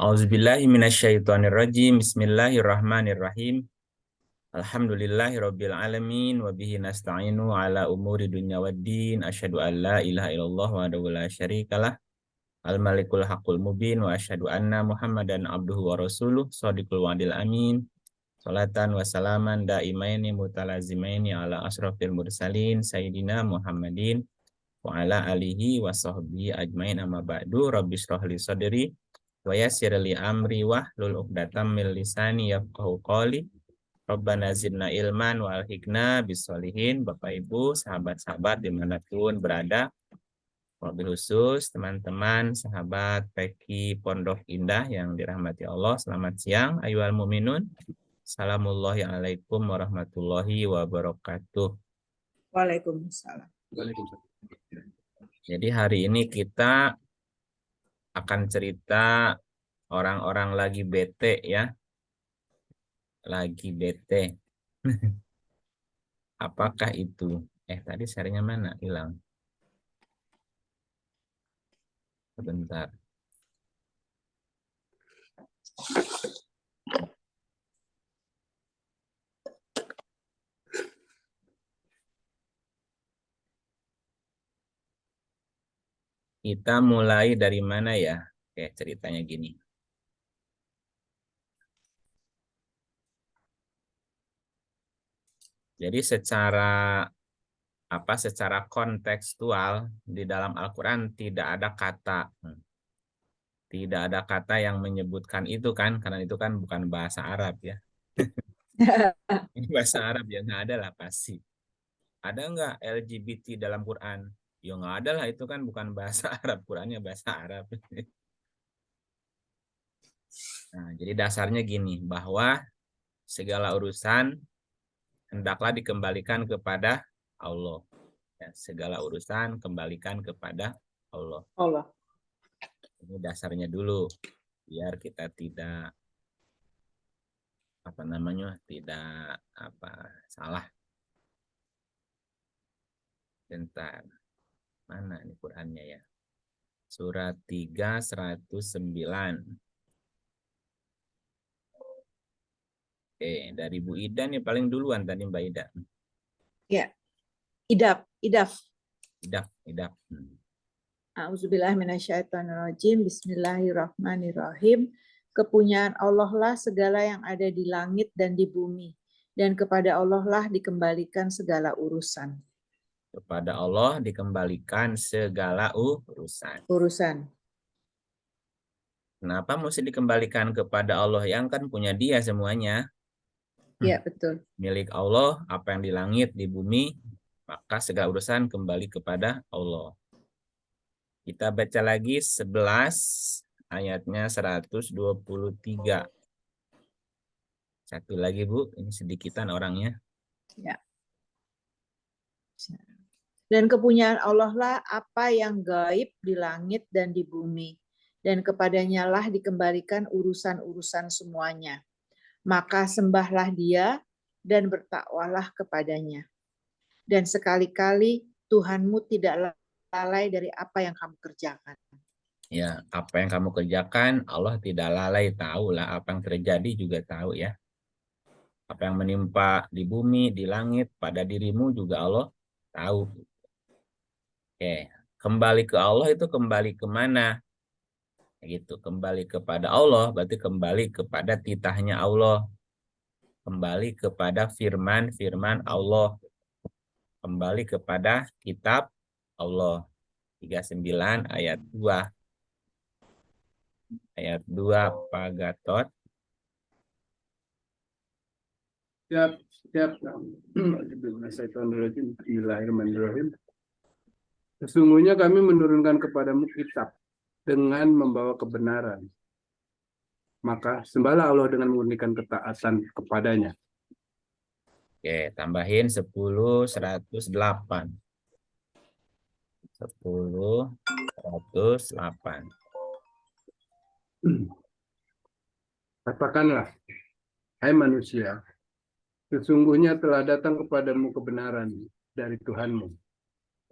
Auzubillahi minasyaitonirrajim. Bismillahirrahmanirrahim. Alhamdulillahirabbil alamin wa bihi nasta'inu ala umuri dunya waddin. Asyhadu an la ilaha illallah wahdahu la syarikalah. Al-Malikul Haqqul Mubin wa asyhadu anna Muhammadan abduhu wa rasuluh shadiqul wa'dil amin. Salatan wa salaman daimaini mutalazimaini ala asrafil mursalin sayyidina Muhammadin wa ala alihi wa sahbihi ajmain amma ba'du. Rabbi shrah li sadri wa yassir li amri wahlul 'uqdatam min lisani yafqahu qawli. Rabbana zidna ilman wa alhiqna bisolihin. Bapak Ibu, sahabat-sahabat dimanapun berada, wabil khusus teman-teman sahabat PK Pondok Indah yang dirahmati Allah, selamat siang ayyuhal mu'minun. Assalamullahi alaikum warahmatullahi wabarakatuh. Waalaikumsalam. Jadi hari ini kita akan cerita orang-orang lagi bete ya. Lagi bete. Apakah itu? Tadi sharingnya mana? Hilang. Sebentar. Kita mulai dari mana ya? Ceritanya gini. Jadi secara kontekstual di dalam Al-Qur'an tidak ada kata yang menyebutkan itu kan, karena itu kan bukan bahasa Arab ya. Ini bahasa Arab ya, nggak ada lah pasti. Ada nggak LGBT dalam Quran? Ya nggak ada lah, itu kan bukan bahasa Arab, Qurannya bahasa Arab. Nah, jadi dasarnya gini, bahwa segala urusan hendaklah dikembalikan kepada Allah. Ya, segala urusan kembalikan kepada Allah. Allah. Ini dasarnya dulu, biar kita tidak salah. Bentar, mana ini Qurannya ya? Surat 3, 109. Dari Bu Ida nih paling duluan tadi, Mbak Ida. Ya, idaf. Idaf. A'udzubillahiminasyaitonirrajim. Bismillahirrahmanirrahim. Kepunyaan Allah lah segala yang ada di langit dan di bumi, dan kepada Allah lah dikembalikan segala urusan. Kepada Allah dikembalikan segala urusan. Kenapa mesti dikembalikan kepada Allah? Yang kan punya Dia semuanya. Ya, betul. Milik Allah, apa yang di langit, di bumi, maka segala urusan kembali kepada Allah. Kita baca lagi 11 ayatnya 123. Satu lagi Bu, ini sedikitan orangnya. Ya. Dan kepunyaan Allah lah apa yang gaib di langit dan di bumi, dan kepadanya lah dikembalikan urusan-urusan semuanya. Maka sembahlah Dia dan bertakwalah kepadanya. Dan sekali-kali Tuhanmu tidak lalai dari apa yang kamu kerjakan. Ya, apa yang kamu kerjakan, Allah tidak lalai, tahu lah apa yang terjadi juga tahu ya. Apa yang menimpa di bumi, di langit, pada dirimu juga Allah tahu. Kembali ke Allah itu kembali kemana? Gitu, kembali kepada Allah berarti kembali kepada titahnya Allah. Kembali kepada firman Allah. Kembali kepada kitab Allah. 39 ayat 2. Ayat 2 Pak Gatot. Siap. Bismillahirrahmanirrahim. Sesungguhnya kami menurunkan kepadamu kitab dengan membawa kebenaran. Maka sembahlah Allah dengan memurnikan ketaatan kepadanya. Tambahin 10, 108. 10, 108. Katakanlah, hai manusia, sesungguhnya telah datang kepadamu kebenaran dari Tuhanmu.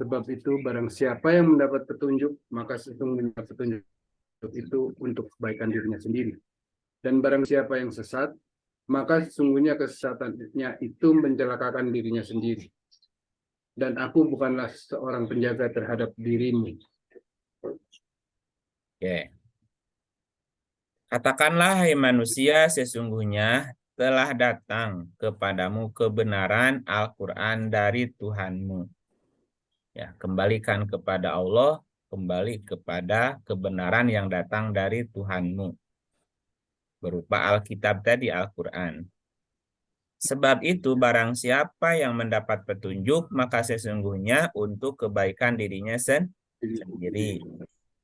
Sebab itu barang siapa yang mendapat petunjuk, maka sesungguhnya petunjuk itu untuk kebaikan dirinya sendiri. Dan barang siapa yang sesat, maka sesungguhnya kesesatannya itu mencelakakan dirinya sendiri. Dan aku bukanlah seorang penjaga terhadap dirimu. Oke. Katakanlah, hai manusia, sesungguhnya telah datang kepadamu kebenaran Al-Quran dari Tuhanmu. Ya, kembalikan kepada Allah, kembali kepada kebenaran yang datang dari Tuhanmu. Berupa Alkitab tadi, Al-Quran. Sebab itu, barang siapa yang mendapat petunjuk, maka sesungguhnya untuk kebaikan dirinya sendiri.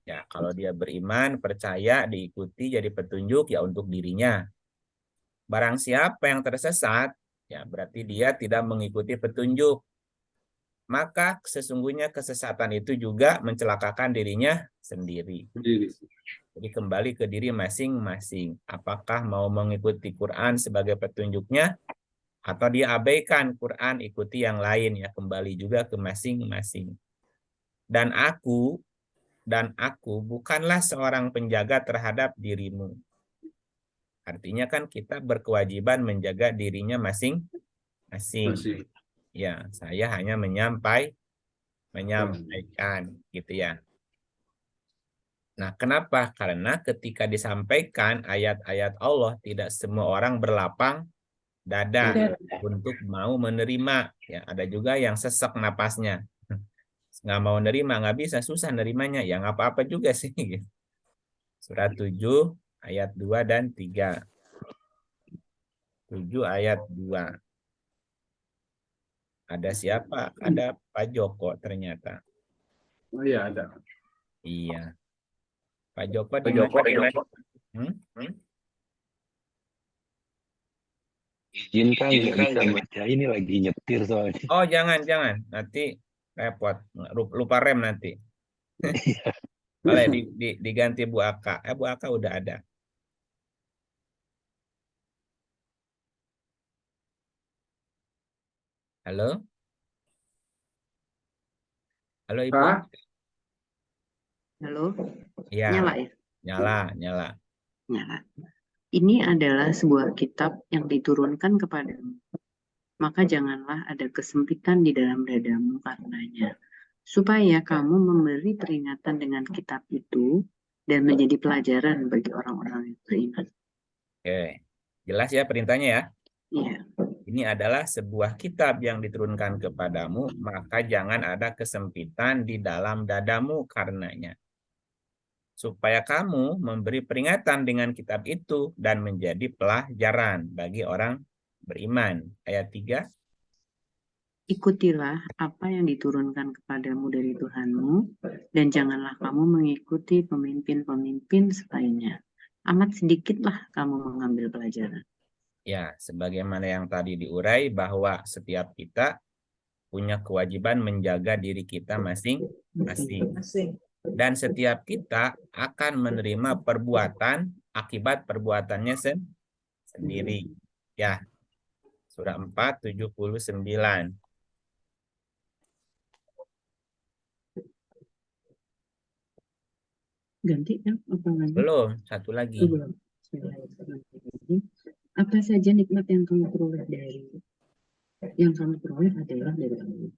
Ya, kalau dia beriman, percaya, diikuti, jadi petunjuk, ya untuk dirinya. Barang siapa yang tersesat, ya berarti dia tidak mengikuti petunjuk. Maka sesungguhnya kesesatan itu juga mencelakakan dirinya sendiri. Jadi kembali ke diri masing-masing. Apakah mau mengikuti Quran sebagai petunjuknya, atau dia abaikan Quran, ikuti yang lain, ya kembali juga ke masing-masing. Dan aku bukanlah seorang penjaga terhadap dirimu. Artinya kan kita berkewajiban menjaga dirinya masing-masing. Ya, saya hanya menyampaikan gitu ya. Nah, kenapa? Karena ketika disampaikan ayat-ayat Allah, tidak semua orang berlapang dada untuk mau menerima. Ya, ada juga yang sesek napasnya. Nggak mau nerima, nggak bisa, susah nerimanya. Ya nggak apa-apa juga sih. Surat 7 ayat 2 dan 3. 7 ayat 2. Ada siapa? Ada Pak Joko ternyata. Oh iya, ada. Iya. Pak Joko di mana? Izin Kang, nggak bisa baca, ini lagi nyetir soalnya. Oh, jangan. Nanti repot. Lupa rem nanti. Boleh diganti Bu Aka. Bu Aka udah ada. Halo? Halo Ibu? Halo? Ya. Nyala ya? Nyala. Nyala. Ini adalah sebuah kitab yang diturunkan kepadamu. Maka janganlah ada kesempitan di dalam dadamu karenanya. Supaya kamu memberi peringatan dengan kitab itu dan menjadi pelajaran bagi orang-orang yang beriman. Oke. Jelas ya perintahnya ya? Iya. Ini adalah sebuah kitab yang diturunkan kepadamu, maka jangan ada kesempitan di dalam dadamu karenanya. Supaya kamu memberi peringatan dengan kitab itu dan menjadi pelajaran bagi orang beriman. Ayat 3. Ikutilah apa yang diturunkan kepadamu dari Tuhanmu, dan janganlah kamu mengikuti pemimpin-pemimpin selainnya. Amat sedikitlah kamu mengambil pelajaran. Ya, sebagaimana yang tadi diurai bahwa setiap kita punya kewajiban menjaga diri kita masing-masing. Dan setiap kita akan menerima perbuatan akibat perbuatannya sendiri. Ya, surah 4, 79. Ganti kan? Apa lagi? Belum, satu lagi. Belum. Apa saja nikmat yang kamu peroleh adalah dari Allah.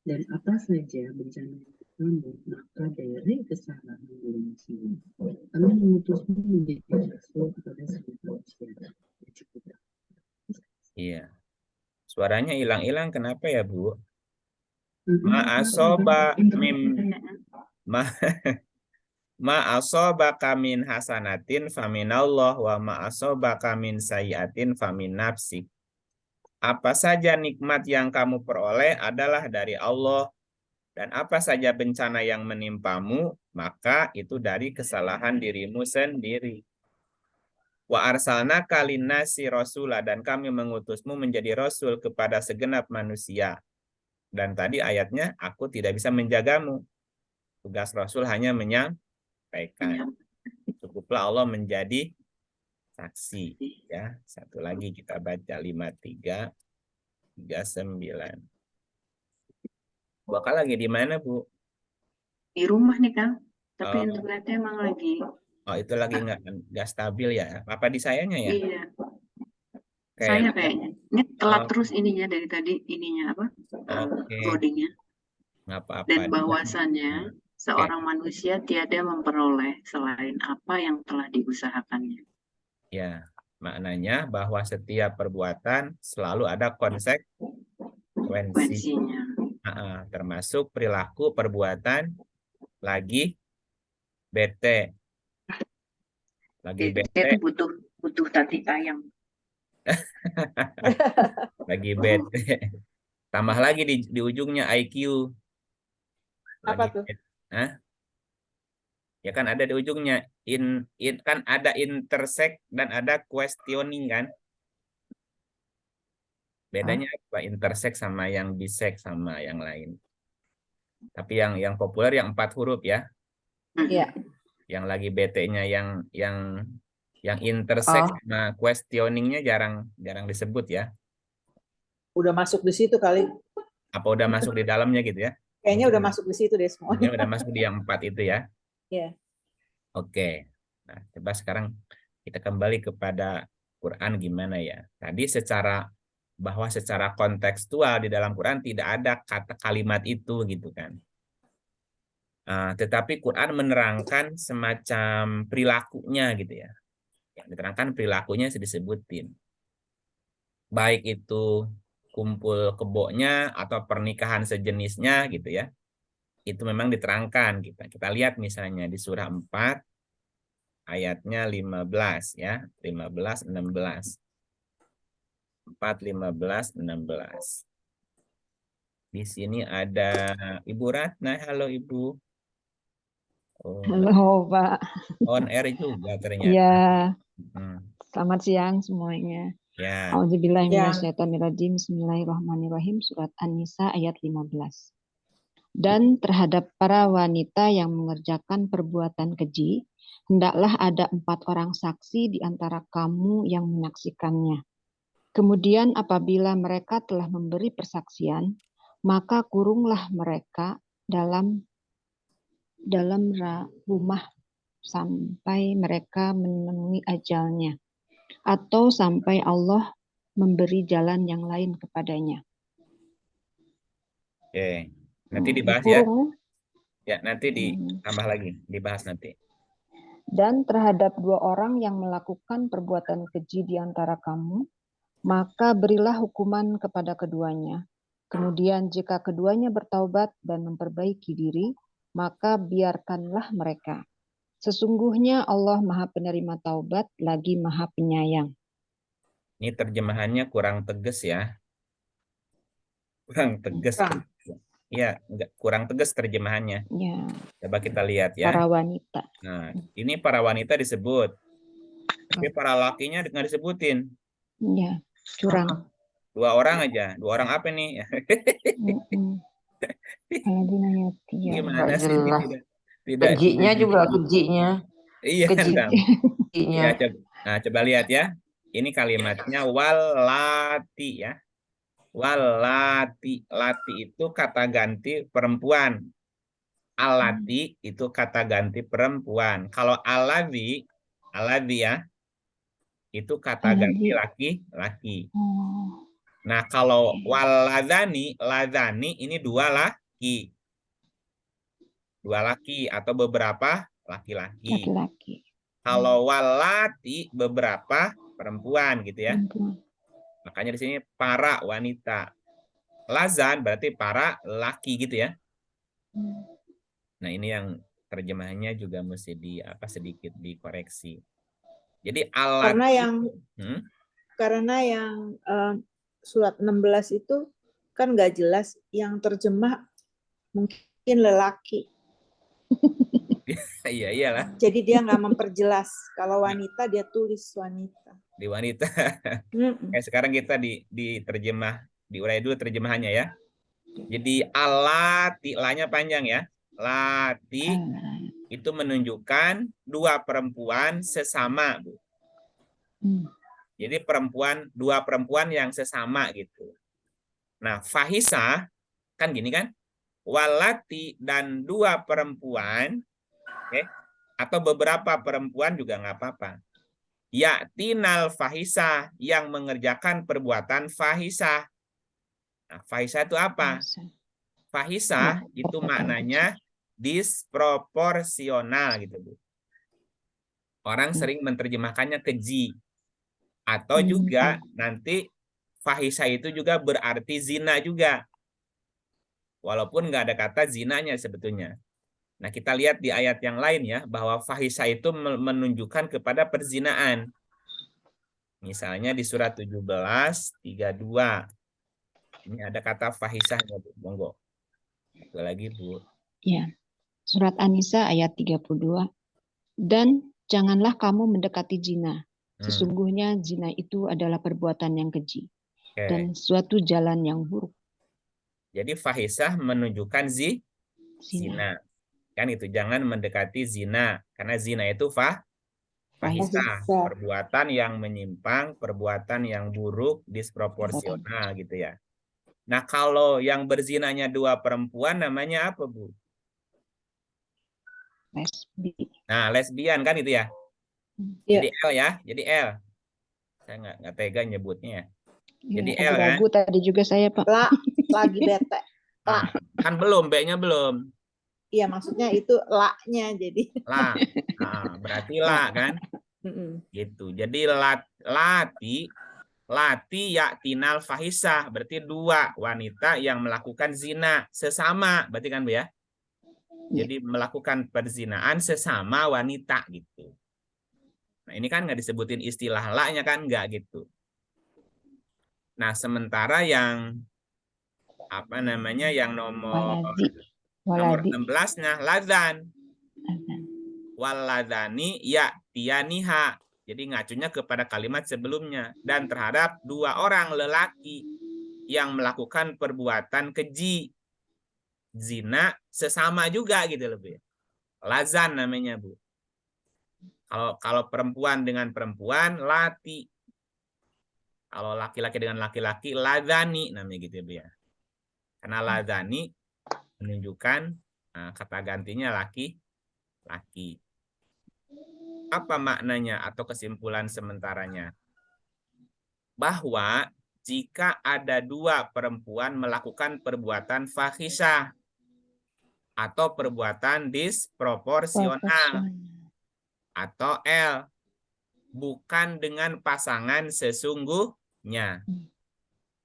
Dan apa saja bencana kamu, maka dari kesalahan dirimu sendiri. Kami mengutusmu menjadi rasul kepada semua manusia. Iya. Suaranya hilang-hilang, kenapa ya, Bu? Ma'asoba min hasanatin faminallah wa ma'asobaka min sayyiatin famin nafsik. Apa saja nikmat yang kamu peroleh adalah dari Allah, dan apa saja bencana yang menimpamu, maka itu dari kesalahan dirimu sendiri. Wa arsalnaka linnasi rasula, dan kami mengutusmu menjadi rasul kepada segenap manusia. Dan tadi ayatnya, aku tidak bisa menjagamu. Tugas rasul hanya menyampaikan. Cukuplah Allah menjadi saksi. Ya, satu lagi kita baca 53, 39. Bakal lagi di mana, Bu? Di rumah nih, Kang. Tapi internetnya emang lagi Oh, itu lagi nggak stabil ya? Apa di sayanya ya? Iya, Kayak saya kayaknya. Ini telat oh, terus ininya dari tadi, ininya apa? oke, Loadingnya. nggak apa-apa. Dan bahwasannya Nah, oke, seorang manusia tiada memperoleh selain apa yang telah diusahakannya. ya. Maknanya bahwa setiap perbuatan selalu ada konsekuensi. Konsekuensinya. Termasuk perilaku perbuatan lagi bete. Lagi Dia bete, itu butuh tati ayam. lagi bete. Tambah lagi di ujungnya IQ. Apa Lagi tuh? bete. Hah? Ya kan ada di ujungnya. Kan ada intersect dan ada questioning kan? Bedanya apa intersect sama yang bisect sama yang lain. Tapi yang populer yang 4 huruf ya. Iya. Yang lagi BT-nya yang intersect Oh, sama questioningnya jarang disebut ya. udah masuk di situ kali. Apa udah masuk di dalamnya gitu ya? Kayaknya Mungkin udah masuk di situ deh mungkin semuanya. udah masuk di yang 4 itu ya. Iya. Oke. Nah, coba sekarang kita kembali kepada Quran gimana ya. Tadi bahwa secara kontekstual di dalam Quran tidak ada kata kalimat itu gitu kan. Tetapi Quran menerangkan semacam perilakunya gitu ya. Yang diterangkan perilakunya disebutin. Baik itu kumpul keboknya atau pernikahan sejenisnya gitu ya. Itu memang diterangkan kita lihat misalnya di surah 4 ayatnya 15 ya, 15 16. 4 15 16. Di sini ada Ibu Ratna. Halo Ibu. Oh, Halo Pak, on air juga ternyata. ya Hmm, selamat siang semuanya. ya. Auzubillahiminasyaitonirrajim. Bismillahirrahmanirrahim. Surat An-Nisa ayat 15. Dan terhadap para wanita yang mengerjakan perbuatan keji, hendaklah ada 4 orang saksi di antara kamu yang menyaksikannya. Kemudian apabila mereka telah memberi persaksian, maka kurunglah mereka dalam rumah sampai mereka menemui ajalnya, atau sampai Allah memberi jalan yang lain kepadanya. Oke. Nanti dibahas ya. Dikurung. Ya, nanti ditambah lagi, dibahas nanti. Dan terhadap 2 orang yang melakukan perbuatan keji di antara kamu, maka berilah hukuman kepada keduanya. Kemudian jika keduanya bertaubat dan memperbaiki diri, maka biarkanlah mereka. Sesungguhnya Allah Maha Penerima Taubat lagi Maha Penyayang. Ini terjemahannya kurang tegas ya. Kurang tegas. Iya, kurang tegas terjemahannya. Ya. Coba kita lihat ya. Para wanita. Nah, ini para wanita disebut. Tapi para lakinya nggak disebutin. Ya, curang. 2 orang aja. 2 orang apa nih? Gimana sih ini tidak kejinya juga kejinya. Iya, Kejinya. ya, coba lihat ya. Ini kalimatnya walati ya. Walati, lati itu kata ganti perempuan. Alati itu kata ganti perempuan. Kalau aladhi ya, itu kata ganti laki-laki. Nah, kalau waladhani, ladhani ini 2 laki. 2 laki atau beberapa laki-laki. Kalau walati beberapa perempuan gitu ya. Makanya di sini para wanita. Lazan berarti para laki gitu ya. Nah, ini yang terjemahannya juga mesti sedikit dikoreksi. Jadi alat karena yang surat 16 itu kan nggak jelas, yang terjemah mungkin lelaki. Iya, iyalah. Jadi dia nggak memperjelas. Kalau wanita dia tulis wanita. Di wanita. Sekarang kita diterjemah, diurai dulu terjemahannya ya. Jadi alati, la-nya panjang ya. Lati itu menunjukkan 2 perempuan sesama, Bu. Jadi 2 perempuan yang sesama gitu. Nah, fahisah kan gini kan? Walati dan 2 perempuan, Atau beberapa perempuan juga nggak apa-apa. Ya'tinal fahisah, yang mengerjakan perbuatan fahisah. Nah, fahisah itu apa? Bisa. Fahisah Ya, itu perbuatan maknanya disproporsional gitu, Bu. Orang sering menerjemahkannya keji. Atau juga nanti fahisah itu juga berarti zina juga. Walaupun nggak ada kata zinanya sebetulnya. Nah, kita lihat di ayat yang lain ya, bahwa fahisah itu menunjukkan kepada perzinaan. Misalnya di surat 17:32. Ini ada kata fahisahnya, Bu. Monggo. Satu lagi, Bu. Ya. Surat An-Nisa ayat 32. Dan janganlah kamu mendekati zina. Sesungguhnya zina itu adalah perbuatan yang keji Oke. dan suatu jalan yang buruk. Jadi fahisah menunjukkan Zina. zina. Kan itu, jangan mendekati zina. Karena zina itu fahisah. Perbuatan yang menyimpang, perbuatan yang buruk, disproporsional gitu ya. Nah, kalau yang berzinanya dua perempuan namanya apa, Bu? Lesbi. Nah, lesbian kan itu ya. Jadi L ya, jadi L. Saya nggak tega nyebutnya ya. Jadi L kan? Ragu tadi juga saya, Pak. Lagi bete. Nah, kan belum, B-nya belum. Iya, maksudnya itu la-nya jadi. La. Nah, berarti la kan? Gitu. Jadi lati yaktinal fahisah, berarti dua wanita yang melakukan zina sesama, berarti kan, Bu ya? Jadi melakukan perzinaan sesama wanita gitu. Nah, ini kan nggak disebutin istilah la-nya kan, nggak gitu. Nah, sementara yang apa namanya, yang nomor 16-nya ladzan. Waladhani ya'tiyaniha. Jadi ngacunya kepada kalimat sebelumnya. Dan terhadap dua orang lelaki yang melakukan perbuatan keji. Zina sesama juga gitu lebih. Lazan namanya, Bu. Kalau perempuan dengan perempuan, lati. Kalau laki-laki dengan laki-laki, ladhani namanya gitu ya, Bu ya. Karena ladhani menunjukkan kata gantinya laki-laki. Apa maknanya atau kesimpulan sementaranya? Bahwa jika ada dua perempuan melakukan perbuatan fahisah atau perbuatan disproporsional atau L, bukan dengan pasangan sesungguhnya.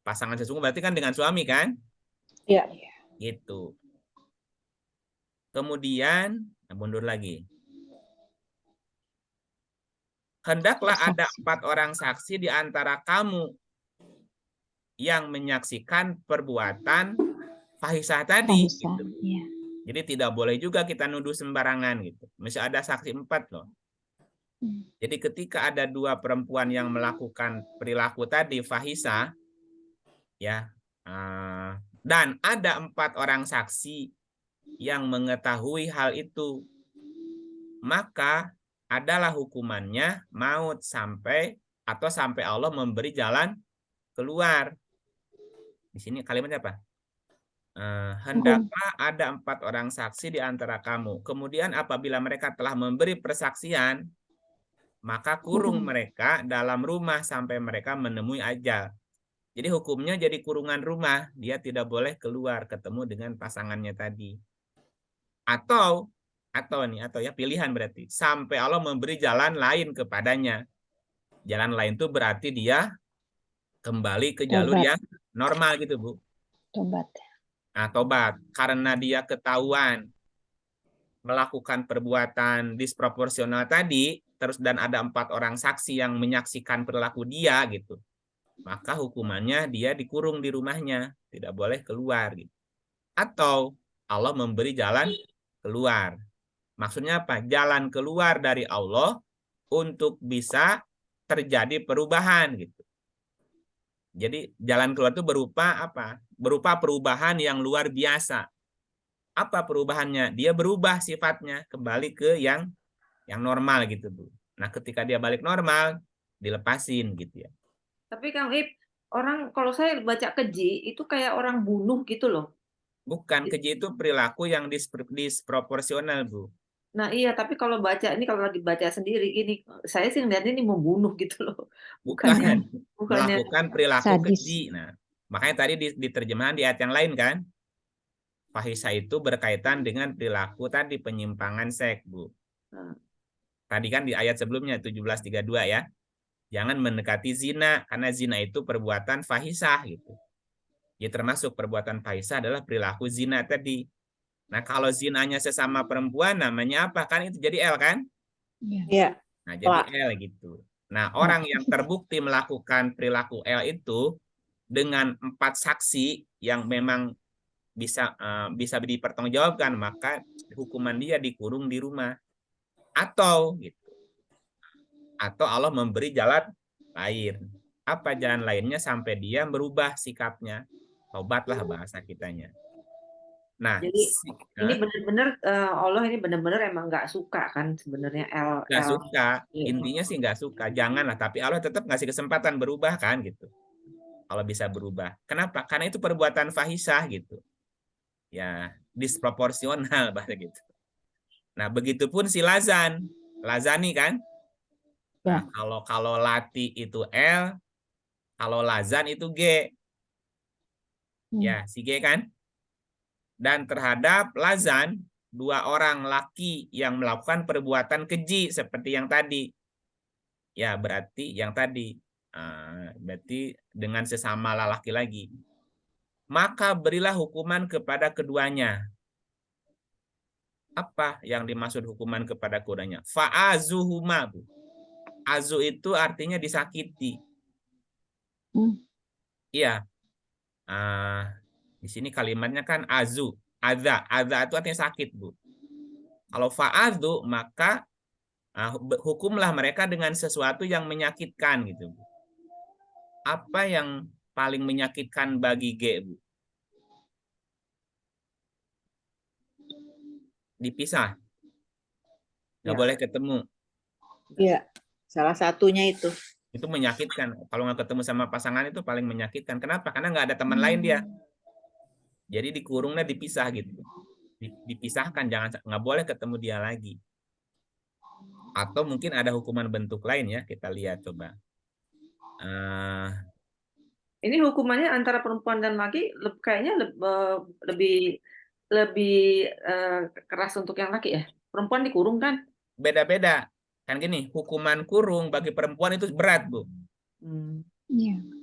Pasangan sesungguh berarti kan dengan suami kan? Iya. Gitu. Kemudian, mundur lagi. Hendaklah ada 4 orang saksi di antara kamu yang menyaksikan perbuatan fahisah tadi. Gitu. Ya. Jadi tidak boleh juga kita nuduh sembarangan gitu. Mesti ada saksi 4 loh. Jadi ketika ada dua perempuan yang melakukan perilaku tadi fahisah, ya, dan ada 4 orang saksi yang mengetahui hal itu, maka adalah hukumannya maut sampai Allah memberi jalan keluar. Di sini kalimatnya apa? Hendaklah ada 4 orang saksi di antara kamu. Kemudian apabila mereka telah memberi persaksian, maka kurung mereka dalam rumah sampai mereka menemui ajal. Jadi hukumnya jadi kurungan rumah. Dia tidak boleh keluar ketemu dengan pasangannya tadi. Atau ya pilihan berarti sampai Allah memberi jalan lain kepadanya. Jalan lain itu berarti dia kembali ke jalur yang normal gitu, Bu. Tobat. Nah, tobat karena dia ketahuan melakukan perbuatan disproporsional tadi, terus dan ada 4 orang saksi yang menyaksikan perilaku dia gitu. Maka hukumannya dia dikurung di rumahnya, tidak boleh keluar gitu. Atau Allah memberi jalan keluar. Maksudnya apa? Jalan keluar dari Allah untuk bisa terjadi perubahan gitu. Jadi jalan keluar itu berupa apa? Berupa perubahan yang luar biasa. Apa perubahannya? Dia berubah sifatnya kembali ke yang normal gitu, Bu. Nah, ketika dia balik normal, dilepasin gitu ya. Tapi Kang Ip, orang kalau saya baca keji itu kayak orang bunuh gitu loh. Bukan, keji itu perilaku yang disproporsional, Bu. Nah iya, tapi kalau baca ini, kalau lagi baca sendiri ini, saya sih ngeliatnya ini membunuh gitu loh. Bukannya Bukan, melakukan perilaku Sadis. keji. Nah, makanya tadi di terjemahan di ayat yang lain kan, fahisha itu berkaitan dengan perilaku tadi penyimpangan seks, Bu. Nah, Tadi kan di ayat sebelumnya 17:32 ya. Jangan mendekati zina karena zina itu perbuatan fahisah gitu. Ya termasuk perbuatan fahisah adalah perilaku zina tadi. Nah, kalau zinanya sesama perempuan namanya apa? Kan itu jadi L kan? Iya. Nah, jadi Lah. L gitu. Nah, orang yang terbukti melakukan perilaku L itu dengan 4 saksi yang memang bisa dipertanggungjawabkan, maka hukuman dia dikurung di rumah. Atau gitu. Atau Allah memberi jalan lain. Apa jalan lainnya sampai dia berubah sikapnya? Tobatlah bahasa kitanya. Nah, jadi ini benar-benar Allah ini benar-benar emang nggak suka kan sebenarnya nggak L. suka. Intinya sih nggak suka. Janganlah. Tapi Allah tetap ngasih kesempatan berubah kan gitu. Kalau bisa berubah. Kenapa? Karena itu perbuatan fahisah gitu. Ya, disproporsional bahasa gitu. Nah, begitupun si Lazan. Lazani kan? Nah, kalau Lati itu L, kalau Lazan itu G. Ya, si G kan? Dan terhadap Lazan, 2 orang laki yang melakukan perbuatan keji seperti yang tadi. Ya, berarti yang tadi. Berarti dengan sesama lelaki lagi. Maka berilah hukuman kepada keduanya. Apa yang dimaksud hukuman kepada keduanya? Fa'azuhuma. Azu itu artinya disakiti. Iya. Di sini kalimatnya kan azu. Adza itu artinya sakit, Bu. Kalau fa'azu, maka hukumlah mereka dengan sesuatu yang menyakitkan gitu. Apa yang paling menyakitkan bagi G, Bu? Dipisah. Nggak boleh ketemu. Iya. Salah satunya itu. Itu menyakitkan. Kalau nggak ketemu sama pasangan itu paling menyakitkan. Kenapa? Karena nggak ada teman lain dia. Jadi dikurungnya dipisah gitu. Dipisahkan, nggak boleh ketemu dia lagi. Atau mungkin ada hukuman bentuk lain ya, kita lihat coba. Ini hukumannya antara perempuan dan laki kayaknya lebih keras untuk yang laki ya. Perempuan dikurung kan? Beda-beda. Kan gini, hukuman kurung bagi perempuan itu berat, Bu.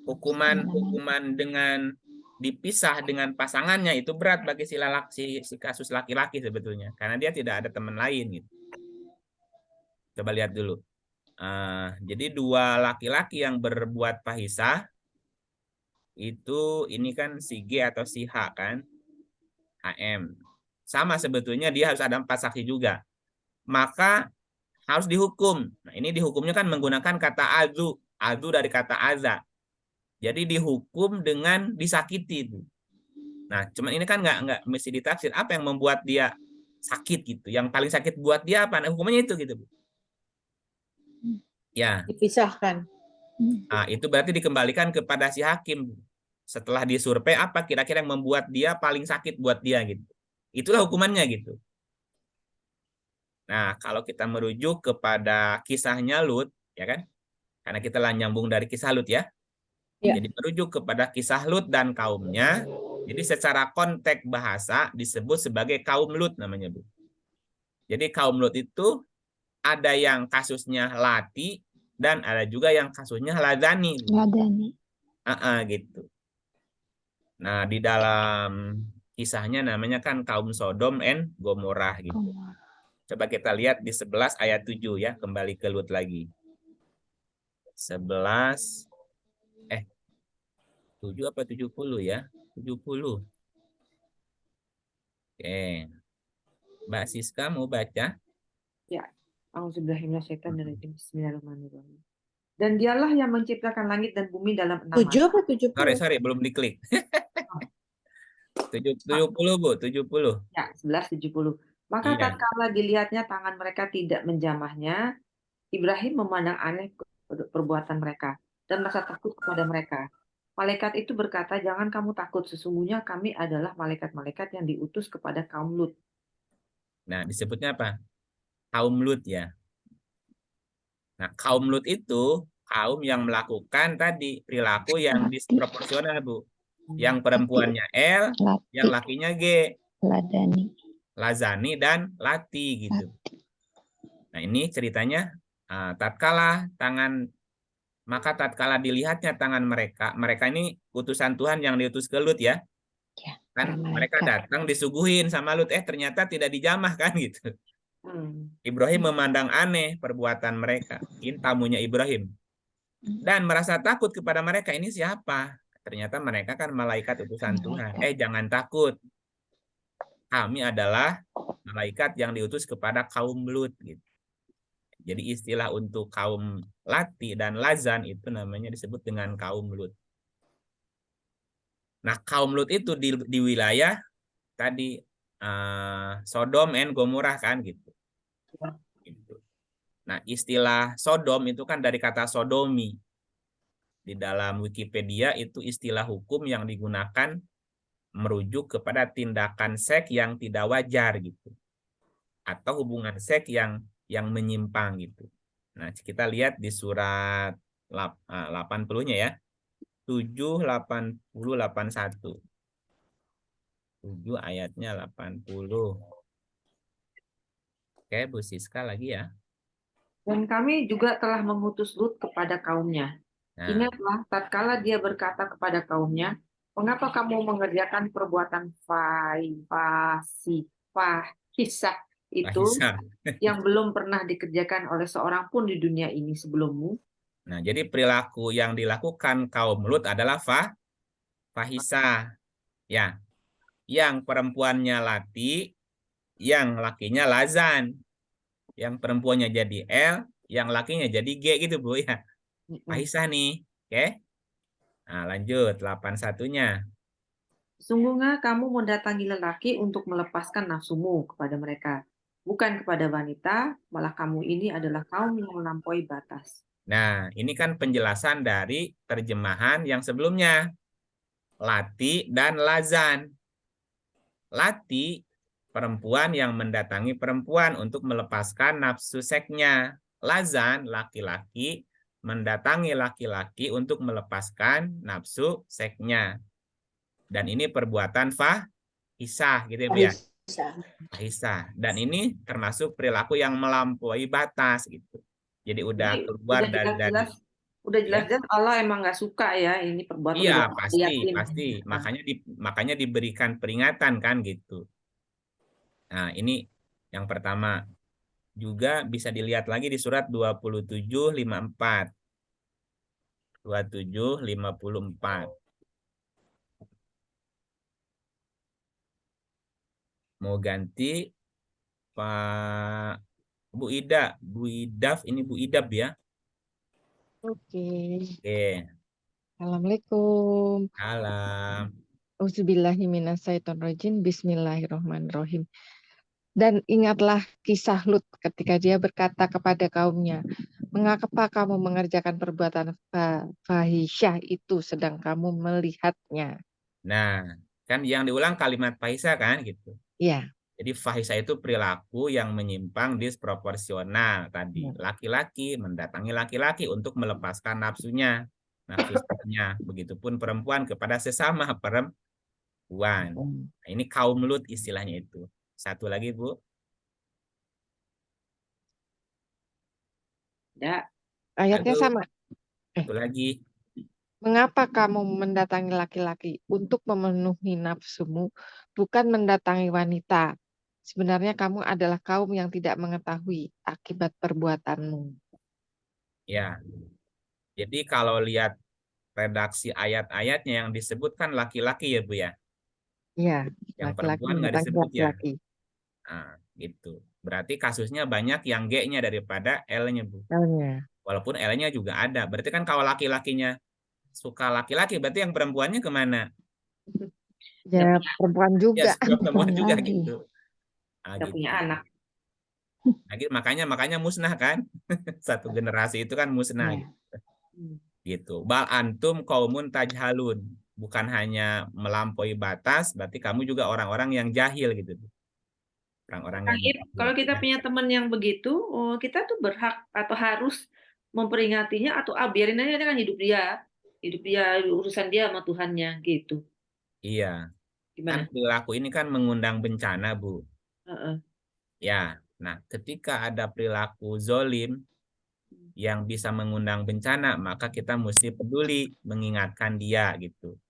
Hukuman dengan dipisah dengan pasangannya itu berat bagi si kasus laki-laki sebetulnya. Karena dia tidak ada teman lain gitu. Coba lihat dulu. Jadi 2 laki-laki yang berbuat fahisah itu ini kan si G atau si H kan, HM. Sama sebetulnya dia harus ada 4 saksi juga. Maka harus dihukum. Nah, ini dihukumnya kan menggunakan kata azu. Azu dari kata aza. Jadi dihukum dengan disakiti itu. Nah, cuman ini kan nggak mesti ditafsir. Apa yang membuat dia sakit gitu? Yang paling sakit buat dia apa? Nah, hukumannya itu gitu, Bu. Ya. Dipisahkan. Nah, itu berarti dikembalikan kepada si hakim. Setelah disurvei apa kira-kira yang membuat dia paling sakit buat dia gitu. Itulah hukumannya gitu. Nah, kalau kita merujuk kepada kisahnya Lut, ya kan? Karena kita lah nyambung dari kisah Lut ya. Jadi merujuk kepada kisah Lut dan kaumnya. Jadi secara konteks bahasa disebut sebagai kaum Lut namanya, Bu. Jadi kaum Lut itu ada yang kasusnya Lati dan ada juga yang kasusnya Lazani. Gitu. Nah, di dalam kisahnya namanya kan kaum Sodom and Gomorrah gitu. Coba kita lihat di 11 ayat 7 ya, kembali ke Lut lagi. 11 7 apa 70 ya? 70. Oke. Mbak Siska mau baca? Ya. Auzubillahiminasyaitonirrajim. Bismillahirrahmanirrahim. Dan dialah yang menciptakan langit dan bumi dalam 6 hari. 7 apa 70? Sorry, belum diklik. 70, Bu, 70. Ya, 11:70. Maka tatkala dilihatnya tangan mereka tidak menjamahnya, Ibrahim memandang aneh perbuatan mereka dan merasa takut kepada mereka. Malaikat itu berkata, jangan kamu takut, sesungguhnya kami adalah malaikat-malaikat yang diutus kepada kaum Lut. Nah, disebutnya apa? kaum Lut ya. Nah, kaum Lut itu kaum yang melakukan tadi perilaku yang disproporsional, Bu. Yang perempuannya L, yang Lati, lakinya G, ladani, lazani dan lati gitu. lati. Nah, ini ceritanya tatkala dilihatnya tangan mereka, mereka ini utusan Tuhan yang diutus ke Lut ya. Ya, Kan para mereka malaikat. datang disuguhin sama Lut, ternyata tidak dijamah kan gitu. Ibrahim memandang aneh perbuatan mereka. Ini tamunya Ibrahim. Dan merasa takut kepada mereka, ini siapa? Ternyata mereka kan malaikat utusan Tuhan. Jangan takut. Kami adalah malaikat yang diutus kepada kaum Lut gitu. Jadi istilah untuk kaum Lati dan Lazan itu namanya disebut dengan kaum Lut. Nah, kaum Lut itu di wilayah tadi Sodom and Gomorrah kan gitu. Nah, istilah Sodom itu kan dari kata sodomi. Di dalam Wikipedia itu istilah hukum yang digunakan merujuk kepada tindakan seks yang tidak wajar gitu. Atau hubungan seks yang menyimpang gitu. Nah, kita lihat di surat 80-nya ya. 7, 80, 81. 7 ayatnya 80. Oke, Bu Siska lagi ya. Dan kami juga telah mengutus Lut kepada kaumnya. Nah, Ingatlah tatkala dia berkata kepada kaumnya, mengapa kamu mengerjakan perbuatan fahisah itu Fahisah. yang belum pernah dikerjakan oleh seorang pun di dunia ini sebelummu? Nah, jadi perilaku yang dilakukan kaum Lut adalah fahisah. Ya, yang perempuannya Lati, yang lakinya Lazan. Yang perempuannya jadi L, yang lakinya jadi G gitu, Bu ya. Fahisah nih. Oke. Nah, lanjut 81-nya. Sungguhnya kamu mendatangi lelaki untuk melepaskan nafsumu kepada mereka, bukan kepada wanita, malah kamu ini adalah kaum yang melampaui batas. Nah, ini kan penjelasan dari terjemahan yang sebelumnya. Lati dan Lazan. Lati, perempuan yang mendatangi perempuan untuk melepaskan nafsu seksnya. Lazan, laki-laki, mendatangi laki-laki untuk melepaskan nafsu seksnya. Dan ini perbuatan fahisah gitu ya, Bu ya. Fahisah. Dan ini termasuk perilaku yang melampaui batas gitu. Jadi udah keluar dari Udah jelas-jelas Allah emang nggak suka ya ini perbuatan. Iya, pasti. Makanya diberikan peringatan kan gitu. Nah, ini yang pertama. Juga bisa dilihat lagi di surat 27:54. 27:54. Mau ganti Pak Bu Ida, Bu Idaf, ini Bu Idab ya. Oke. Oke. Assalamualaikum. Salam. Auzubillahiminasyaitonirrajim. Bismillahirrahmanirrahim. Dan ingatlah kisah Lut ketika dia berkata kepada kaumnya, mengapa kamu mengerjakan perbuatan fahisyah itu sedang kamu melihatnya? Nah, kan yang diulang kalimat fahisah kan gitu. Iya. Jadi fahisah itu perilaku yang menyimpang disproporsional tadi. Laki-laki mendatangi laki-laki untuk melepaskan nafsunya, nafsu seksnya. Begitupun perempuan kepada sesama perempuan. Nah, ini kaum Lut istilahnya itu. Satu lagi, Bu. Ya. Ayatnya sama. Satu lagi. Mengapa kamu mendatangi laki-laki untuk memenuhi nafsumu, bukan mendatangi wanita? Sebenarnya kamu adalah kaum yang tidak mengetahui akibat perbuatanmu. Ya. Jadi kalau lihat redaksi ayat-ayatnya yang disebutkan laki-laki ya, Bu ya. Iya, Yang laki-laki perempuan nggak mendatangi disebut ya. laki-laki. Nah, gitu. Berarti kasusnya banyak yang G-nya daripada L-nya, Bu. L-nya. Walaupun L-nya juga ada. Berarti kan kalau laki-lakinya suka laki-laki, berarti yang perempuannya kemana? Ya, perempuan juga. Ya, perempuan juga lagi. gitu. Nah, Udah gitu. punya anak. Nah, makanya musnah kan. Satu generasi itu kan musnah. Ya. Gitu. Bal antum qaumun tajhalun. Bukan hanya melampaui batas, berarti kamu juga orang-orang yang jahil gitu. Orang-orang Kang yang Ip, kalau kita ya. punya teman yang begitu, kita tuh berhak atau harus memperingatinya atau biarin aja dia kan hidup dia urusan dia sama Tuhannya gitu. Iya, kan Gimana? perilaku ini kan mengundang bencana, Bu. Heeh. Ya, nah ketika ada perilaku zolim yang bisa mengundang bencana, maka kita mesti peduli mengingatkan dia gitu.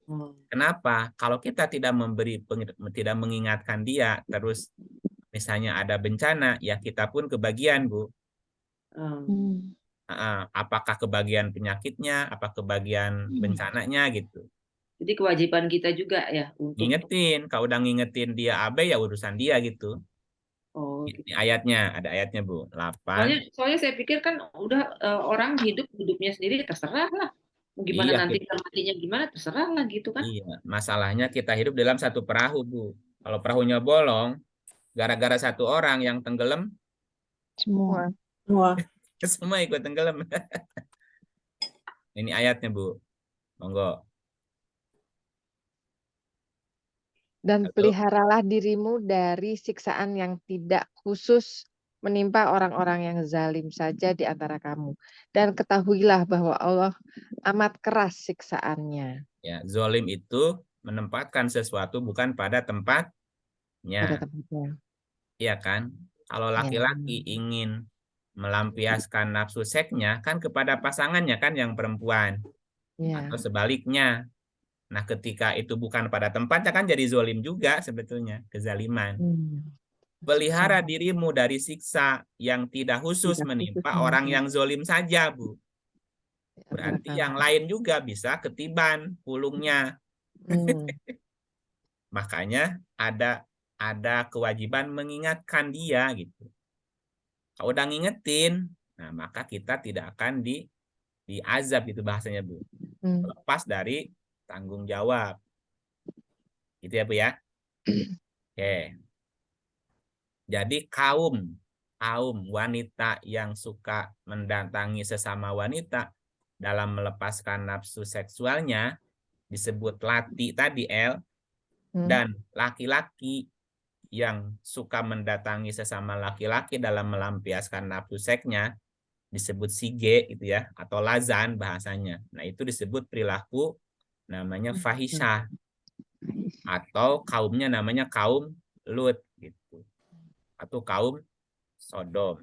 Oh. Kenapa? Kalau kita tidak tidak mengingatkan dia, terus misalnya ada bencana, ya kita pun kebagian, Bu. Oh. Apakah kebagian penyakitnya, apa kebagian bencananya gitu. Jadi kewajiban kita juga ya untuk Ngingetin, kalau udah ngingetin dia abai ya urusan dia gitu. gitu. Ini ayatnya, ada ayatnya Bu, 8. Soalnya saya pikir kan udah orang hidupnya sendiri terserah lah. Mau gimana Iya, nanti matinya gimana terserah lah gitu kan. iya. Masalahnya kita hidup dalam satu perahu, Bu. Kalau perahunya bolong, gara-gara satu orang yang tenggelam, Semua. semua ikut tenggelam. Ini ayatnya, Bu. Monggo. Dan Halo? peliharalah dirimu dari siksaan yang tidak khusus menimpa orang-orang yang zalim saja di antara kamu. Dan ketahuilah bahwa Allah amat keras siksaannya. Ya, zolim itu menempatkan sesuatu bukan pada Pada tempatnya. tempatnya. Iya kan? Kalau Ya. laki-laki ingin melampiaskan nafsu seksnya kan kepada pasangannya kan yang perempuan. Ya. Atau sebaliknya. Nah, ketika itu bukan pada tempatnya kan jadi zolim juga sebetulnya, kezaliman. Pelihara dirimu dari siksa yang tidak khusus menimpa orang yang zolim saja, Bu. Berarti yang lain juga bisa ketiban pulungnya. Makanya ada kewajiban mengingatkan dia gitu. Kalau udah ngingetin, nah maka kita tidak akan diazab itu bahasanya, Bu. Lepas dari tanggung jawab. Gitu ya, Bu ya. Oke. Jadi kaum wanita yang suka mendatangi sesama wanita dalam melepaskan nafsu seksualnya disebut lati tadi, dan laki-laki yang suka mendatangi sesama laki-laki dalam melampiaskan nafsu seksnya disebut sige gitu ya, atau lazan bahasanya. Nah, itu disebut perilaku namanya fahisyah, atau kaumnya namanya kaum Lut gitu, atau kaum Sodom.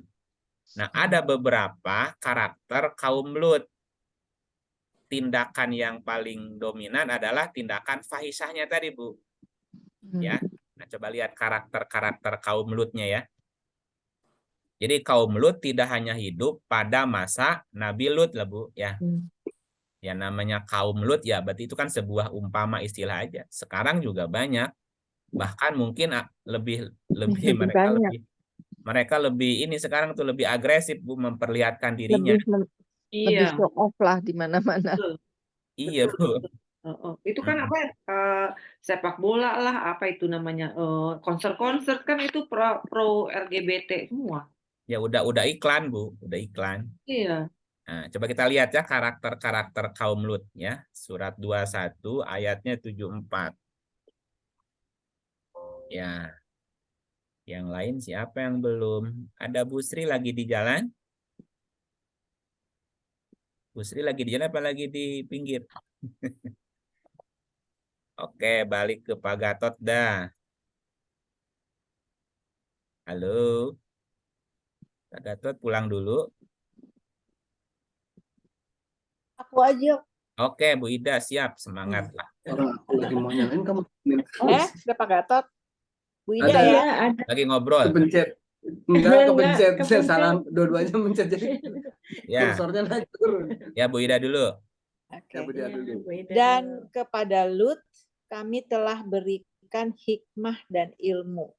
Nah, ada beberapa karakter kaum Lut. Tindakan yang paling dominan adalah tindakan fahisyahnya tadi, Bu. Ya. Nah, coba lihat karakter-karakter kaum Lutnya ya. Jadi kaum Lut tidak hanya hidup pada masa Nabi Lut lah, Bu, ya. Ya namanya kaum Lut ya berarti itu kan sebuah umpama istilah aja. Sekarang juga banyak. Bahkan mungkin lebih mereka lebih ini sekarang tuh lebih agresif, Bu, memperlihatkan dirinya. Lebih show off lah di mana-mana. Iya, Bu. Itu kan apa sepak bola lah, apa itu namanya konser-konser kan itu pro LGBT semua. Ya udah iklan, Bu, udah iklan. Iya. Nah, coba kita lihat ya karakter-karakter kaum Lut ya. Surat 21 ayatnya 74. Ya. Yang lain siapa yang belum? Ada Bu Sri lagi di jalan? Bu Sri lagi di jalan apa lagi di pinggir? Oke, balik ke Pak Gatot dah. Halo. Pak Gatot pulang dulu. Aku aja. Oke, Bu Ida siap, semangat lah. Orang aku lagi mau nyalain kamu. Udah Pak Gatot. Bu Ida ya. Ada. Lagi ngobrol. Kepencet. Enggak kepencet. Saya salah dua-duanya mencet jadi Ya. kursornya naik turun. Ya, Bu Ida dulu. Ya, Bu Ida dulu. Dan kepada Lut kami telah berikan hikmah dan ilmu.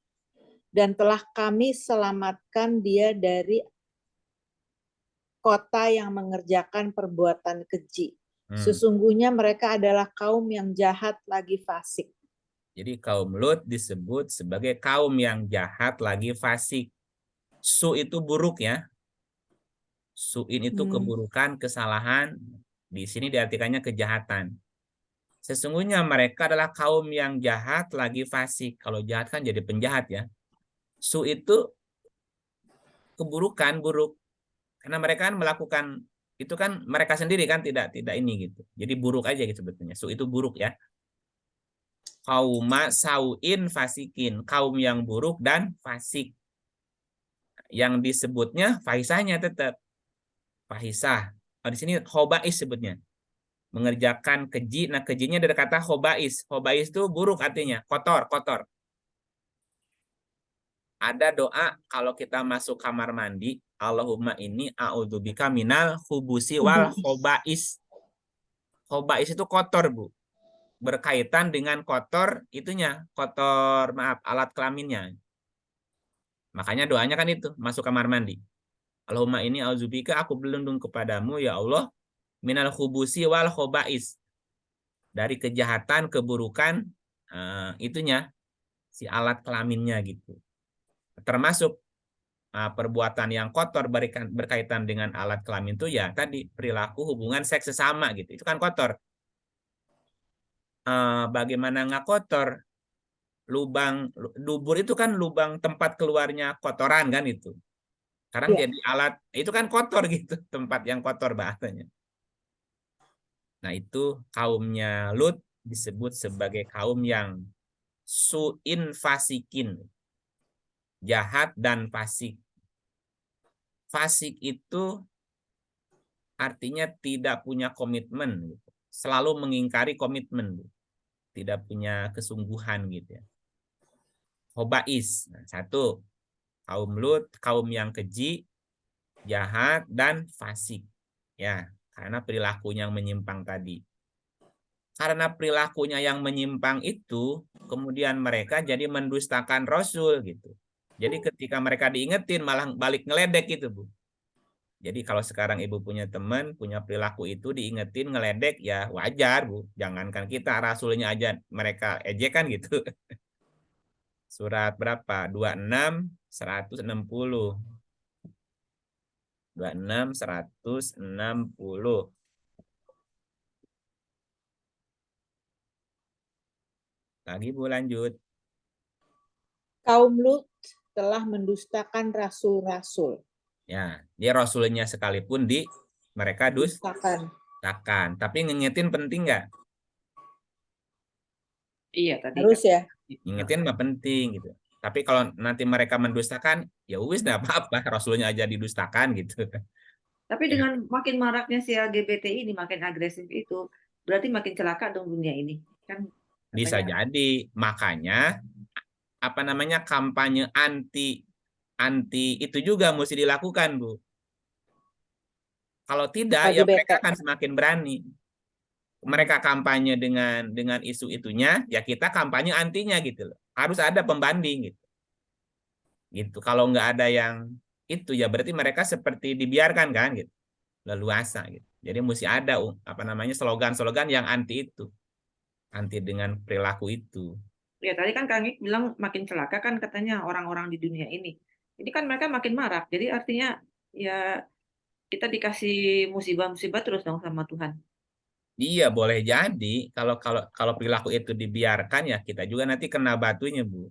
Dan telah kami selamatkan dia dari kota yang mengerjakan perbuatan keji. Sesungguhnya mereka adalah kaum yang jahat lagi fasik. Jadi kaum Lut disebut sebagai kaum yang jahat lagi fasik. Su itu buruk ya. Su'in itu keburukan, kesalahan. Di sini diartikannya kejahatan. Sesungguhnya mereka adalah kaum yang jahat lagi fasik. Kalau jahat kan jadi penjahat ya. Su itu keburukan, buruk. Karena mereka kan melakukan itu kan mereka sendiri kan tidak ini gitu. Jadi buruk aja gitu sebetulnya. Su itu buruk ya. Kauma sauin fasikin, kaum yang buruk dan fasik. Yang disebutnya fahisahnya tetap fahisah. Oh, di sini khobais sebutnya. Mengerjakan keji. Nah, kejinya dari kata khobais. Khobais itu buruk artinya, kotor, kotor. Ada doa kalau kita masuk kamar mandi, Allahumma inni a'udzubika minal khubusi wal khobais. Khobais itu kotor, Bu. Berkaitan dengan kotor itunya, kotor, maaf, alat kelaminnya. Makanya doanya kan itu, masuk kamar mandi. Allahumma inni a'udzubika, aku berlindung kepadamu ya Allah, minal khubusi wal khobais. Dari kejahatan, keburukan, itunya, si alat kelaminnya gitu. Termasuk perbuatan yang kotor berkaitan dengan alat kelamin itu ya tadi perilaku hubungan seks sesama gitu. Itu kan kotor. Bagaimana nggak kotor? Lubang dubur itu kan lubang tempat keluarnya kotoran kan itu. Sekarang jadi alat itu kan kotor gitu, tempat yang kotor bahasanya. Nah, itu kaumnya Lut disebut sebagai kaum yang su'in fasikin. Jahat dan fasik. Fasik itu artinya tidak punya komitmen, selalu mengingkari komitmen, tidak punya kesungguhan gitu ya. Khobais, nah, satu kaum Lut, kaum yang keji, jahat dan fasik, ya karena perilakunya yang menyimpang tadi. Karena perilakunya yang menyimpang itu, kemudian mereka jadi mendustakan Rasul gitu. Jadi ketika mereka diingetin malah balik ngeledek gitu, Bu. Jadi kalau sekarang ibu punya teman, punya perilaku itu diingetin, ngeledek, ya wajar, Bu. Jangankan kita, Rasulnya aja mereka ejekan gitu. Surat berapa? 26, 160. 26, 160. Lagi Bu, lanjut. Kaum Lut telah mendustakan rasul-rasul. Ya, dia Rasulnya sekalipun mereka dustakan. Tapi ngingetin penting nggak? Iya tadi. Harus ya. Ngingetin mah penting gitu. Tapi kalau nanti mereka mendustakan, ya wis nggak apa-apa, Rasulnya aja didustakan gitu. Tapi dengan makin maraknya si LGBT ini, makin agresif itu, berarti makin celaka dong dunia ini. Kan bisa jadi, makanya apa namanya kampanye anti itu juga mesti dilakukan, Bu. Kalau tidak, ya mereka akan semakin berani. Mereka kampanye dengan isu itunya, ya kita kampanye antinya gitu loh. Harus ada pembanding gitu. Gitu. Kalau nggak ada yang itu, ya berarti mereka seperti dibiarkan kan gitu, leluasa gitu. Jadi mesti ada apa namanya slogan-slogan yang anti itu, anti dengan perilaku itu. Ya tadi kan Kang Ik bilang makin celaka kan katanya orang-orang di dunia ini. Ini kan mereka makin marak. Jadi artinya ya kita dikasih musibah-musibah terus dong sama Tuhan. Iya, boleh jadi kalau perilaku itu dibiarkan ya kita juga nanti kena batunya, Bu.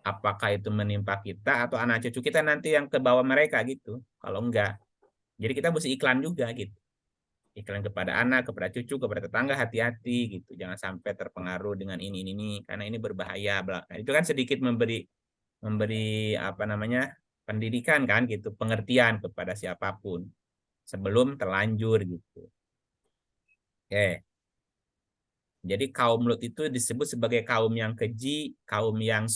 Apakah itu menimpa kita atau anak cucu kita nanti yang ke bawah mereka gitu. Kalau enggak. Jadi kita mesti iklan juga gitu. Iklan kepada anak, kepada cucu, kepada tetangga, hati-hati gitu. Jangan sampai terpengaruh dengan ini karena ini berbahaya. Nah, itu kan sedikit memberi apa namanya? Pendidikan kan gitu, pengertian kepada siapapun sebelum terlanjur gitu. Oke. Jadi kaum Lut itu disebut sebagai kaum yang keji, kaum yang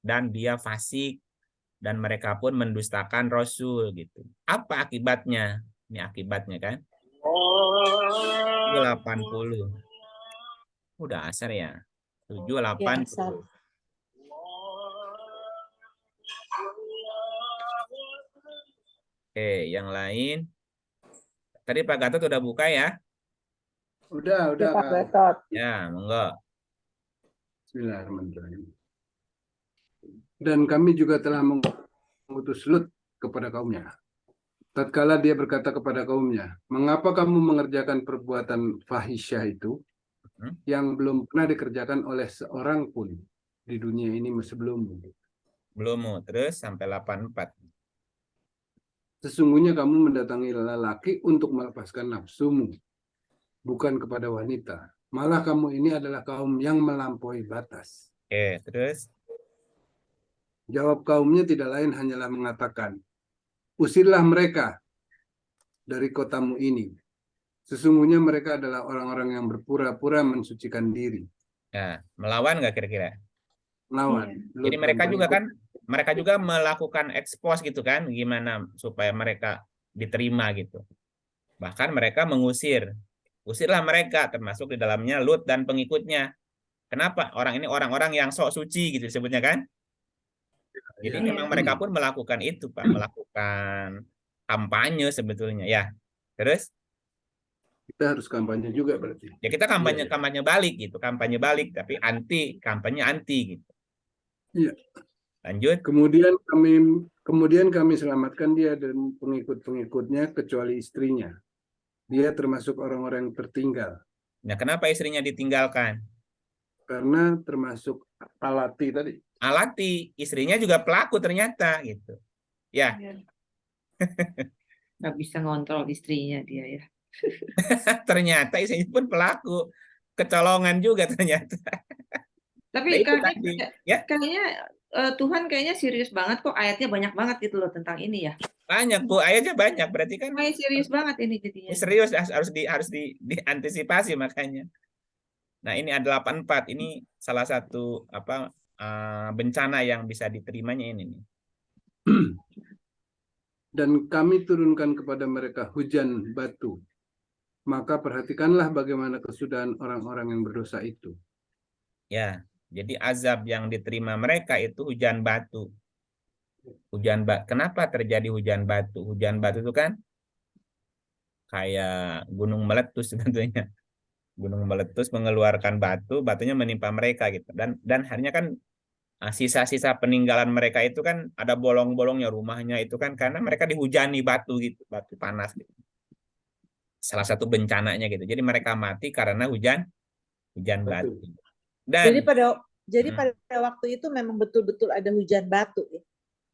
dan dia fasik, dan mereka pun mendustakan Rasul gitu. Apa akibatnya? Ini akibatnya kan? 80. Udah asar ya? 780. Oke, yang lain. Tadi Pak Gatot udah buka ya? Udah. Pak Gatot. Ya, monggo. Bismillahirrahmanirrahim. Dan kami juga telah mengutus Lut kepada kaumnya. Tatkala dia berkata kepada kaumnya, mengapa kamu mengerjakan perbuatan fahisyah itu yang belum pernah dikerjakan oleh seorang pun di dunia ini sebelumnya? Belum. Terus sampai 84. Sesungguhnya kamu mendatangi lelaki untuk melepaskan nafsumu, bukan kepada wanita. Malah kamu ini adalah kaum yang melampaui batas. Oke, terus Jawab kaumnya tidak lain hanyalah mengatakan, usirlah mereka dari kotamu ini. Sesungguhnya mereka adalah orang-orang yang berpura-pura mensucikan diri. ya, melawan nggak kira-kira? Lawan. Jadi mereka juga melakukan ekspos gitu kan, gimana supaya mereka diterima gitu. Bahkan mereka usirlah mereka, termasuk di dalamnya Lut dan pengikutnya. Kenapa? Orang ini orang-orang yang sok suci gitu disebutnya kan. Jadi Ya. memang mereka pun melakukan itu, Pak, melakukan kampanye sebetulnya ya. Terus Kita harus kampanye juga berarti. ya kita Iya, iya. kampanye balik gitu, kampanye balik tapi kampanye anti gitu. Iya. Lanjut. Kemudian kami selamatkan dia dan pengikut-pengikutnya kecuali istrinya. Dia termasuk orang-orang yang tertinggal. Nah, kenapa istrinya ditinggalkan? Karena termasuk Alati tadi. Alati, istrinya juga pelaku ternyata gitu. Ya, Nggak bisa ngontrol istrinya dia ya. ternyata istrinya pun pelaku. Kecolongan juga ternyata. Nah, Tapi itu tadi. Ya, kayaknya Tuhan kayaknya serius banget kok, ayatnya banyak banget gitu loh tentang ini ya. banyak Bu, ayatnya banyak. Berarti kan Kayak serius banget ini jadinya. ini serius harus diantisipasi makanya. Nah, ini ada 84. Ini salah satu bencana yang bisa diterimanya ini nih. Dan kami turunkan kepada mereka hujan batu. Maka perhatikanlah bagaimana kesudahan orang-orang yang berdosa itu. Ya, jadi azab yang diterima mereka itu hujan batu. Kenapa terjadi hujan batu? Hujan batu itu kan kayak gunung meletus sebetulnya. Gunung meletus mengeluarkan batu, batunya menimpa mereka gitu. Dan hanya kan sisa-sisa peninggalan mereka itu kan ada bolong-bolongnya rumahnya itu kan karena mereka dihujani batu gitu, batu panas gitu. Salah satu bencananya gitu. Jadi mereka mati karena hujan batu. Dan Jadi pada waktu itu memang betul-betul ada hujan batu ya.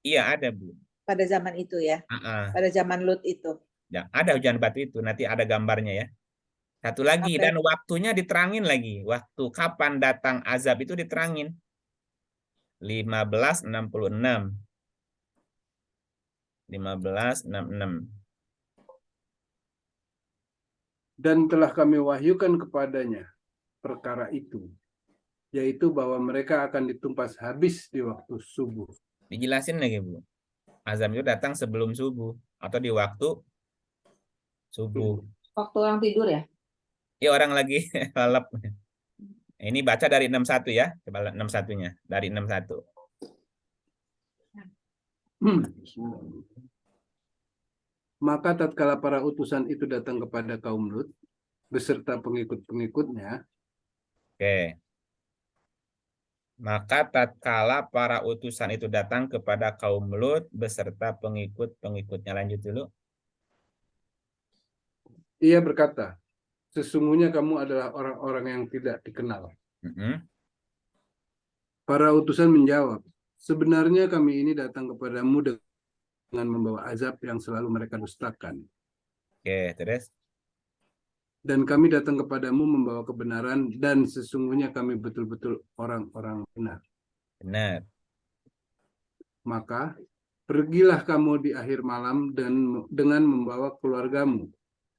Iya ada Bu. Pada zaman itu ya. Pada zaman Lut itu. Ya, ada hujan batu itu, nanti ada gambarnya ya. Satu lagi, dan waktunya diterangin lagi. Waktu kapan datang azab itu diterangin. 1566. 1566. Dan telah kami wahyukan kepadanya perkara itu, yaitu bahwa mereka akan ditumpas habis di waktu subuh. Dijelasin lagi Bu. Azab itu datang sebelum subuh atau di waktu subuh. Waktu orang tidur ya? Ya orang lagi lelap. Ini baca dari 61 ya. Coba 61-nya. Dari 61. Maka tatkala para utusan itu datang kepada kaum Lut beserta pengikut-pengikutnya. Oke. Maka tatkala para utusan itu datang kepada kaum Lut beserta pengikut-pengikutnya. Lanjut dulu. Ia berkata, sesungguhnya kamu adalah orang-orang yang tidak dikenal. Para utusan menjawab, sebenarnya kami ini datang kepadamu dengan membawa azab yang selalu mereka dustakan. Oke, terus? Dan kami datang kepadamu membawa kebenaran dan sesungguhnya kami betul-betul orang-orang benar. Benar. Maka pergilah kamu di akhir malam dengan membawa keluargamu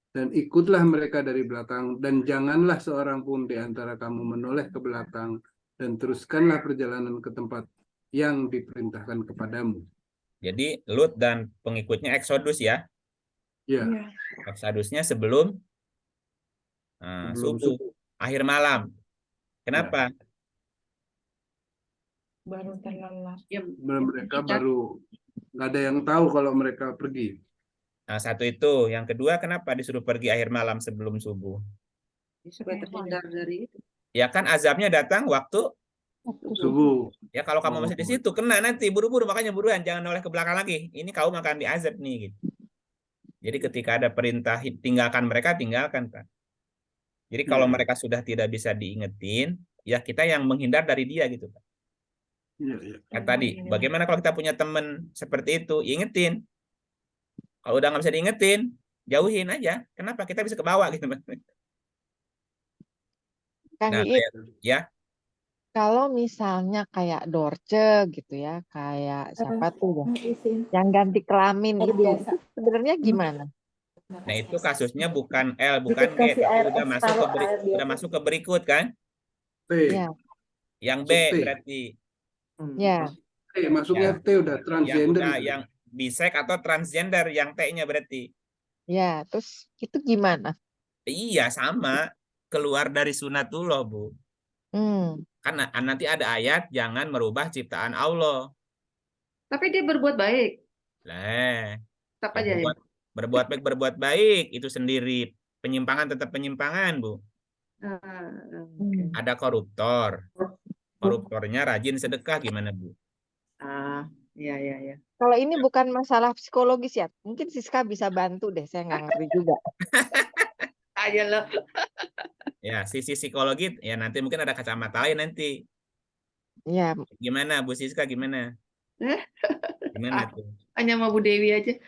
dan ikutlah mereka dari belakang dan janganlah seorang pun di antara kamu menoleh ke belakang dan teruskanlah perjalanan ke tempat yang diperintahkan kepadamu. Jadi Lut dan pengikutnya eksodus ya? Ya. Eksodusnya sebelum subuh, akhir malam. Kenapa? Baru terlelap. Ya, mereka baru nggak ada yang tahu kalau mereka pergi. Nah, satu itu. Yang kedua, kenapa disuruh pergi akhir malam sebelum subuh? Supaya terhindar dari itu. Ya kan azabnya datang waktu subuh. Ya kalau kamu masih di situ kena nanti buru-buru, makanya buruan jangan noleh ke belakang lagi. Ini kaum akan diazab nih gitu. Jadi ketika ada perintah tinggalkan mereka, tinggalkan Pak. Jadi kalau mereka sudah tidak bisa diingetin, ya kita yang menghindar dari dia gitu Pak. Kan tadi, bagaimana kalau kita punya teman seperti itu? Ingetin. Kalau udah nggak bisa diingetin, jauhin aja. Kenapa? Kita bisa kebawa gitu. Kang Nah, Iip, ya. kalau misalnya kayak Dorce gitu ya, kayak siapa tuh ya, yang ganti kelamin itu sebenarnya gimana? Nah, itu kasusnya bukan L, bukan G, tapi udah masuk ke berikut kan? T. Ya, Yang B Masuk T. berarti ya, Masuknya Ya. T udah yang transgender. udah yang bisek atau transgender yang T-nya berarti. ya. Terus itu gimana? Iya, sama. Keluar dari sunatullah, Bu. Karena nanti ada ayat jangan merubah ciptaan Allah. Tapi dia berbuat baik. Lah, Tetap ya aja ya. berbuat baik itu sendiri. Penyimpangan tetap penyimpangan, Bu. Oke. Ada koruptor. Koruptornya rajin sedekah gimana, Bu? Iya. Kalau ini bukan masalah psikologis ya, mungkin Siska bisa bantu deh, saya nggak ngerti juga. Aja lo. Ya, sisi psikologi ya nanti mungkin ada kacamata lain nanti. Ya, Gimana, Bu Siska gimana? Gimana tuh? Hanya sama Bu Dewi aja.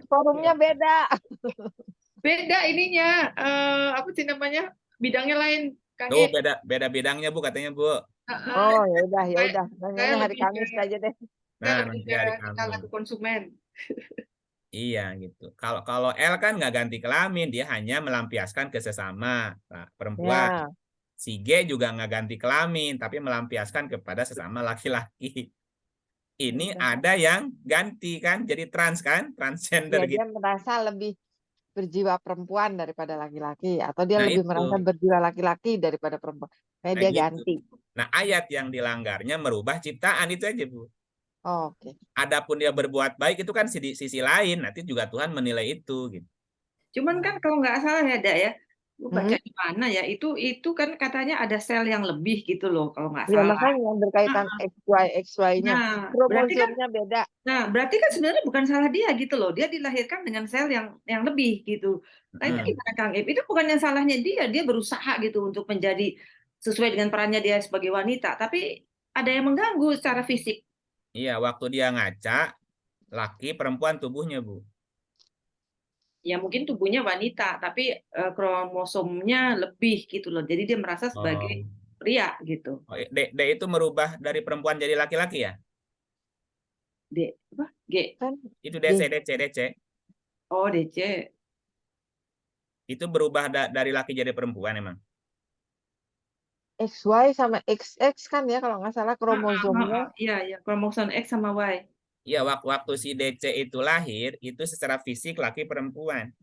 forumnya beda. Beda ininya. Apa sih namanya? Bidangnya lain. Kang Tuh Ip. beda bidangnya, Bu, katanya, Bu. Oh, ya udah. Nanyanya hari lebih Kamis aja deh. Saya Nah, lebih nanti hari kita Kamis. laku konsumen. Iya gitu. Kalau L kan nggak ganti kelamin, dia hanya melampiaskan ke sesama perempuan. Ya. Si G juga nggak ganti kelamin, tapi melampiaskan kepada sesama laki-laki. Ini ada yang ganti kan, jadi trans kan, transgender Ya, gitu. dia merasa lebih berjiwa perempuan daripada laki-laki, atau dia Nah, lebih itu. merasa berjiwa laki-laki daripada perempuan. Kayak Nah, dia gitu. ganti. Nah, ayat yang dilanggarnya merubah ciptaan itu aja, Bu. Oh, oke. Adapun dia berbuat baik itu kan sisi lain, nanti juga Tuhan menilai itu gitu. Cuman kan kalau nggak salah ya, Dak ya, gue baca di mana ya, itu kan katanya ada sel yang lebih gitu loh, kalau nggak Ya, salah. makanya yang berkaitan XY-nya. Nah, Kromosomnya beda. Nah, berarti kan sebenarnya bukan salah dia gitu loh. Dia dilahirkan dengan sel yang lebih gitu. Nah, itu gimana Kang Ip? Itu bukan yang salahnya dia berusaha gitu untuk menjadi sesuai dengan perannya dia sebagai wanita, tapi ada yang mengganggu secara fisik. Iya, waktu dia ngaca, laki perempuan tubuhnya, Bu. Ya mungkin tubuhnya wanita, tapi kromosomnya lebih gitu loh. Jadi dia merasa sebagai pria gitu. Oh, D itu merubah dari perempuan jadi laki-laki ya? D apa? G. Kan Itu DC. Oh, DC. Itu berubah dari laki jadi perempuan emang? XY sama XX kan ya kalau nggak salah kromosomnya. Iya, kromosom X sama Y. Iya, waktu si DC itu lahir, itu secara fisik laki perempuan.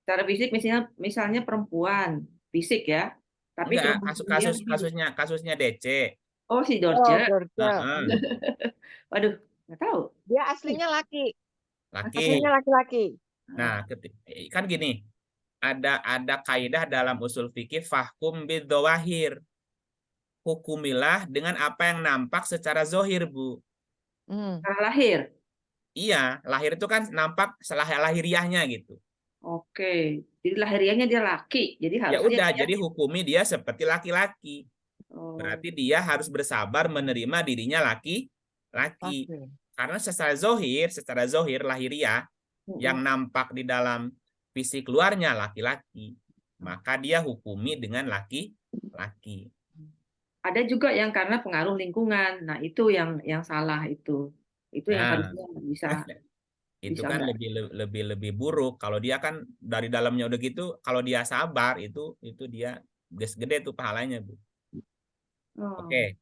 Secara fisik misalnya perempuan, fisik ya. Tapi enggak, kasusnya DC. Oh, si Dorce. Waduh, nggak tahu. Dia aslinya laki. Laki. Aslinya laki-laki. Nah, kan gini, ada kaidah dalam usul fikih fahkum bidzawahir. Hukumilah dengan apa yang nampak secara zohir, Bu. Secara lahir. Iya, lahir itu kan nampak lahiriahnya gitu. Oke, jadi lahiriahnya dia laki, jadi Ya harusnya udah, dia... jadi hukumi dia seperti laki-laki. Berarti dia harus bersabar menerima dirinya laki-laki. Karena secara zohir lahiriah yang nampak di dalam fisik luarnya laki-laki, maka dia hukumi dengan laki-laki. Ada juga yang karena pengaruh lingkungan. Nah, itu yang salah itu. Itu yang harusnya bisa kan lebih buruk. Kalau dia kan dari dalamnya udah gitu, kalau dia sabar itu dia gede tuh pahalanya, Bu. Oke.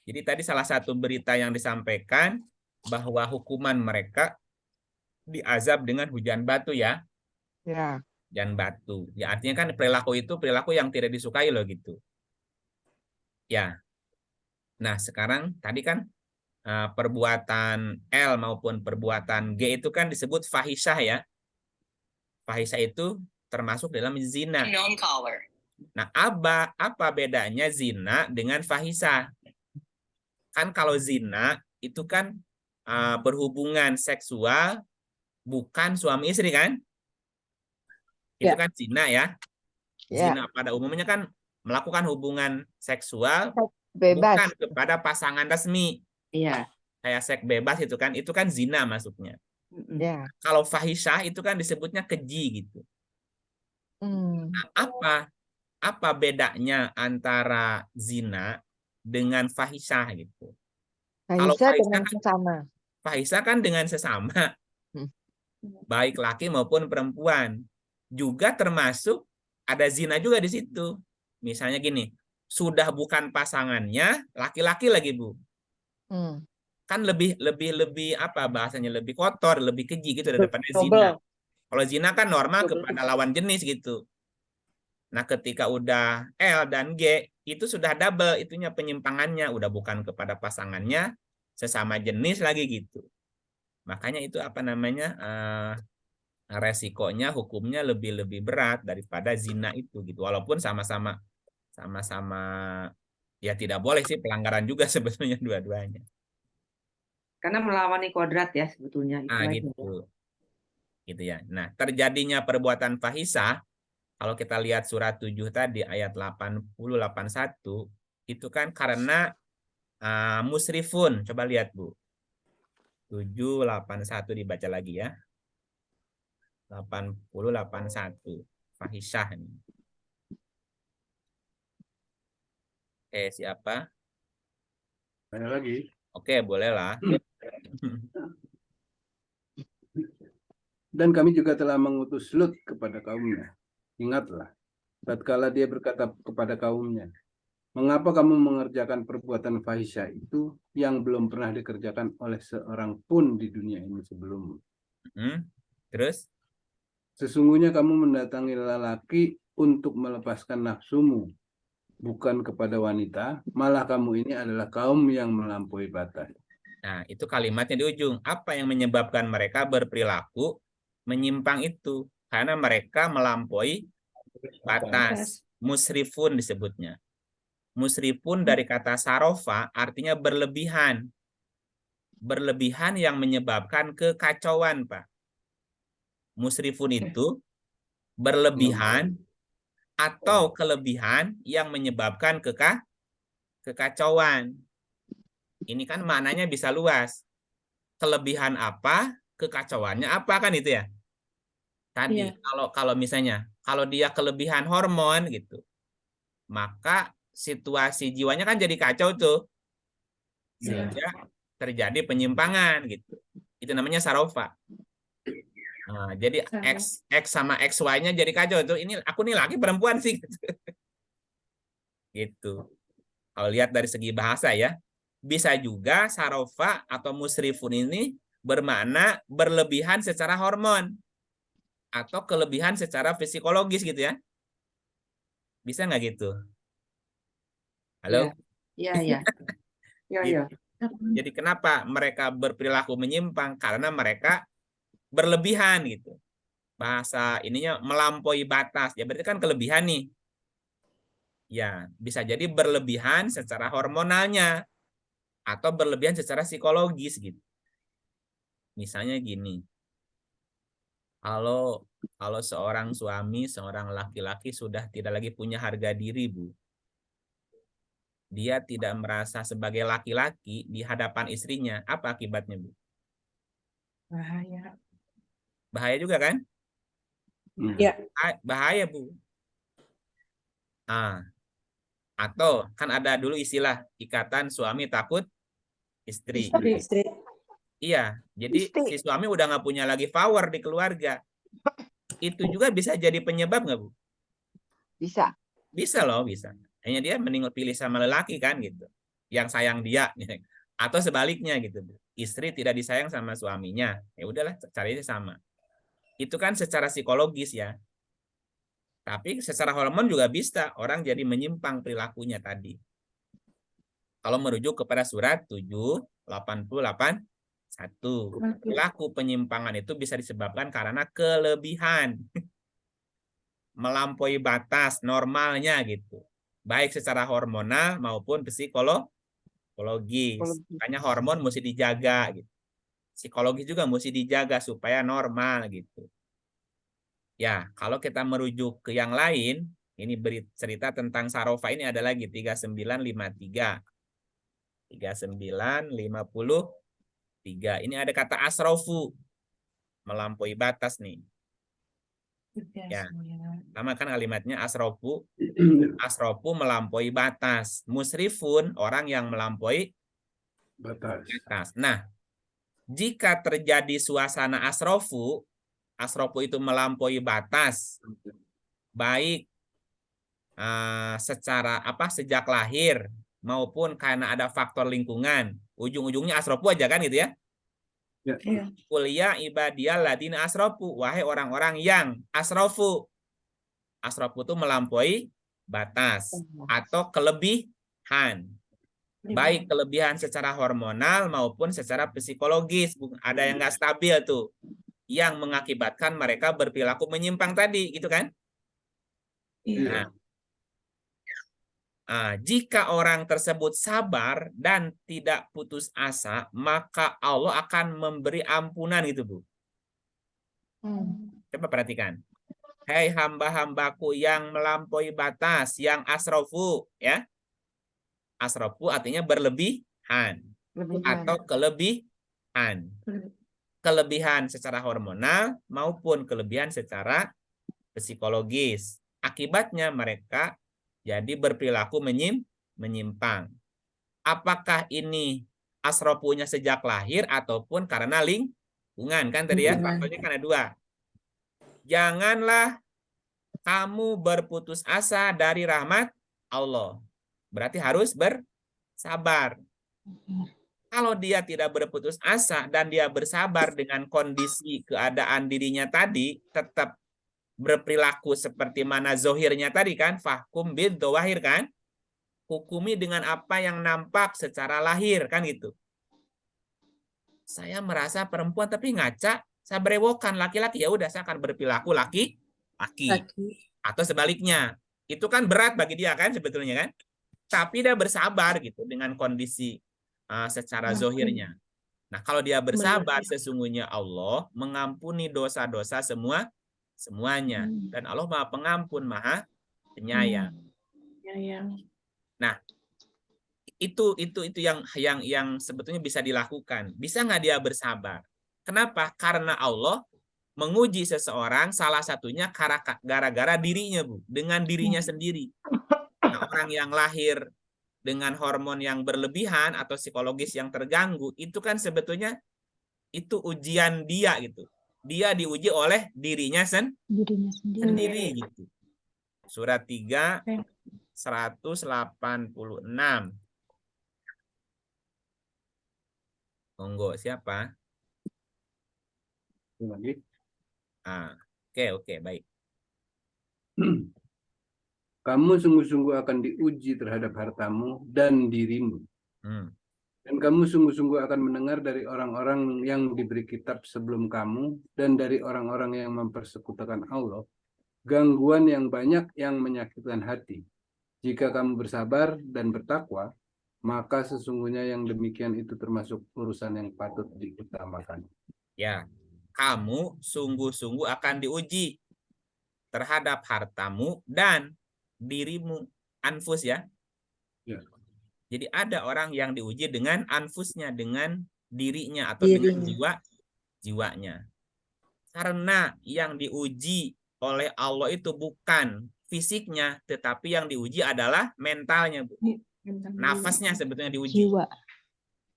Jadi tadi salah satu berita yang disampaikan bahwa hukuman mereka diazab dengan hujan batu ya. Ya. Hujan batu. Ya artinya kan perilaku itu perilaku yang tidak disukai loh gitu. Ya. Nah, sekarang tadi kan perbuatan L maupun perbuatan G itu kan disebut fahisyah ya. Fahisyah itu termasuk dalam zina. Nah, apa bedanya zina dengan fahisyah? Kan kalau zina itu kan berhubungan seksual bukan suami istri kan? Itu kan zina ya. Zina pada umumnya kan melakukan hubungan seksual Bebas. bukan kepada pasangan resmi. Iya. Kayak seks bebas itu kan zina masuknya. Ya. Kalau fahisyah itu kan disebutnya keji gitu. Nah, apa bedanya antara zina dengan fahisyah gitu? Kalau Fahisyah dengan fahisyah kan, sesama. fahisyah kan dengan sesama, baik laki maupun perempuan. Juga termasuk ada zina juga di situ. Misalnya gini, sudah bukan pasangannya, laki-laki lagi, Bu. Kan lebih apa bahasanya, lebih kotor, lebih keji gitu daripada zina. Kalau zina kan normal kepada lawan jenis gitu. Nah, ketika udah L dan G itu sudah double itunya penyimpangannya, udah bukan kepada pasangannya, sesama jenis lagi gitu. Makanya itu apa namanya? Resikonya hukumnya lebih berat daripada zina itu gitu. Walaupun sama-sama ya tidak boleh sih, pelanggaran juga sebetulnya dua-duanya. Karena melawani kodrat ya sebetulnya itu aja. Gitu. Gitu ya. Nah, terjadinya perbuatan fahisyah kalau kita lihat surat 7 tadi ayat 80-81 itu kan karena musrifun. Coba lihat, Bu. 7-81 dibaca lagi ya. 80-81 fahisyah ini. Oke, siapa? Ada lagi. Oke, bolehlah. Dan kami juga telah mengutus Lut kepada kaumnya. Ingatlah, tatkala dia berkata kepada kaumnya, mengapa kamu mengerjakan perbuatan fahisyah itu yang belum pernah dikerjakan oleh seorang pun di dunia ini sebelumnya? Terus? Sesungguhnya kamu mendatangi lelaki untuk melepaskan nafsumu, bukan kepada wanita, malah kamu ini adalah kaum yang melampaui batas. Nah, itu kalimatnya di ujung. Apa yang menyebabkan mereka berperilaku menyimpang itu? Karena mereka melampaui batas. Musrifun disebutnya. Musrifun dari kata sarofa artinya berlebihan. Berlebihan yang menyebabkan kekacauan, Pak. Musrifun itu berlebihan atau kelebihan yang menyebabkan kekacauan. Ini kan maknanya bisa luas. Kelebihan apa, kekacauannya apa kan itu ya. Tadi kalau misalnya kalau dia kelebihan hormon gitu, maka situasi jiwanya kan jadi kacau tuh. Sehingga terjadi penyimpangan gitu. Itu namanya sarofa. Nah, jadi X sama XY-nya jadi kacau tuh. Ini aku nih laki perempuan sih gitu. Kalau lihat dari segi bahasa ya. Bisa juga sarofa atau musrifun ini bermakna berlebihan secara hormon atau kelebihan secara psikologis gitu ya. Bisa nggak gitu? Halo? Iya. Jadi kenapa mereka berperilaku menyimpang? Karena mereka berlebihan gitu. Bahasa ininya melampaui batas. Ya berarti kan kelebihan nih. Ya, bisa jadi berlebihan secara hormonalnya atau berlebihan secara psikologis gitu. Misalnya gini. Kalau seorang suami, seorang laki-laki sudah tidak lagi punya harga diri, Bu. Dia tidak merasa sebagai laki-laki di hadapan istrinya. Apa akibatnya, Bu? Bahaya. Bahaya juga kan? Ya. Bahaya, Bu. Atau kan ada dulu istilah ikatan suami takut istri. Iya, jadi si suami udah nggak punya lagi power di keluarga. Itu juga bisa jadi penyebab nggak, Bu? Bisa. Bisa loh, bisa. Hanya dia mending pilih sama lelaki kan gitu. Yang sayang dia. Atau sebaliknya gitu. Istri tidak disayang sama suaminya. Ya udahlah, carinya sama. Itu kan secara psikologis ya. Tapi secara hormon juga bisa orang jadi menyimpang perilakunya tadi. Kalau merujuk kepada surat 7-88 perilaku penyimpangan itu bisa disebabkan karena kelebihan. Melampaui batas normalnya gitu. Baik secara hormonal maupun psikologis. Makanya hormon mesti dijaga gitu. Psikologis juga mesti dijaga supaya normal gitu. Ya, kalau kita merujuk ke yang lain, Ini cerita tentang sarofa ini ada lagi 3953. 3953. Ini ada kata asrofu, melampaui batas nih. Ya, sama kan kalimatnya asrofu. Asrofu melampaui batas. Musrifun orang yang melampaui batas. Nah, jika terjadi suasana asrofu itu melampaui batas, baik secara sejak lahir maupun karena ada faktor lingkungan, ujung-ujungnya asrofu aja kan gitu ya. Kuliah ibadiyal ladina asrofu, wahai orang-orang yang asrofu. Asrofu itu melampaui batas atau kelebihan. Baik kelebihan secara hormonal maupun secara psikologis. Ada yang nggak stabil tuh, yang mengakibatkan mereka berperilaku menyimpang tadi, gitu kan? Nah, jika orang tersebut sabar dan tidak putus asa, maka Allah akan memberi ampunan itu, Bu. Coba perhatikan. Hei hamba-hambaku yang melampaui batas, yang asrofu, ya. Asrofu artinya berlebihan atau kelebihan. Kelebihan secara hormonal maupun kelebihan secara psikologis. Akibatnya mereka jadi berperilaku menyimpang. Apakah ini asrofunya sejak lahir ataupun karena lingkungan? Kan tadi ya, faktornya kan ada dua. Janganlah kamu berputus asa dari rahmat Allah. Berarti harus bersabar. Kalau dia tidak berputus asa dan dia bersabar dengan kondisi keadaan dirinya tadi, tetap berperilaku seperti mana zohirnya tadi kan, fahkum bid dawahir kan, hukumi dengan apa yang nampak secara lahir kan gitu. Saya merasa perempuan tapi ngaca, saya berewokan laki-laki, ya udah saya akan berperilaku laki-laki. Atau sebaliknya, itu kan berat bagi dia kan sebetulnya kan, tapi dia bersabar gitu dengan kondisi secara zohirnya. Nah, kalau dia bersabar, sesungguhnya Allah mengampuni dosa-dosa semuanya. Dan Allah Maha Pengampun, Maha Penyayang. Nah, itu yang sebetulnya bisa dilakukan. Bisa nggak dia bersabar? Kenapa? Karena Allah menguji seseorang, salah satunya gara-gara dirinya, Bu, dengan dirinya sendiri. Nah, orang yang lahir dengan hormon yang berlebihan atau psikologis yang terganggu, itu kan sebetulnya itu ujian dia gitu. Dia diuji oleh dirinya sendiri gitu. Surat 3 186. Monggo, siapa? Oke, baik. Kamu sungguh-sungguh akan diuji terhadap hartamu dan dirimu. Dan kamu sungguh-sungguh akan mendengar dari orang-orang yang diberi kitab sebelum kamu dan dari orang-orang yang mempersekutukan Allah, gangguan yang banyak yang menyakitkan hati. Jika kamu bersabar dan bertakwa, maka sesungguhnya yang demikian itu termasuk urusan yang patut diutamakan. Ya, kamu sungguh-sungguh akan diuji terhadap hartamu dan dirimu, anfus ya. Jadi ada orang yang diuji dengan anfusnya, dengan dirinya atau dengan jiwanya. Karena yang diuji oleh Allah itu bukan fisiknya, tetapi yang diuji adalah mentalnya, Bu. Nafasnya sebetulnya diuji.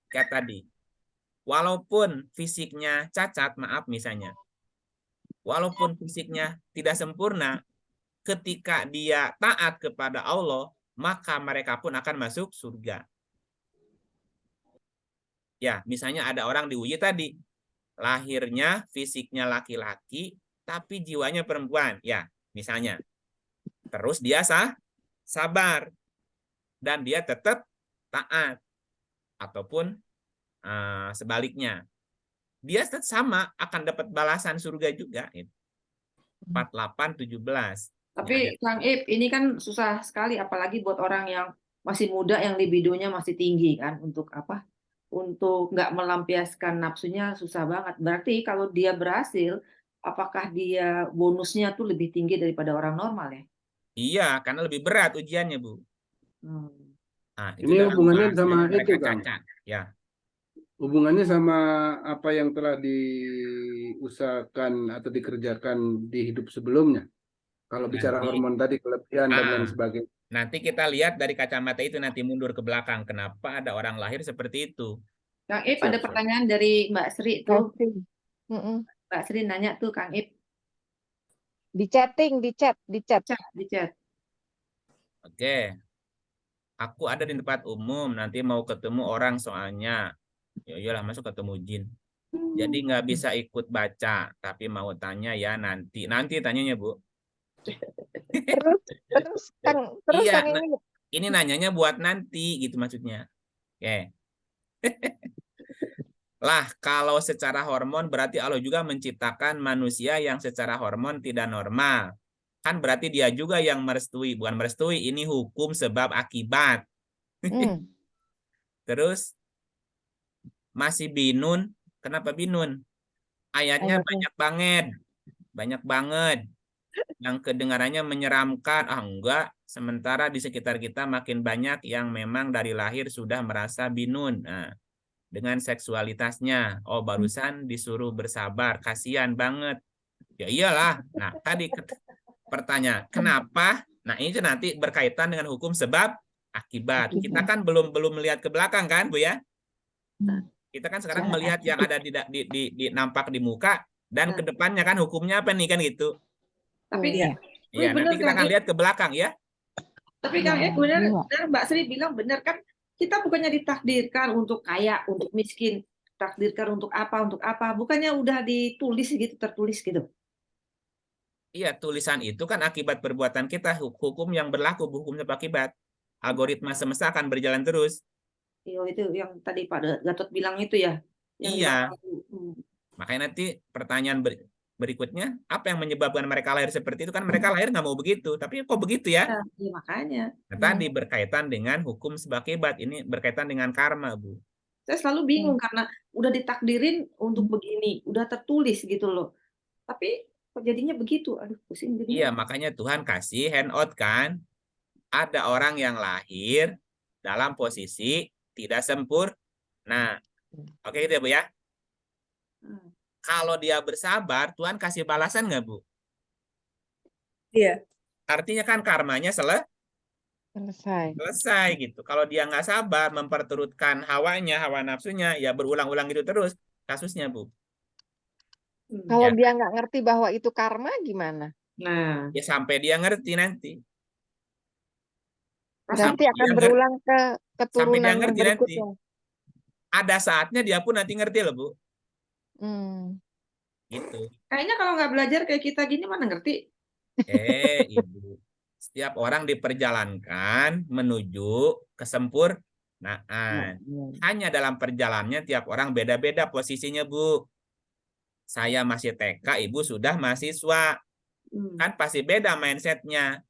Kayak tadi. Walaupun fisiknya cacat, maaf misalnya. Walaupun fisiknya tidak sempurna, ketika dia taat kepada Allah, maka mereka pun akan masuk surga. Ya, misalnya ada orang diuji tadi, lahirnya fisiknya laki-laki, tapi jiwanya perempuan. Ya, misalnya. Terus dia sabar. Dan dia tetap taat. Ataupun sebaliknya. Dia tetap sama, akan dapat balasan surga juga. 48-17. Tapi Kang Ip, ini kan susah sekali, apalagi buat orang yang masih muda, yang libidonya masih tinggi kan, untuk nggak melampiaskan nafsunya susah banget. Berarti kalau dia berhasil, apakah dia bonusnya tuh lebih tinggi daripada orang normal ya? Iya, karena lebih berat ujiannya, Bu. Hmm. Nah, itu Ini dalam hubungannya bahasa sama yang mereka itu, Kang. cacat. Ya, Hubungannya sama apa yang telah diusahakan atau dikerjakan di hidup sebelumnya. Kalau bicara nanti, hormon tadi, kelebihan dan lain ah, sebagainya. nanti kita lihat dari kacamata itu, nanti mundur ke belakang. Kenapa ada orang lahir seperti itu? Kang Ip, Siap, ada siap. pertanyaan dari Mbak Sri tuh. Pasti. Mm-mm. Mbak Sri nanya tuh Kang Ip, Di chatting, di chat. di chat. Oke, aku ada di tempat umum, nanti mau ketemu orang soalnya. Ya iyalah, masuk ketemu jin. Jadi nggak bisa ikut baca, tapi mau tanya ya nanti. Nanti tanyanya, Bu. Terus Kang Iya, ini ini nanyanya buat nanti gitu maksudnya. Oke. Lah, kalau secara hormon berarti Allah juga menciptakan manusia yang secara hormon tidak normal. Kan berarti dia juga yang merestui, bukan merestui, ini hukum sebab akibat. Terus masih binun, kenapa binun? Ayatnya banyak banget. Banyak banget. Yang kedengarannya menyeramkan, enggak. Sementara di sekitar kita makin banyak yang memang dari lahir sudah merasa binun. Nah, dengan seksualitasnya. Oh, barusan disuruh bersabar. Kasihan banget. Ya iyalah. Nah, tadi pertanyaan, kenapa? Nah, ini nanti berkaitan dengan hukum sebab akibat. Kita kan belum melihat ke belakang kan, Bu ya? Kita kan sekarang melihat yang ada di nampak di muka dan ke depannya kan hukumnya apa nih kan gitu. Tapi Iya, nanti kita akan lihat ke belakang ya. Tapi Kang Ip, benar Mbak Sri bilang benar kan, kita bukannya ditakdirkan untuk kaya, untuk miskin, takdirkan untuk apa, bukannya udah ditulis gitu, tertulis gitu. Iya, tulisan itu kan akibat perbuatan kita, hukum yang berlaku, hukum sebab akibat. Algoritma semesta akan berjalan terus. Iya, itu yang tadi Pak Gatot bilang itu ya. Iya. Makanya nanti pertanyaan berikutnya, apa yang menyebabkan mereka lahir seperti itu? Kan mereka lahir nggak mau begitu, tapi kok begitu ya? Iya, makanya. Nah, tadi berkaitan dengan hukum sebab akibat, ini berkaitan dengan karma, Bu. Saya selalu bingung karena udah ditakdirin untuk begini, udah tertulis gitu loh. Tapi kok jadinya begitu? Aduh, pusing jadinya. Iya, makanya Tuhan kasih handout kan. Ada orang yang lahir dalam posisi tidak sempurna. Nah, oke gitu ya, Bu ya. Kalau dia bersabar, Tuhan kasih balasan nggak, Bu? Iya. Artinya kan karmanya selesai gitu. Kalau dia nggak sabar, memperturutkan hawanya, hawa nafsunya, ya berulang-ulang gitu terus kasusnya, Bu. Kalau dia nggak ngerti bahwa itu karma gimana? Nah, ya sampai dia ngerti nanti. Berarti akan berulang ke keturunan yang berikutnya. Nanti. Ada saatnya dia pun nanti ngerti loh, Bu. Gitu. Kayaknya kalau nggak belajar kayak kita gini mana ngerti. Ibu. Setiap orang diperjalankan menuju kesempurnaan. Hanya dalam perjalanannya tiap orang beda-beda posisinya, Bu. Saya masih TK, Ibu sudah mahasiswa. Kan pasti beda mindsetnya.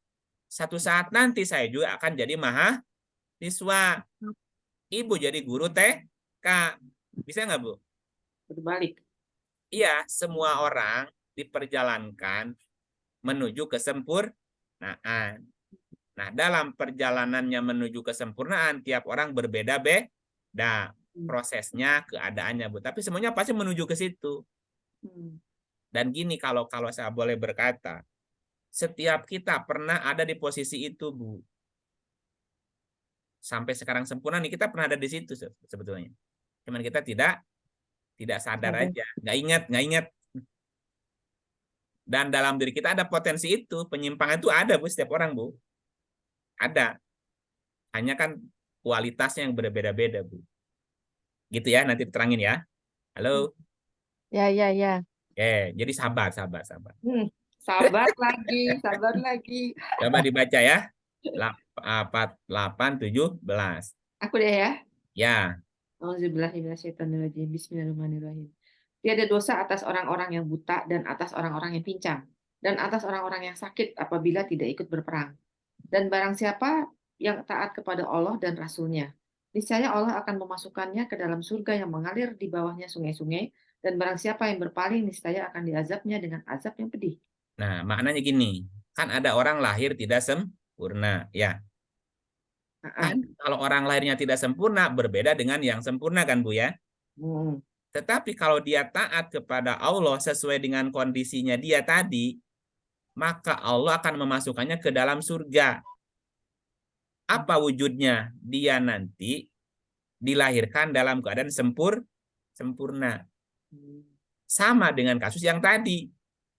Satu saat nanti saya juga akan jadi mahasiswa. Ibu jadi guru TK. Bisa nggak, Bu? Berbalik. Iya, semua orang diperjalankan menuju kesempurnaan. Nah, dalam perjalanannya menuju kesempurnaan, tiap orang berbeda-beda prosesnya, keadaannya, Bu. Tapi semuanya pasti menuju ke situ. Dan gini, kalau saya boleh berkata, setiap kita pernah ada di posisi itu, Bu. Sampai sekarang sempurna nih, kita pernah ada di situ sebetulnya. Cuman kita tidak sadar aja, nggak ingat. Dan dalam diri kita ada potensi itu, penyimpangan itu ada, Bu, setiap orang, Bu. Ada. Hanya kan kualitasnya yang berbeda-beda, Bu. Gitu ya, nanti terangin ya. Halo? Ya. Jadi sabar. Sabar lagi. Coba dibaca ya. 8, 17. Aku deh ya. Ya. Bismillahirrahmanirrahim. Tiada dosa atas orang-orang yang buta dan atas orang-orang yang pincang dan atas orang-orang yang sakit apabila tidak ikut berperang. Dan barang siapa yang taat kepada Allah dan Rasul-Nya, niscaya Allah akan memasukkannya ke dalam surga yang mengalir di bawahnya sungai-sungai, dan barang siapa yang berpaling, niscaya akan diazabnya dengan azab yang pedih. Nah, maknanya gini, Kan ada orang lahir tidak sempurna, ya. Kan kalau orang lahirnya tidak sempurna berbeda dengan yang sempurna kan Bu ya. Tetapi kalau dia taat kepada Allah sesuai dengan kondisinya dia tadi, maka Allah akan memasukkannya ke dalam surga. Apa wujudnya? Dia nanti dilahirkan dalam keadaan sempurna. Sama dengan kasus yang tadi.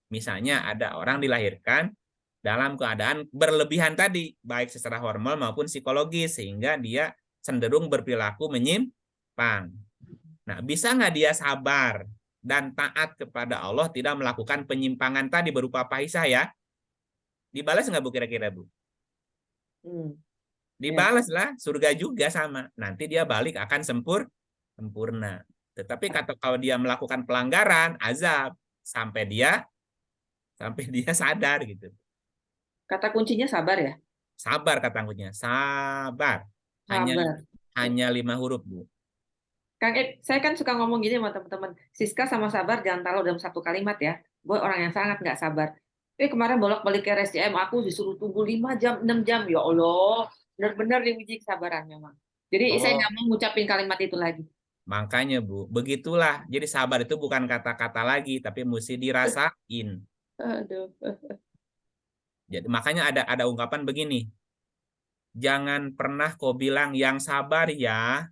Misalnya ada orang dilahirkan dalam keadaan berlebihan tadi, baik secara hormon maupun psikologis, sehingga dia cenderung berperilaku menyimpang. Nah, bisa nggak dia sabar dan taat kepada Allah, tidak melakukan penyimpangan tadi berupa fahisyah ya? Dibalas nggak Bu kira-kira Bu? Dibalas lah, surga juga sama. Nanti dia balik akan sempurna. Tetapi kalau dia melakukan pelanggaran, azab sampai dia sadar gitu. Kata kuncinya sabar ya? Sabar kata kuncinya, sabar. Hanya 5 huruf Bu. Kang Ed, saya kan suka ngomong gini sama teman-teman, Siska sama sabar jangan taruh dalam satu kalimat ya. Gue orang yang sangat nggak sabar. Kemarin bolak-balik ke RSCM, aku disuruh tunggu 5 jam, 6 jam. Ya Allah, benar-benar diuji kesabaran memang. Jadi saya nggak mau ngucapin kalimat itu lagi. Makanya Bu, begitulah. Jadi sabar itu bukan kata-kata lagi, tapi mesti dirasain. Aduh. Jadi makanya ada ungkapan begini. Jangan pernah kau bilang yang sabar ya.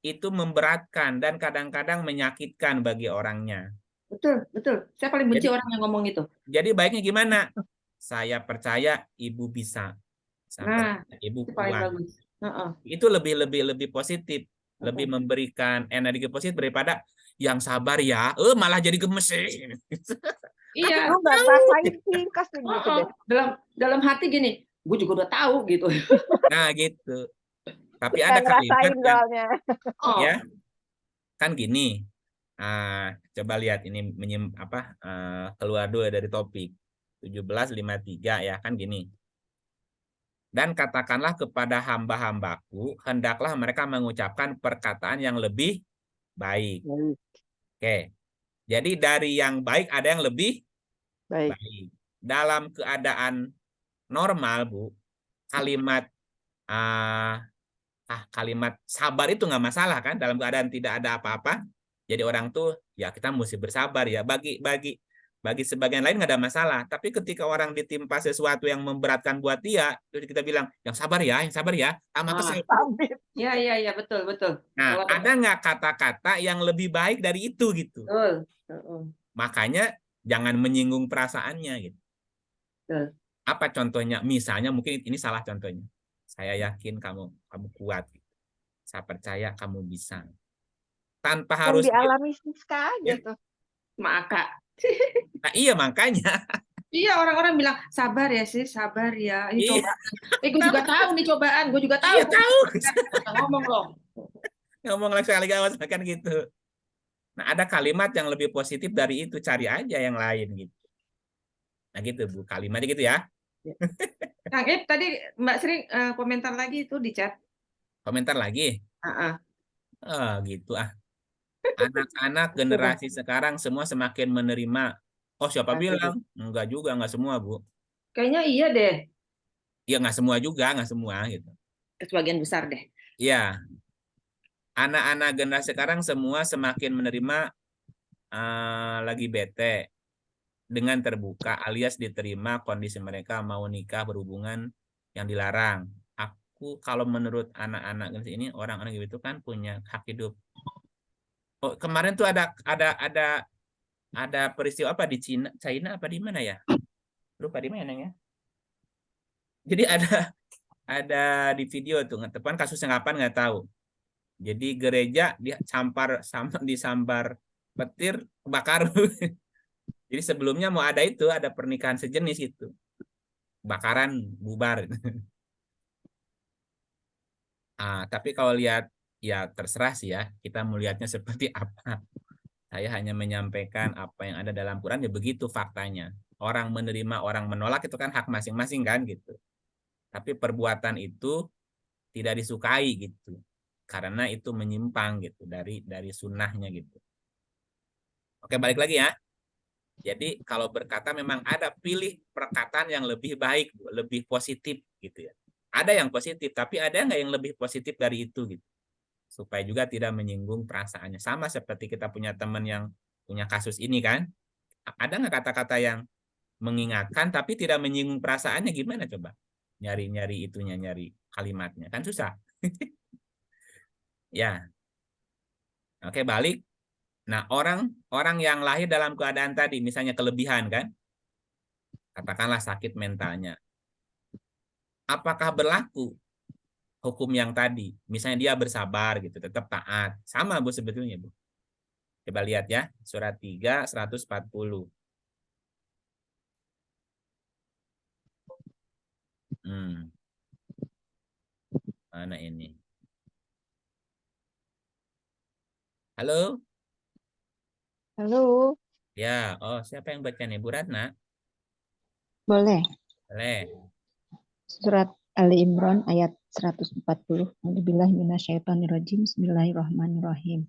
Itu memberatkan dan kadang-kadang menyakitkan bagi orangnya. Betul. Saya paling benci orang yang ngomong itu. Jadi baiknya gimana? Saya percaya Ibu bisa. Ibu kuat. Itu lebih positif, lebih memberikan energi positif daripada yang sabar ya. Malah jadi gemes. Iya. Lu nggak rasain sih, kasih gitu deh. Dalam hati gini, gue juga udah tahu gitu. Nah gitu. Tapi ada kalimat ya, kan gini. Coba lihat ini keluar dulu dari topik 17:53 ya, kan gini. Dan katakanlah kepada hamba-hambaku, hendaklah mereka mengucapkan perkataan yang lebih baik. Oke. Jadi dari yang baik ada yang lebih baik. Dalam keadaan normal, Bu, kalimat kalimat sabar itu nggak masalah kan, dalam keadaan tidak ada apa-apa. Jadi orang tuh ya kita mesti bersabar ya. Bagi sebagian lain nggak ada masalah. Tapi ketika orang ditimpa sesuatu yang memberatkan buat dia, terus kita bilang yang sabar ya, kesel. Iya, betul. Nah, ada nggak kata-kata yang lebih baik dari itu gitu? Makanya jangan menyinggung perasaannya gitu. Apa contohnya? Misalnya mungkin ini salah contohnya. Saya yakin kamu kuat. Saya percaya kamu bisa. Tanpa harus dialami Siska gitu. Maka. Nah, iya makanya. Iya, orang-orang bilang sabar ya sih, sabar ya. Ini cobaan. Gue juga tahu nih cobaan, gue juga tahu. Iya tahu. Ngomong loh. Ngomong sekali awas kan gitu. Nah, ada kalimat yang lebih positif dari itu, cari aja yang lain gitu. Nah gitu Bu, kalimatnya gitu ya. Kang Ip, tadi Mbak Sri komentar lagi itu di chat. Komentar lagi? Gitu ah. Anak-anak generasi sekarang semua semakin menerima. Oh siapa bilang? Enggak juga, enggak semua Bu. Kayaknya iya deh. Iya nggak semua juga, nggak semua gitu. Sebagian besar deh. Iya. Anak-anak generasi sekarang semua semakin menerima lagi bete dengan terbuka alias diterima kondisi mereka mau nikah berhubungan yang dilarang. Aku kalau menurut anak-anak ini orang-orang gitu kan punya hak hidup. Oh, kemarin tuh ada peristiwa apa di China apa di mana ya? Lupa di mana ya? Jadi ada di video tuh, tepan kasusnya kapan nggak tahu. Jadi gereja disambar petir kebakar. Jadi sebelumnya mau ada pernikahan sejenis itu. Bakaran bubar. Tapi kalau lihat ya terserah sih ya, kita melihatnya seperti apa. Saya hanya menyampaikan apa yang ada dalam Quran ya begitu faktanya. Orang menerima, orang menolak itu kan hak masing-masing kan gitu. Tapi perbuatan itu tidak disukai gitu. Karena itu menyimpang gitu dari sunnahnya gitu. Oke, balik lagi ya. Jadi kalau berkata memang ada pilih perkataan yang lebih baik, Bu, lebih positif gitu ya. Ada yang positif, tapi ada nggak yang lebih positif dari itu gitu. Supaya juga tidak menyinggung perasaannya. Sama seperti kita punya teman yang punya kasus ini kan. Ada nggak kata-kata yang mengingatkan tapi tidak menyinggung perasaannya, gimana coba? Nyari-nyari itunya, nyari kalimatnya. Kan susah. Ya. Oke, balik. Nah, orang yang lahir dalam keadaan tadi, misalnya kelebihan kan, katakanlah sakit mentalnya. Apakah berlaku hukum yang tadi? Misalnya dia bersabar gitu, tetap taat. Sama Bu sebetulnya, Bu. Coba lihat ya, surat 3, 140. Mana ini? Halo? Halo. Ya, oh siapa yang baca nih? Bu Ratna? Boleh. Boleh. Surat Ali Imran ayat 140. A'udzubillahiminasyaitonirrajim. Bismillahirrahmanirrahim.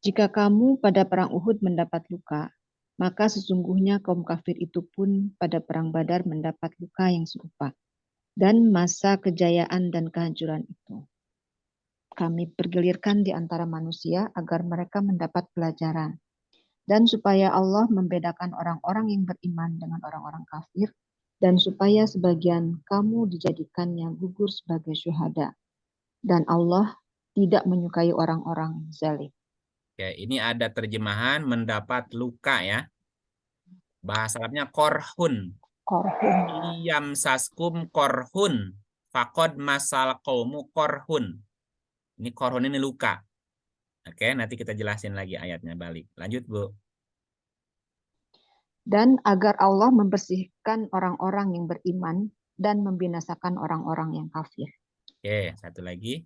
Jika kamu pada perang Uhud mendapat luka, maka sesungguhnya kaum kafir itu pun pada perang Badar mendapat luka yang serupa. Dan masa kejayaan dan kehancuran itu kami pergilirkan di antara manusia agar mereka mendapat pelajaran. Dan supaya Allah membedakan orang-orang yang beriman dengan orang-orang kafir, dan supaya sebagian kamu dijadikannya gugur sebagai syuhada. Dan Allah tidak menyukai orang-orang zalim. Oke, ini ada terjemahan mendapat luka ya. Bahasa Arabnya korhun. Korhun. Iyam saskum korhun. Fakod masal qaumu korhun. Ini korhun ini luka. Oke, nanti kita jelasin lagi ayatnya balik. Lanjut, Bu. Dan agar Allah membersihkan orang-orang yang beriman dan membinasakan orang-orang yang kafir. Oke, satu lagi.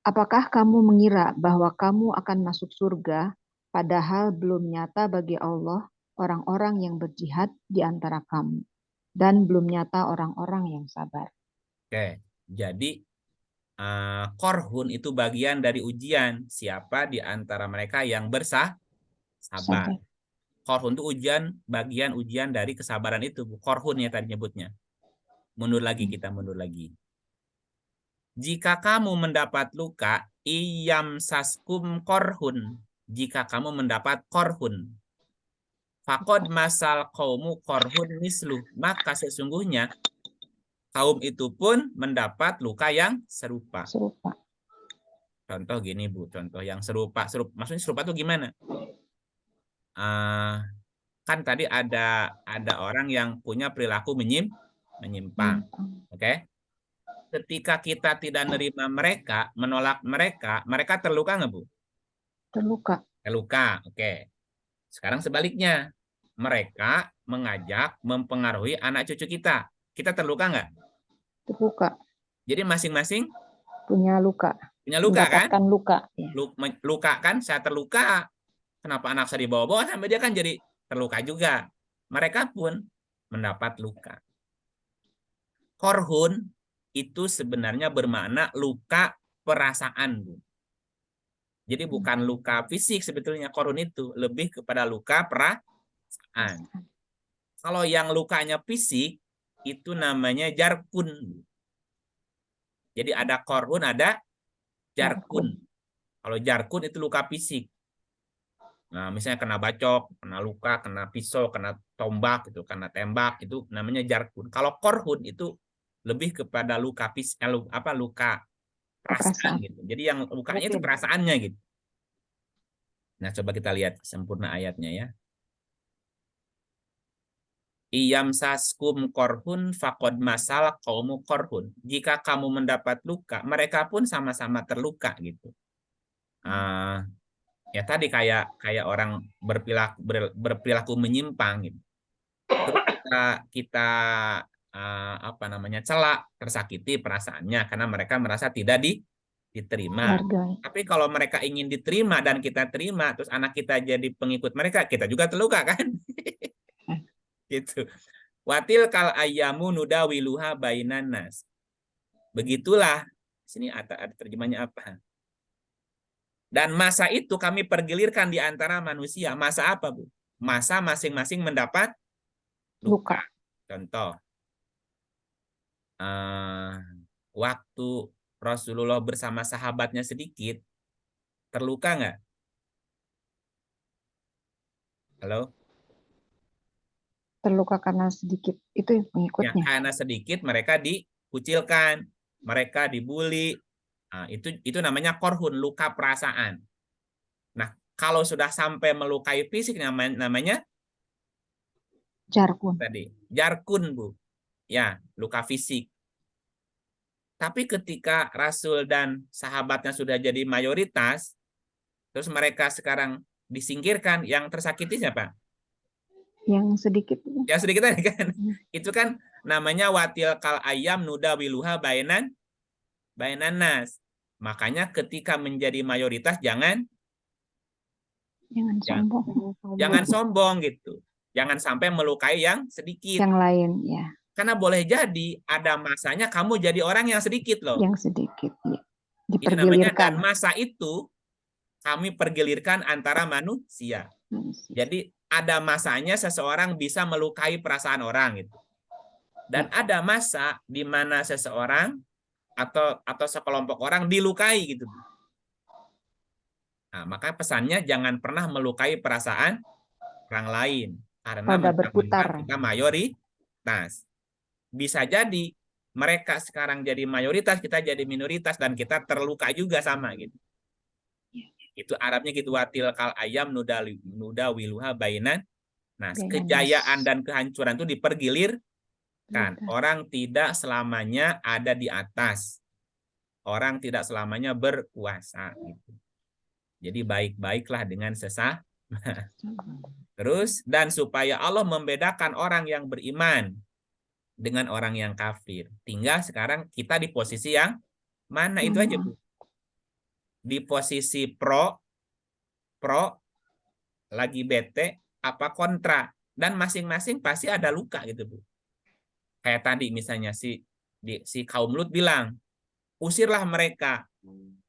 Apakah kamu mengira bahwa kamu akan masuk surga, padahal belum nyata bagi Allah orang-orang yang berjihad di antara kamu, dan belum nyata orang-orang yang sabar. Oke, jadi korhun itu bagian dari ujian. Siapa di antara mereka yang bersabar. Korhun itu bagian ujian dari kesabaran itu. Korhun ya tadi nyebutnya. Mundur lagi, kita mundur lagi. Jika kamu mendapat luka, iyam saskum korhun. Jika kamu mendapat korhun. Fakod masal kaumu korhun mislu. Maka sesungguhnya kaum itu pun mendapat luka yang serupa. Contoh gini, Bu. Contoh yang serupa. Maksudnya serupa itu gimana? Kan tadi ada orang yang punya perilaku menyimpang. Oke? Ketika kita tidak menerima mereka, menolak mereka, mereka terluka nggak, Bu? Terluka. Terluka, oke. Sekarang sebaliknya, mereka mengajak, mempengaruhi anak cucu kita. Kita terluka nggak? Terluka. Jadi masing-masing punya luka. Punya luka kan? Mendapatkan luka. Ya. Luka kan, saya terluka. Kenapa anak saya dibawa-bawa sampai dia kan jadi terluka juga. Mereka pun mendapat luka. Korhun itu sebenarnya bermakna luka perasaan, Bu. Jadi bukan luka fisik sebetulnya korhun itu, lebih kepada luka perasaan. Kalau yang lukanya fisik itu namanya jarkun. Jadi ada korhun, ada jarkun. Kalau jarkun itu luka fisik. Nah, misalnya kena bacok, kena luka, kena pisau, kena tombak, itu, kena tembak, itu namanya jarkun. Kalau korhun itu lebih kepada luka luka perasaan gitu. Jadi yang lukanya itu perasaannya gitu. Nah, coba kita lihat sempurna ayatnya ya. Iyam saskum korhun fakod masal kaumu korhun. Jika kamu mendapat luka, mereka pun sama-sama terluka gitu. Ya tadi kayak orang berperilaku menyimpang gitu. Terus kita celak, tersakiti perasaannya karena mereka merasa tidak diterima. Tapi kalau mereka ingin diterima dan kita terima, terus anak kita jadi pengikut mereka, kita juga terluka kan? Gitu. Watil kal ayyamu nudawiluha bainan nas. Begitulah. Sini ada terjemahnya apa? Dan masa itu kami pergilirkan di antara manusia. Masa apa, Bu? masa masing-masing mendapat luka. Contoh, waktu Rasulullah bersama sahabatnya sedikit, terluka nggak? Halo? Terluka karena sedikit itu Ya, pengikutnya. karena sedikit mereka dikucilkan, mereka dibully. Nah, itu namanya korhun, luka perasaan. Nah, kalau sudah sampai melukai fisik namanya Jarkun. tadi jarkun, Bu. Ya, luka fisik. Tapi ketika Rasul dan sahabatnya sudah jadi mayoritas, terus mereka sekarang disingkirkan, yang tersakiti siapa? Yang sedikit. Yang sedikit tadi kan. Itu kan namanya watil kal ayam nuda wiluha bainan nas. Makanya ketika menjadi mayoritas jangan sombong gitu. Jangan sampai melukai yang sedikit. Yang lain, ya. Karena boleh jadi ada masanya kamu jadi orang yang sedikit loh. Yang sedikit, ya. Itu namanya, dan Dipergilirkan. masa itu kami pergilirkan antara manusia. Jadi ada masanya seseorang bisa melukai perasaan orang gitu. Dan ada masa di mana seseorang atau sekelompok orang dilukai gitu. Nah, maka pesannya jangan pernah melukai perasaan orang lain karena mentang-mentang kita mayoritas. Bisa jadi mereka sekarang jadi mayoritas, kita jadi minoritas, dan kita terluka juga sama gitu. Itu Arabnya gitu, watil kal ayam nuda wiluha bainan. Nah, kejayaan dan kehancuran itu dipergilirkan. Orang tidak selamanya ada di atas. Orang tidak selamanya berkuasa gitu. Jadi baik-baiklah dengan sesama. Terus, dan supaya Allah membedakan orang yang beriman dengan orang yang kafir. Tinggal sekarang kita di posisi yang mana, itu aja, Bu. Di posisi pro, lagi bete, apa kontra. Dan masing-masing pasti ada luka gitu, Bu. Kayak tadi misalnya si kaum Lut bilang, usirlah mereka.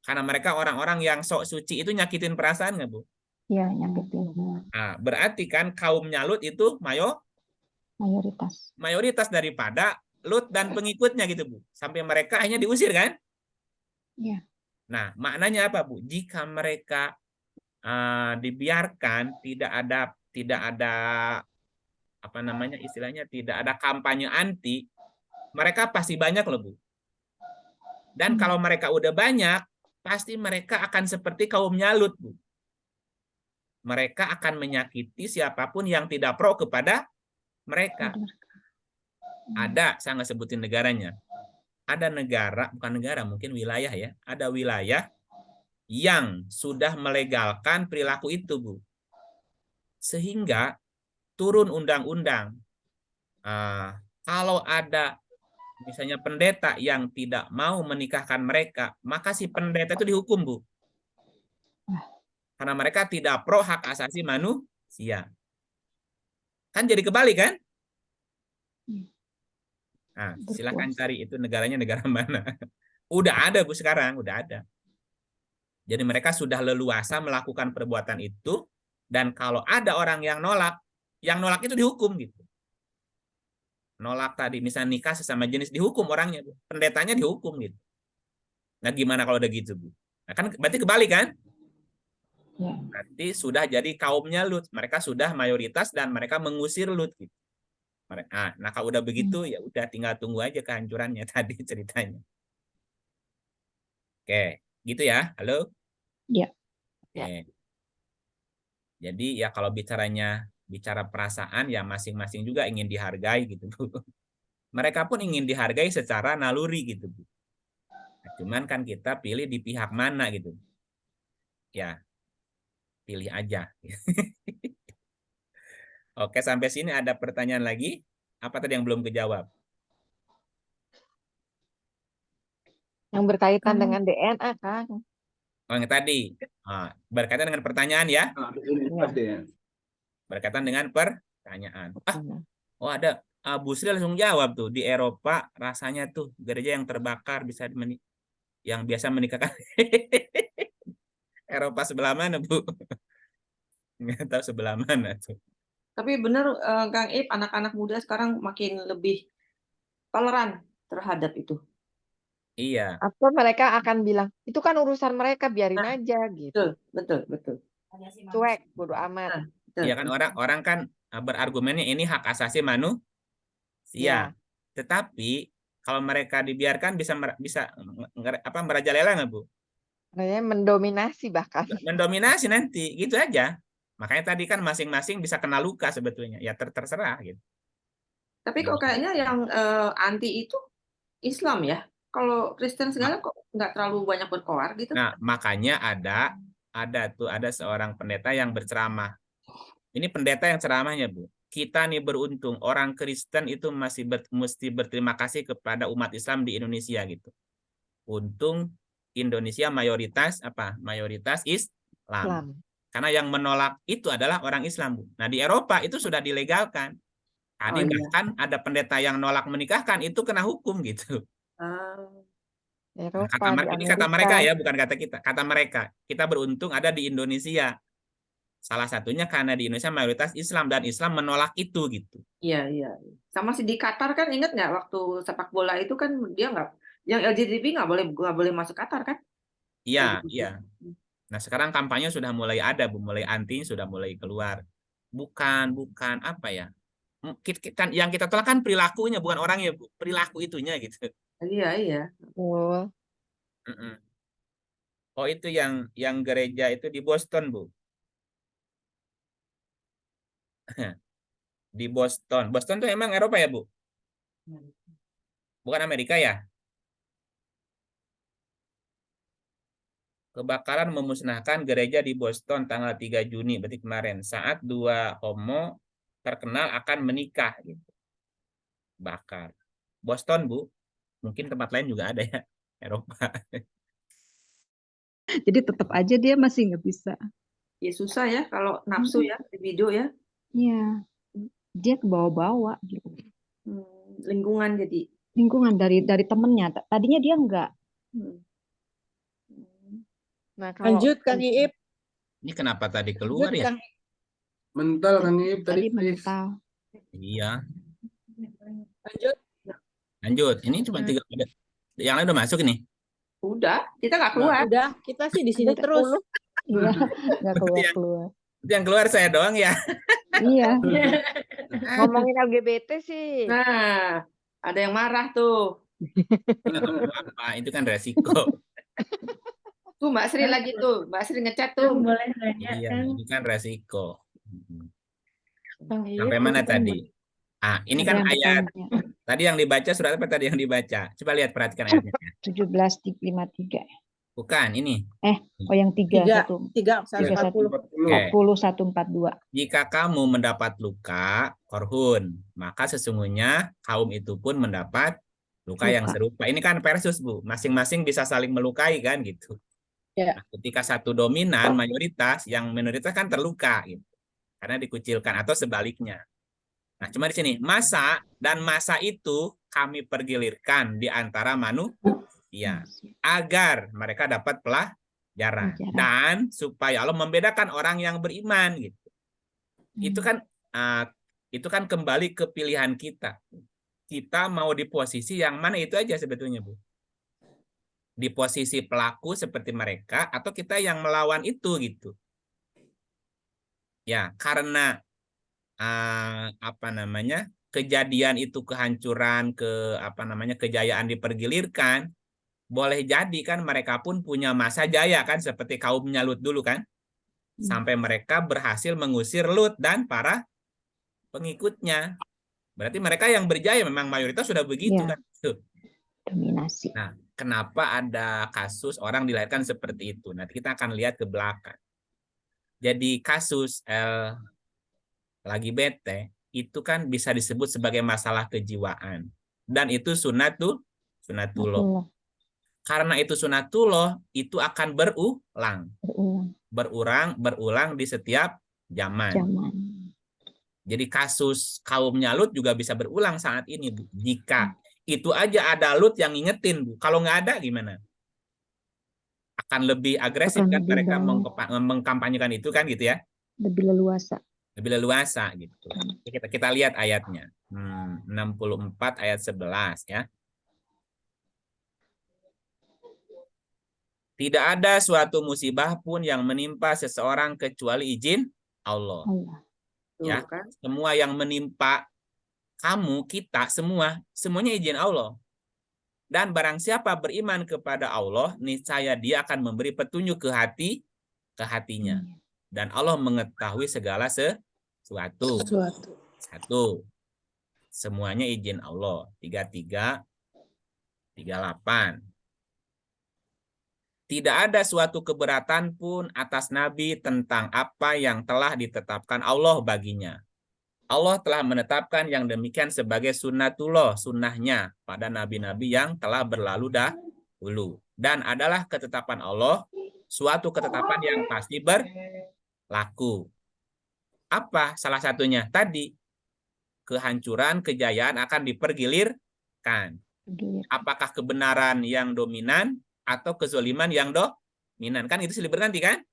Karena mereka orang-orang yang sok suci, itu nyakitin perasaan nggak, Bu? Iya, nyakitin. Nah, berarti kan kaumnya Lut itu mayoritas daripada Lut dan pengikutnya gitu, Bu. Sampai mereka hanya diusir kan? Iya. Nah, maknanya apa, Bu? Jika mereka dibiarkan, tidak ada apa namanya istilahnya, tidak ada kampanye anti, mereka pasti banyak loh, Bu. Dan kalau mereka udah banyak, pasti mereka akan seperti kaumnya Lut, Bu. Mereka akan menyakiti siapapun yang tidak pro kepada mereka. Ada, saya nggak sebutin negaranya. Ada negara, bukan negara, mungkin wilayah ya. Ada wilayah yang sudah melegalkan perilaku itu, Bu. Sehingga turun undang-undang. Kalau ada misalnya pendeta yang tidak mau menikahkan mereka, maka si pendeta itu dihukum, Bu. Karena mereka tidak pro hak asasi manusia. Kan jadi kebalik kan? Nah, silahkan cari itu negaranya negara mana. Udah ada, Bu, sekarang. Udah ada. Jadi mereka sudah leluasa melakukan perbuatan itu, dan kalau ada orang yang nolak itu dihukum gitu. Nolak tadi, misalnya nikah sesama jenis, dihukum orangnya, Bu. Pendetanya dihukum gitu. Nah, gimana kalau udah gitu, Bu? Nah, kan berarti kebalik kan? Ya. Berarti sudah jadi kaumnya Lut. Mereka sudah mayoritas dan mereka mengusir Lut gitu. Nah, kalau udah begitu ya udah tinggal tunggu aja kehancurannya tadi ceritanya. Oke, gitu ya. Halo? Iya. Oke. Jadi ya kalau bicara perasaan ya masing-masing juga ingin dihargai gitu, Bu. Mereka pun ingin dihargai secara naluri gitu, Bu. Nah, cuman kan kita pilih di pihak mana gitu. Ya, pilih aja. Oke, sampai sini ada pertanyaan lagi? Apa tadi yang belum kejawab? Yang berkaitan dengan DNA, Kang. Oh, yang tadi. Berkaitan dengan pertanyaan ya? Berkaitan dengan pertanyaan. Oh, ada. Bu Sri langsung jawab tuh. Di Eropa rasanya tuh gereja yang terbakar bisa yang biasa menikahkan. Eropa sebelah mana, Bu? Nggak tahu sebelah mana tuh. Tapi benar Kang Ip, anak-anak muda sekarang makin lebih toleran terhadap itu. Iya. Atau mereka akan bilang, itu kan urusan mereka, biarin Nah, aja gitu. betul. Cuek, bodo amat. Nah, betul. Iya kan orang kan berargumennya ini hak asasi manusia. Ya. Tetapi kalau mereka dibiarkan bisa merajalela nggak, Bu? Kayaknya mendominasi bahkan. Mendominasi nanti, gitu aja. Makanya tadi kan masing-masing bisa kena luka sebetulnya. Ya terserah gitu. Tapi kok kayaknya yang anti itu Islam ya? Kalau Kristen segala kok nggak terlalu banyak berkoar gitu? Nah, makanya ada seorang pendeta yang berceramah. Ini pendeta yang ceramahnya, Bu. Kita nih beruntung, orang Kristen itu mesti berterima kasih kepada umat Islam di Indonesia gitu. Untung Indonesia mayoritas Islam. Karena yang menolak itu adalah orang Islam, Bu. Nah, di Eropa itu sudah dilegalkan. Bahkan ada pendeta yang nolak menikahkan, itu kena hukum gitu. Eropa, Ini kata mereka ya, bukan kata kita. Kata mereka, kita beruntung ada di Indonesia. Salah satunya karena di Indonesia mayoritas Islam dan Islam menolak itu gitu. Iya. Sama si di Qatar kan, ingat nggak waktu sepak bola itu kan dia nggak, yang LGBT nggak boleh masuk Qatar kan? Iya. Nah sekarang kampanye sudah mulai ada, Bu, mulai anti sudah mulai keluar. Bukan apa ya? Yang kita tolak kan perilakunya, bukan orangnya, Bu. Perilaku itunya gitu. Iya. Oh itu yang gereja itu di Boston, Bu. Di Boston. Boston tuh emang Eropa ya, Bu? Bukan Amerika ya? Kebakaran memusnahkan gereja di Boston tanggal 3 Juni, berarti kemarin, saat 2 homo terkenal akan menikah gitu. Bakar. Boston, Bu. Mungkin tempat lain juga ada ya, Eropa. Jadi tetap aja dia masih nggak bisa. Ya susah ya kalau nafsu ya di video ya. Iya. Dia ke bawah-bawah gitu. Lingkungan jadi. Lingkungan dari temennya. Tadinya dia enggak. Nah, kalau lanjut Kang Iip. Ini kenapa tadi keluar ya? Mental Kang Iip tadi mental. Iya. Lanjut. Ini cuma 3. Yang lain udah masuk ini? Udah, kita nggak keluar. Udah, kita sih di sini terus. Iya, nggak keluar. Yang keluar saya doang ya. Iya. Ngomongin LGBT sih. Nah, ada yang marah tuh. Apa, itu kan resiko. Tuh Mbak Sri lagi tuh, Mbak Sri ngechat tuh. Boleh nanya Iya, kan? itu kan resiko. Iya, Sampai mana tadi? Ini kan ayat. Tadi yang dibaca surat apa tadi yang dibaca? Coba lihat, perhatikan ayatnya. 17:53. Bukan, ini. Yang 3:142. 41:42. Jika kamu mendapat luka, korhun, maka sesungguhnya kaum itu pun mendapat luka yang serupa. Ini kan versus, Bu. Masing-masing bisa saling melukai kan gitu. Ya. Nah, ketika satu dominan, mayoritas, yang minoritas kan terluka gitu. Karena dikucilkan atau sebaliknya. Nah, cuma di sini masa itu kami pergilirkan di antara manusia agar mereka dapat pelajaran dan supaya Allah membedakan orang yang beriman gitu. Itu kan kembali ke pilihan kita. Kita mau di posisi yang mana itu aja sebetulnya, Bu. Di posisi pelaku seperti mereka atau kita yang melawan itu gitu. Ya, karena kejadian itu kehancuran, kejayaan dipergilirkan, boleh jadi kan mereka pun punya masa jaya kan, seperti kaumnya Lut dulu kan, sampai mereka berhasil mengusir Lut dan para pengikutnya. Berarti mereka yang berjaya, memang mayoritas sudah begitu kan. Dominasi. Nah, kenapa ada kasus orang dilahirkan seperti itu? Nanti kita akan lihat ke belakang. Jadi kasus lagi bete itu kan bisa disebut sebagai masalah kejiwaan, dan itu sunatullah. Karena itu sunatullah, itu akan berulang di setiap zaman. Jadi kasus kaumnya Lut juga bisa berulang saat ini, Bu. Jika itu aja ada Lut yang ngingetin, Bu. Kalau nggak ada gimana? Akan lebih agresif kan mereka mengkampanyekan itu kan gitu ya. Lebih leluasa. lebih leluasa gitu. Kita lihat ayatnya. 64 ayat 11 ya. Tidak ada suatu musibah pun yang menimpa seseorang kecuali izin Allah. Ya, semua yang menimpa kamu, kita, semuanya izin Allah. Dan barang siapa beriman kepada Allah, niscaya dia akan memberi petunjuk ke hatinya. Dan Allah mengetahui segala sesuatu. Satu, semuanya izin Allah. 33, 38. Tidak ada suatu keberatan pun atas Nabi tentang apa yang telah ditetapkan Allah baginya. Allah telah menetapkan yang demikian sebagai sunnatullah, sunnahnya pada nabi-nabi yang telah berlalu dahulu. Dan adalah ketetapan Allah, suatu ketetapan yang pasti berlaku. Apa salah satunya? Tadi, kehancuran, kejayaan akan dipergilirkan. Apakah kebenaran yang dominan atau kezaliman yang dominan? Kan itu silih berganti kan?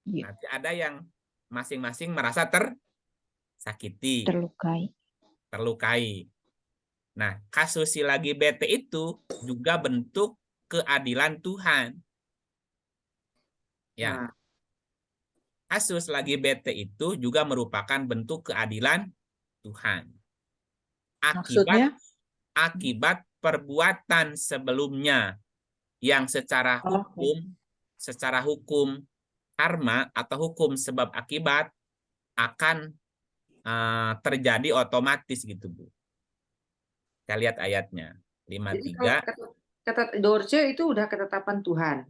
Nanti ada yang masing-masing merasa tersakiti, terlukai. Nah, kasus si lagi bete itu juga bentuk keadilan Tuhan. Ya. Kasus lagi bete itu juga merupakan bentuk keadilan Tuhan. Akibat perbuatan sebelumnya yang secara hukum karma atau hukum sebab akibat akan terjadi otomatis gitu, Bu. Kita lihat ayatnya 53. Kata Dorce itu udah ketetapan Tuhan.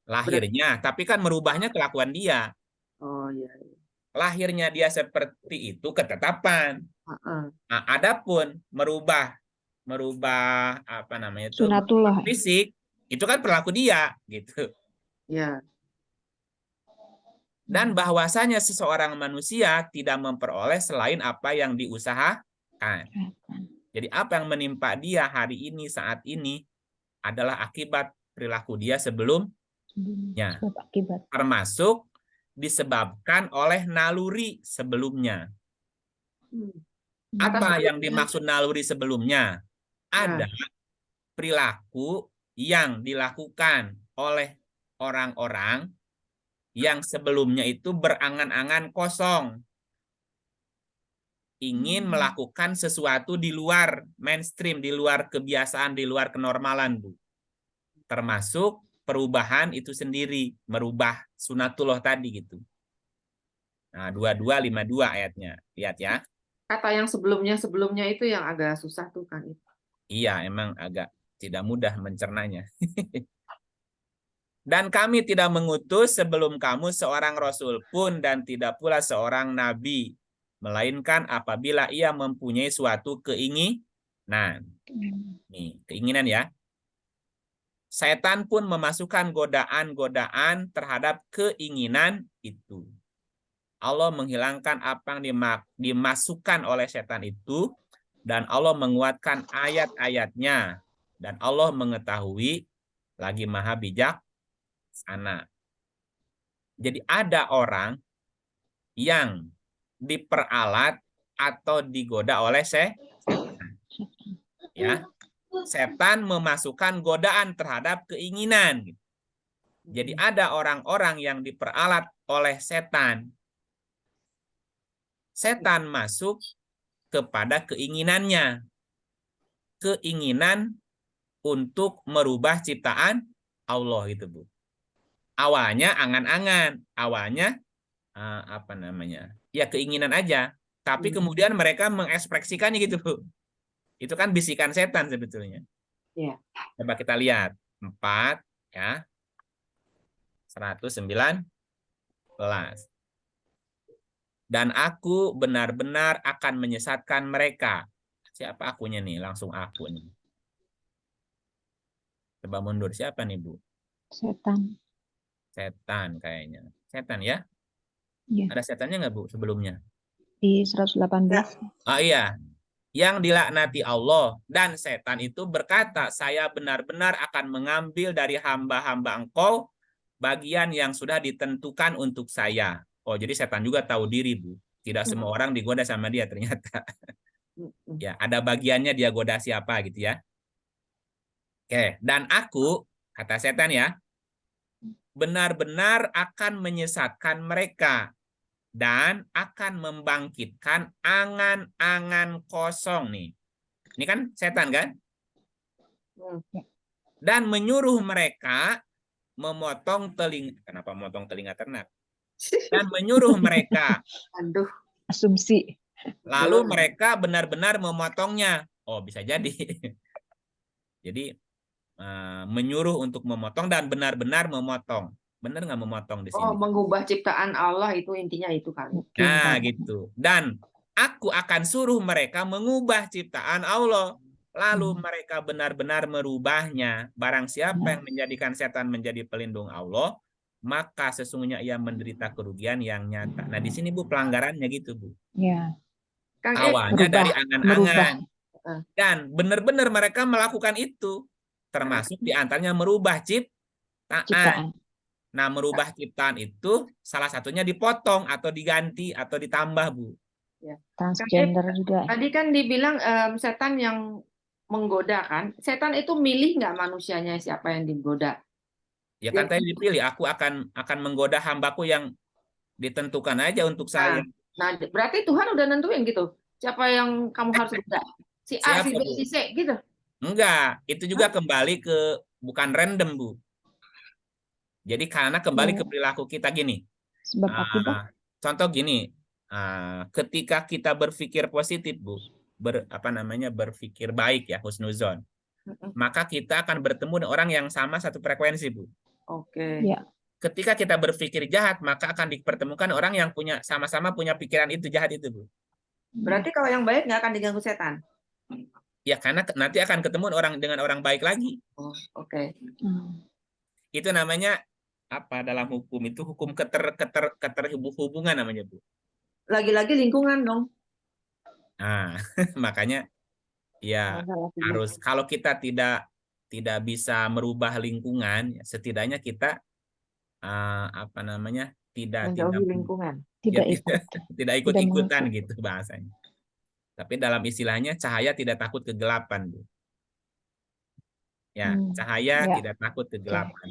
Lahirnya, tapi kan merubahnya kelakuan dia. Oh iya. Lahirnya dia seperti itu ketetapan. Nah, adapun merubah apa namanya itu sunatullah fisik itu kan perilaku dia gitu. Ya. Dan bahwasanya seseorang manusia tidak memperoleh selain apa yang diusahakan. Jadi apa yang menimpa dia hari ini saat ini adalah akibat perilaku dia sebelumnya. Termasuk disebabkan oleh naluri sebelumnya. Apa yang dimaksud naluri sebelumnya? Ada perilaku yang dilakukan oleh orang-orang yang sebelumnya itu berangan-angan kosong. Ingin melakukan sesuatu di luar mainstream, di luar kebiasaan, di luar kenormalan, Bu. Termasuk perubahan itu sendiri, merubah sunatullah tadi gitu. Nah, 2252 ayatnya. Lihat ya. Kata yang sebelumnya itu yang agak susah tuh kan. Iya, emang agak tidak mudah mencernanya. Dan kami tidak mengutus sebelum kamu seorang rasul pun dan tidak pula seorang nabi, melainkan apabila ia mempunyai suatu keinginan. Nih, keinginan ya. Setan pun memasukkan godaan-godaan terhadap keinginan itu. Allah menghilangkan apa yang dimasukkan oleh setan itu, dan Allah menguatkan ayat-ayatnya, dan Allah mengetahui lagi maha bijaksana. Jadi ada orang yang diperalat atau digoda oleh setan. Ya. Setan memasukkan godaan terhadap keinginan. Jadi ada orang-orang yang diperalat oleh setan. Setan masuk kepada keinginannya. Keinginan untuk merubah ciptaan Allah itu, Bu. Awalnya angan-angan, awalnya apa namanya? Ya keinginan aja, tapi kemudian mereka mengekspresikannya gitu, Bu. Itu kan bisikan setan sebetulnya. Ya. Coba kita lihat 4 ya. 119. Dan aku benar-benar akan menyesatkan mereka. Siapa akunya nih? Langsung aku nih. Coba mundur. Siapa nih, Bu? Setan. Setan kayaknya. Setan ya? Ya. Ada setannya nggak, Bu, sebelumnya? Di 118. Oh iya. Yang dilaknati Allah dan setan itu berkata, saya benar-benar akan mengambil dari hamba-hamba engkau bagian yang sudah ditentukan untuk saya. Oh, jadi setan juga tahu diri, Bu. Tidak semua orang digoda sama dia ternyata. Ya, ada bagiannya dia goda siapa gitu ya. Oke, dan aku, kata setan ya, benar-benar akan menyesatkan mereka dan akan membangkitkan angan-angan kosong nih. Ini kan setan kan? Dan menyuruh mereka memotong telinga. Kenapa memotong telinga ternak? Dan menyuruh mereka. Aduh. Asumsi. Lalu mereka benar-benar memotongnya. Oh, bisa jadi. Jadi menyuruh untuk memotong dan benar-benar memotong. Benar nggak memotong di sini? Oh, mengubah ciptaan Allah itu intinya itu kali. Nah, gitu. Dan aku akan suruh mereka mengubah ciptaan Allah. Lalu mereka benar-benar merubahnya. Barang siapa yang menjadikan setan menjadi pelindung Allah, maka sesungguhnya ia menderita kerugian yang nyata. Nah, di sini Bu pelanggarannya gitu, Bu. Ya. Awalnya dari angan-angan. Dan benar-benar mereka melakukan itu. Termasuk diantaranya merubah ciptaan. Nah, merubah ciptaan itu salah satunya dipotong atau diganti atau ditambah, Bu. Ya. Transgender juga. Tadi kan dibilang setan yang menggoda kan. Setan itu milih nggak manusianya siapa yang digoda? Ya kan tadi dipilih, aku akan menggoda hambaku yang ditentukan aja untuk saya. Nah, berarti Tuhan udah nentuin gitu. Siapa yang kamu harus goda? Si A, si B, si C gitu. Enggak, itu juga kembali ke bukan random, Bu. Jadi karena kembali ke perilaku kita gini. Sebab akibat. Contoh gini, ketika kita berpikir positif, Bu, berpikir baik ya, husnuzon, maka kita akan bertemu dengan orang yang sama satu frekuensi, Bu. Oke. Ya. Ketika kita berpikir jahat, maka akan dipertemukan orang yang sama-sama punya pikiran itu jahat itu, Bu. Berarti kalau yang baik nggak akan diganggu setan? Ya, karena nanti akan ketemu dengan orang baik lagi. Oh, oke. Itu namanya apa dalam hukum itu hukum keterhubungan namanya, Bu. Lagi-lagi lingkungan dong. Nah, makanya ya harus kalau kita tidak bisa merubah lingkungan, setidaknya kita menjauhi lingkungan. Tidak ikut-ikutan gitu bahasanya. Tapi dalam istilahnya cahaya tidak takut kegelapan, Bu. Ya, cahaya tidak takut kegelapan.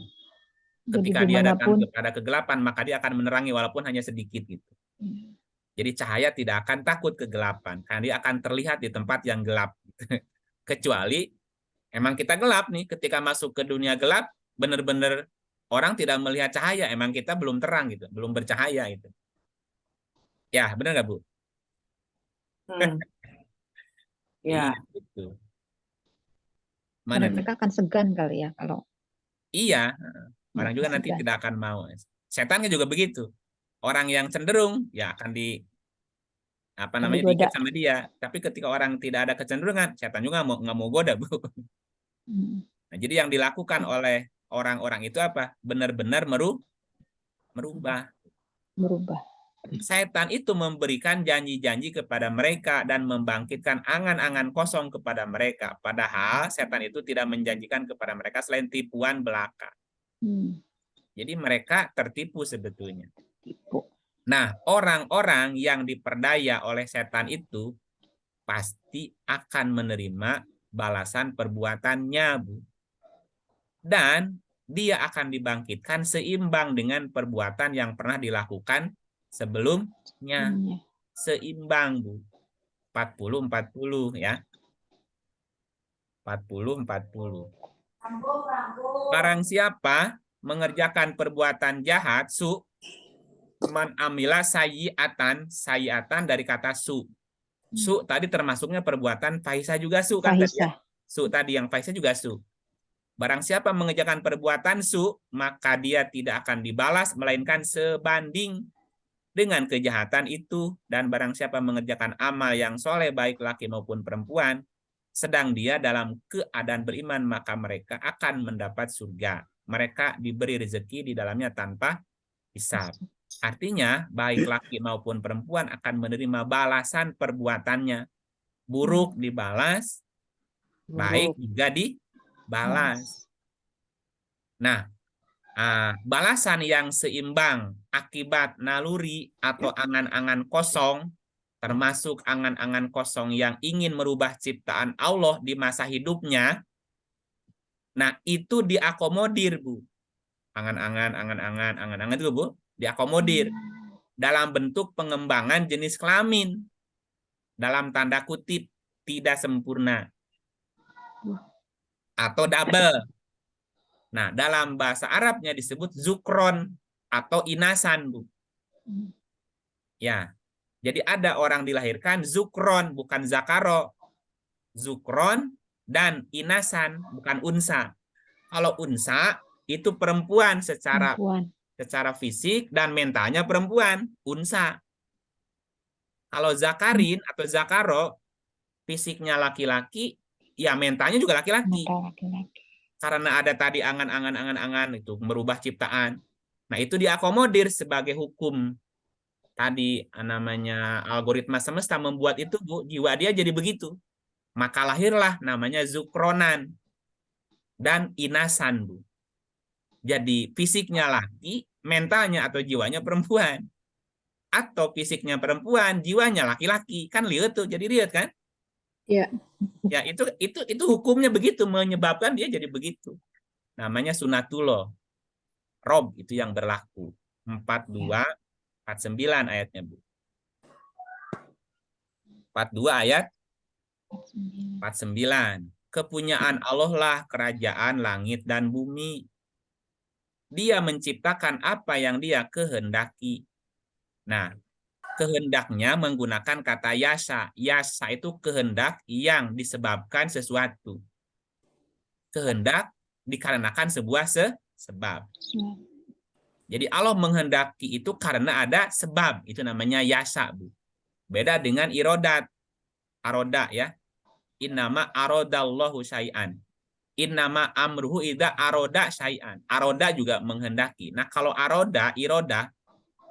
Ketika dia datang kepada kegelapan, maka dia akan menerangi walaupun hanya sedikit gitu. Jadi cahaya tidak akan takut kegelapan, karena dia akan terlihat di tempat yang gelap. Kecuali emang kita gelap nih, ketika masuk ke dunia gelap, benar-benar orang tidak melihat cahaya, emang kita belum terang gitu, belum bercahaya gitu. Ya, benar nggak, Bu? Ya. Gitu. Mana mereka akan segan kali ya kalau. Iya, orang juga nanti tidak akan mau. Setan kan juga begitu. Orang yang cenderung ya akan diikat sama dia. Tapi ketika orang tidak ada kecenderungan, setan juga nggak mau goda, Bu. Nah, jadi yang dilakukan oleh orang-orang itu apa? Benar-benar merubah. Setan itu memberikan janji-janji kepada mereka dan membangkitkan angan-angan kosong kepada mereka. Padahal setan itu tidak menjanjikan kepada mereka selain tipuan belaka. Jadi mereka tertipu sebetulnya. Nah, orang-orang yang diperdaya oleh setan itu pasti akan menerima balasan perbuatannya, Bu. Dan dia akan dibangkitkan seimbang dengan perbuatan yang pernah dilakukan sebelumnya. Seimbang, Bu. 40-40 ya. 40-40. Barang siapa mengerjakan perbuatan jahat, man amila sayyi'atan dari kata su. Su tadi termasuknya perbuatan fahisah juga su kan tadi ya. Su tadi yang fahisah juga su. Barang siapa mengerjakan perbuatan su, maka dia tidak akan dibalas melainkan sebanding dengan kejahatan itu. Dan barang siapa mengerjakan amal yang soleh baik laki maupun perempuan, sedang dia dalam keadaan beriman, maka mereka akan mendapat surga. Mereka diberi rezeki di dalamnya tanpa hisab. Artinya, baik laki maupun perempuan akan menerima balasan perbuatannya. Buruk dibalas, baik juga dibalas. Nah, balasan yang seimbang akibat naluri atau angan-angan kosong, termasuk angan-angan kosong yang ingin merubah ciptaan Allah di masa hidupnya. Nah, itu diakomodir, Bu. Angan-angan itu, Bu, diakomodir dalam bentuk pengembangan jenis kelamin. Dalam tanda kutip, tidak sempurna. Atau double. Nah, dalam bahasa Arabnya disebut zukron atau inasan, Bu. Ya. Jadi ada orang dilahirkan zukron, bukan zakaro. Zukron dan inasan, bukan unsa. Kalau unsa itu perempuan secara fisik dan mentalnya perempuan, unsa. Kalau zakarin atau zakaro, fisiknya laki-laki, ya mentalnya juga laki-laki. Karena ada tadi angan-angan itu merubah ciptaan. Nah, itu diakomodir sebagai hukum. Tadi namanya algoritma semesta membuat itu, Bu, jiwa dia jadi begitu. Maka lahirlah namanya zukronan dan inasan, Bu. Jadi fisiknya laki, mentalnya atau jiwanya perempuan. Atau fisiknya perempuan, jiwanya laki-laki. Kan lihat tuh, jadi lihat kan? Iya. Ya, itu hukumnya begitu, menyebabkan dia jadi begitu. Namanya sunatullah. Rob itu yang berlaku. 49 ayatnya, Bu. 42 ayat 49. Kepunyaan Allah lah kerajaan langit dan bumi. Dia menciptakan apa yang dia kehendaki. Nah, kehendaknya menggunakan kata yasa. Yasa itu kehendak yang disebabkan sesuatu. Kehendak dikarenakan sebuah sebab. Jadi Allah menghendaki itu karena ada sebab. Itu namanya yasa, Bu. Beda dengan irodat. Aroda, ya. Innama arodallahu syai'an. Innama amruhu idza aroda syai'an. Aroda juga menghendaki. Nah, kalau iroda,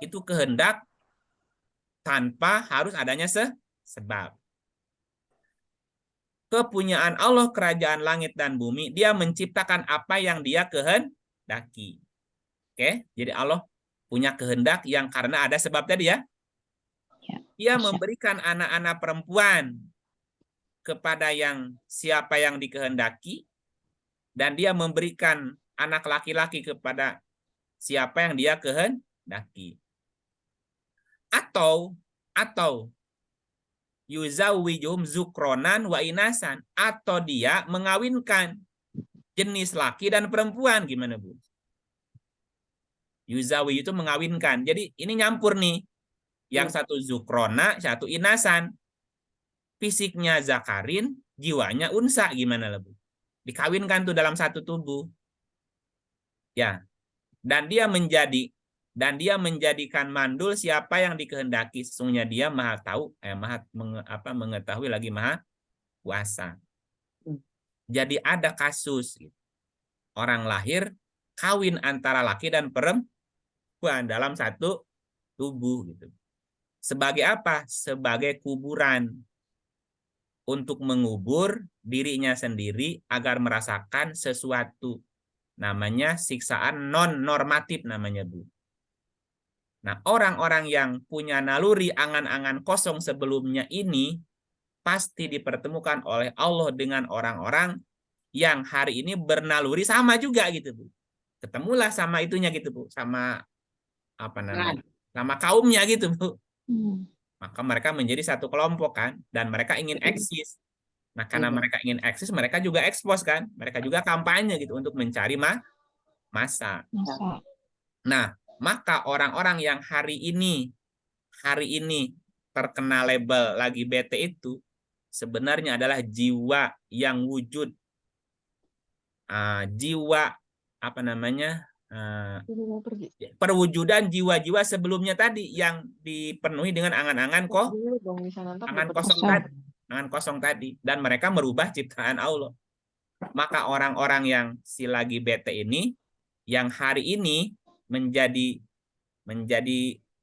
itu kehendak tanpa harus adanya sebab. Kepunyaan Allah kerajaan langit dan bumi, dia menciptakan apa yang dia kehendaki. Oke, jadi Allah punya kehendak yang karena ada sebab tadi, ya. Dia memberikan anak-anak perempuan kepada siapa yang dikehendaki, dan dia memberikan anak laki-laki kepada siapa yang dia kehendaki. Atau yuzawwijum zukronan wa inasan, atau dia mengawinkan jenis laki dan perempuan. Gimana, Bu? Yuzawi itu mengawinkan. Jadi ini nyampur nih. Yang satu zukrona, satu inasan. Fisiknya zakarin, jiwanya unsa. Gimana, Bu? Dikawinkan tuh dalam satu tubuh. Ya. Dan dia menjadikan mandul siapa yang dikehendaki. Sesungguhnya dia maha tahu, mengetahui lagi maha kuasa. Jadi ada kasus orang lahir kawin antara laki dan perempuan dalam satu tubuh gitu. Sebagai apa? Sebagai kuburan untuk mengubur dirinya sendiri agar merasakan sesuatu. Namanya siksaan non normatif namanya, Bu. Nah, orang-orang yang punya naluri angan-angan kosong sebelumnya ini pasti dipertemukan oleh Allah dengan orang-orang yang hari ini bernaluri sama juga gitu, Bu. Ketemulah sama itunya gitu, Bu, sama sama kaumnya gitu, Bu. Maka mereka menjadi satu kelompok kan, dan mereka ingin eksis. Nah, karena mereka ingin eksis, mereka juga ekspos kan, mereka juga kampanye gitu untuk mencari masa. Nah, maka orang-orang yang hari ini terkena label lagi bete itu sebenarnya adalah jiwa yang wujud, jiwa perwujudan jiwa-jiwa sebelumnya tadi yang dipenuhi dengan angan-angan kosong tadi, dan mereka merubah ciptaan Allah. Maka orang-orang yang si lagi bete ini yang hari ini menjadi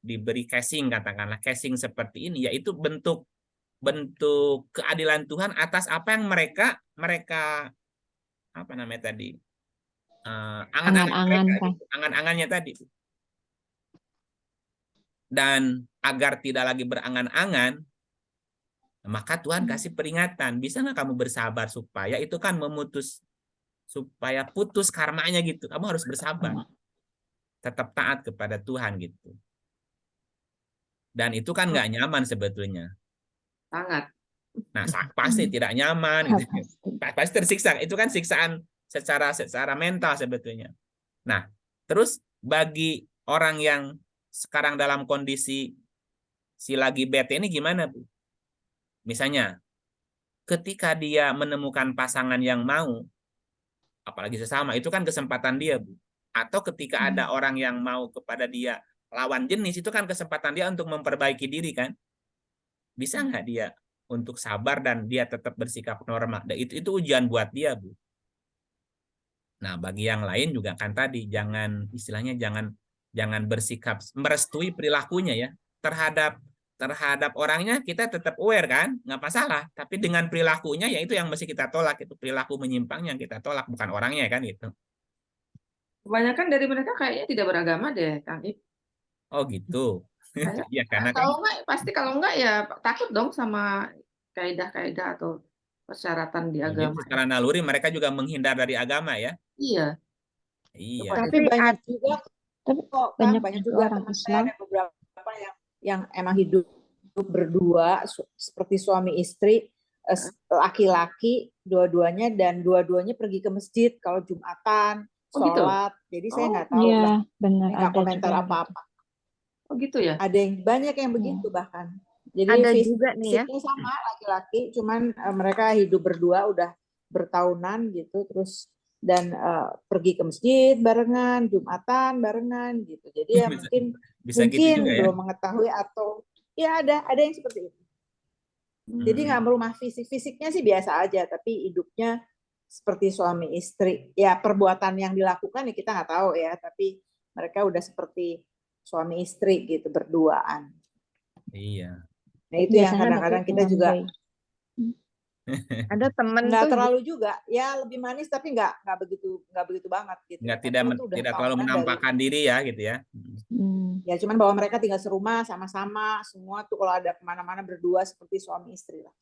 diberi casing, katakanlah casing seperti ini, yaitu bentuk keadilan Tuhan atas apa yang mereka angan-angan Angan-angan mereka, kan. gitu. Angan-angannya tadi. Dan agar tidak lagi berangan-angan, maka Tuhan kasih peringatan. Bisa nggak kamu bersabar supaya itu kan supaya putus karmanya gitu. Kamu harus bersabar. Tetap taat kepada Tuhan gitu. Dan itu kan nggak nyaman sebetulnya. Sangat. Nah, pasti tidak nyaman gitu. Pasti tersiksa. Itu kan siksaan secara mental sebetulnya. Nah, terus bagi orang yang sekarang dalam kondisi si lagi bete ini gimana, Bu? Misalnya, ketika dia menemukan pasangan yang mau, apalagi sesama, itu kan kesempatan dia, Bu. Atau ketika ada orang yang mau kepada dia lawan jenis, itu kan kesempatan dia untuk memperbaiki diri kan? Bisa nggak dia untuk sabar dan dia tetap bersikap normal? Dan itu ujian buat dia, Bu. Nah, bagi yang lain juga kan tadi istilahnya jangan bersikap merestui perilakunya ya. Terhadap orangnya kita tetap aware kan, nggak masalah. Tapi dengan perilakunya ya itu yang mesti kita tolak, itu perilaku menyimpang yang kita tolak, bukan orangnya kan gitu. Kebanyakan dari mereka kayaknya tidak beragama deh, Kang Ip. Oh gitu. Iya karena kan Kalau enggak, pasti kalau enggak ya takut dong sama kaidah-kaidah atau persyaratan di jadi agama. secara naluri mereka juga menghindar dari agama ya. Iya. Iya. Tapi banyak juga Tapi kok, banyak juga orang teman Islam. saya ada beberapa yang emang hidup berdua seperti suami istri, laki-laki dua-duanya, dan dua-duanya pergi ke masjid kalau Jumatan, Oh, gitu? sholat. Jadi saya nggak tahu Iya, lah, benar nggak ada komentar juga. apa-apa. Oh gitu ya? Ada yang banyak yang begitu bahkan. Jadi Ada juga nih ya. fisiknya sama laki-laki, cuman mereka hidup berdua udah bertahunan gitu, terus dan pergi ke masjid barengan, Jumatan barengan gitu. Jadi ya Bisa gitu mungkin juga ya. belum mengetahui atau ya ada yang seperti itu. Jadi nggak merumah fisiknya sih biasa aja, tapi hidupnya seperti suami istri. Ya perbuatan yang dilakukan ya kita nggak tahu ya, tapi mereka udah seperti suami istri gitu berduaan. Iya. Nah itu yang kadang-kadang kita juga ada temen nggak tuh terlalu juga, ya lebih manis tapi nggak begitu banget gitu. Nggak Tapi tidak terlalu menampakkan diri ya gitu ya. Ya cuman bahwa mereka tinggal serumah sama-sama semua tuh kalau ada kemana-mana berdua seperti suami istri lah.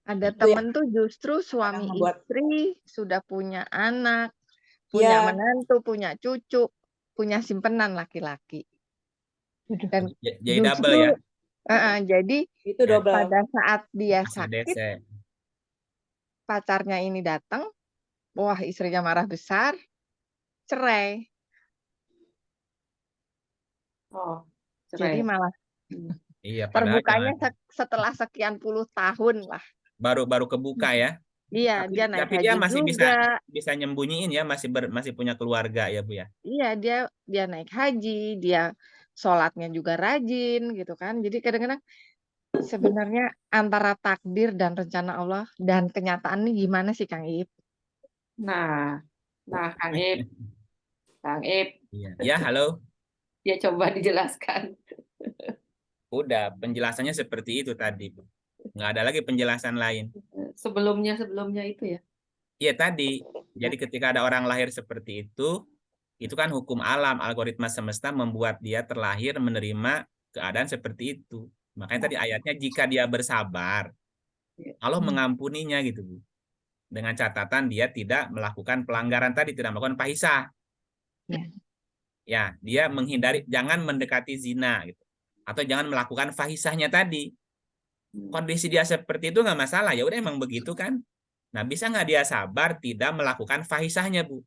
Ada Itu temen tuh justru suami membuat- istri sudah punya anak, punya Ya. menantu, punya cucu, punya simpenan laki-laki. Dan Jadi double ya. jadi itu double. pada saat dia Hasil sakit, DC. pacarnya ini datang, wah istrinya marah besar, cerai. Oh, Jadi cerai. malah Iya, padahal terbukanya setelah sekian puluh tahun lah. baru kebuka ya. Iya, Tapi dia naik tapi haji dia masih juga. bisa nyembunyiin ya, masih punya keluarga ya Bu ya. Iya, dia naik haji, dia sholatnya juga rajin gitu kan. Jadi kadang-kadang sebenarnya antara takdir dan rencana Allah dan kenyataan ini gimana sih Kang Ip? Nah, Kang Ip. Kang Ip. Iya. Ya, halo. Ya coba dijelaskan. Udah, penjelasannya seperti itu tadi, Bu. Nggak ada lagi penjelasan lain. Sebelumnya itu ya. Iya tadi. Jadi ketika ada orang lahir seperti itu kan hukum alam, algoritma semesta membuat dia terlahir menerima keadaan seperti itu. Makanya tadi ayatnya jika dia bersabar, Allah mengampuninya gitu, Bu. Dengan catatan dia tidak melakukan pelanggaran tadi, tidak melakukan fahisyah. Ya, dia menghindari, jangan mendekati zina gitu. Atau jangan melakukan fahisyahnya tadi. Kondisi dia seperti itu nggak masalah, ya udah emang begitu kan. Nah, bisa nggak dia sabar tidak melakukan fahisyahnya, Bu?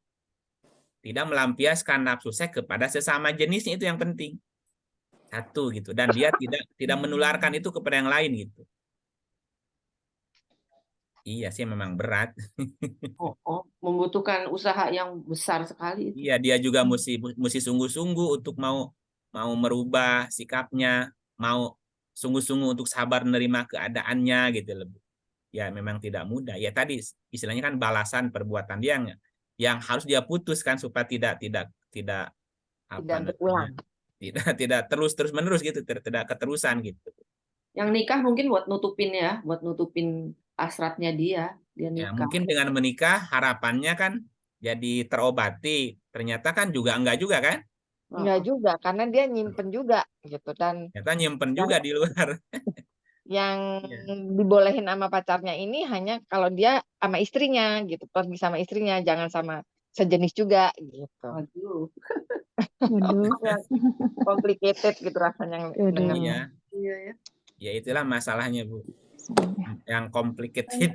Tidak melampiaskan nafsu seks kepada sesama jenisnya, itu yang penting. Satu gitu, dan dia tidak menularkan itu kepada yang lain gitu. Iya sih memang berat. Membutuhkan usaha yang besar sekali. Iya, dia juga mesti sungguh-sungguh untuk mau merubah sikapnya, mau sungguh-sungguh untuk sabar menerima keadaannya gitu lebih. Ya memang tidak mudah. Ya tadi istilahnya kan balasan perbuatan dia yang harus dia putuskan supaya tidak berulang. Tidak terus menerus gitu, tidak keterusan gitu. Yang nikah mungkin buat nutupin hasratnya dia Ya, nikah. mungkin dengan menikah harapannya kan jadi terobati. Ternyata kan juga enggak juga kan? Enggak juga, karena dia nyimpen juga gitu. Dan Ternyata nyimpen yang juga di luar. yang Iya. dibolehin sama pacarnya ini hanya kalau dia sama istrinya gitu, pergi sama istrinya, jangan sama sejenis juga gitu. Waduh. Waduh. Ya, complicated gitu rasanya Waduh. dengan Iya. Iya ya. Ya itulah masalahnya, Bu. Sudah. Yang complicated.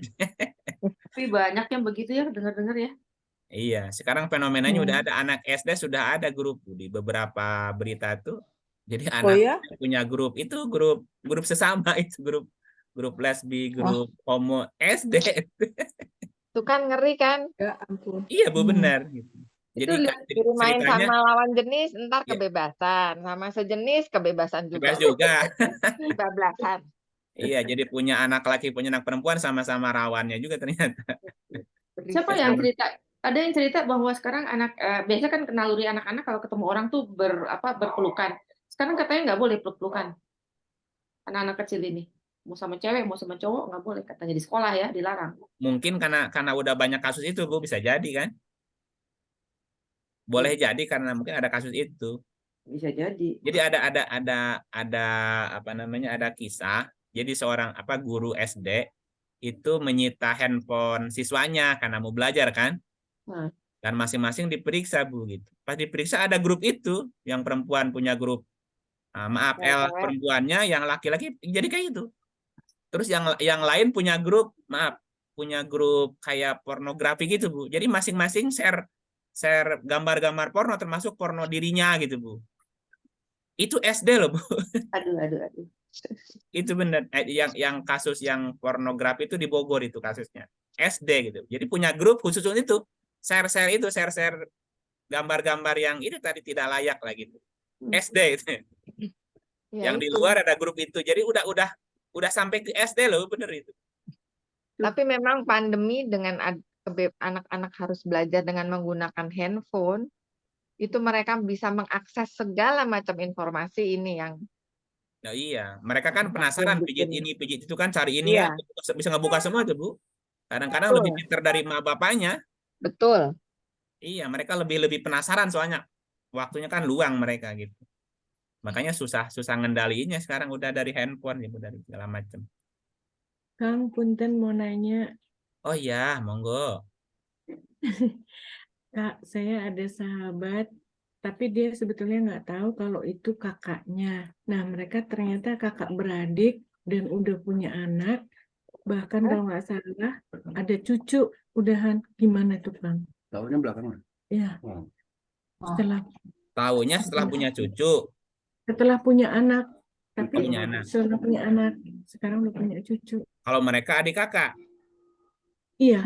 Tapi banyak yang begitu ya, dengar-dengar ya. Iya, sekarang fenomenanya udah Ya. ada anak SD sudah ada grup Bu, di beberapa berita tuh. Jadi Oh anak ya? punya grup itu grup sesama itu grup lesbi, Wah, grup homo SD. itu kan ngeri kan, Ya ampun. Iya Bu, benar gitu. Itu Jadi lihat suruh main ceritanya sama lawan jenis ntar ya, kebebasan, sama sejenis kebebasan juga, bebas juga. bablasan. Iya, jadi punya anak laki, punya anak perempuan sama-sama rawannya juga ternyata. siapa Berisik. yang cerita? Ada yang cerita bahwa sekarang biasanya kan naluri anak-anak kalau ketemu orang tuh berpelukan. Sekarang katanya nggak boleh peluk-pelukan. Anak-anak kecil ini. Mau sama cewek, mau sama cowok nggak boleh katanya di sekolah ya, dilarang. Mungkin karena udah banyak kasus itu Bu, bisa jadi kan? Boleh jadi karena mungkin ada kasus itu. Bisa jadi. Jadi ada apa namanya? Ada kisah. Jadi seorang guru SD itu menyita handphone siswanya karena mau belajar kan? Nah, Dan masing-masing diperiksa Bu gitu. Pas diperiksa ada grup itu, yang perempuan punya grup. Maaf, L Cewek. perempuannya, yang laki-laki jadi kayak gitu. Terus yang lain punya grup, maaf, punya grup kayak pornografi gitu Bu. Jadi masing-masing share gambar-gambar porno termasuk porno dirinya gitu Bu. Itu SD loh Bu. aduh. Itu benar. Yang kasus yang pornografi itu di Bogor itu kasusnya. SD gitu. Jadi punya grup khusus untuk itu. Share-share gambar-gambar yang itu tadi tidak layak lah gitu. SD itu. Ya Yang di itu. luar ada grup itu. Jadi udah sampai ke SD loh, bener itu. Tapi memang pandemi dengan anak-anak harus belajar dengan menggunakan handphone, itu mereka bisa mengakses segala macam informasi ini yang Nah, iya, mereka kan penasaran pijit bikin. ini, pijit itu kan cari ini ya, Iya, bisa ngebuka semua tuh Bu. Kadang-kadang lebih betul, pintar dari emak bapaknya. betul. Iya, mereka lebih penasaran soalnya waktunya kan luang mereka gitu. Makanya susah ngendaliinnya sekarang udah dari handphone gitu, dari segala macam. Kang, punten mau nanya, Oh iya, monggo. Kak, saya ada sahabat, tapi dia sebetulnya nggak tahu kalau itu kakaknya. Nah, mereka ternyata kakak beradik dan udah punya anak, bahkan kalau nggak salah ada cucu udahan. Gimana tuh, Kang? Tahunnya belakangan. Ya, Oh. setelah Taunya setelah punya cucu. setelah punya anak, tapi Punya anak. setelah punya anak, sekarang udah punya cucu. Kalau mereka adik kakak, Iya,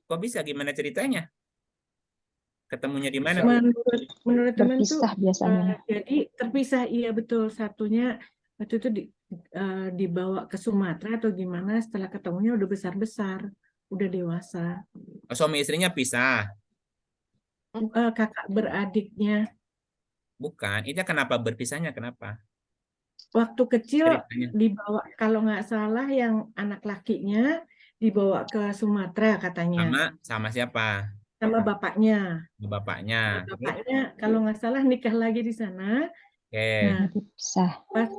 kok bisa? Gimana ceritanya? Ketemunya di mana? menurut teman tuh berpisah biasanya. jadi terpisah, iya betul. Satunya waktu itu dibawa ke Sumatera atau gimana, setelah ketemunya udah besar-besar, udah dewasa. Oh, suami istrinya pisah. Kakak beradiknya Bukan, itu kenapa berpisahnya? Kenapa? waktu kecil Ceritanya. dibawa, kalau nggak salah yang anak lakinya dibawa ke Sumatera katanya Sama siapa? sama bapaknya. Bapaknya. Bapaknya kalau nggak salah nikah lagi di sana. Oke. Nah, Berpisah. pas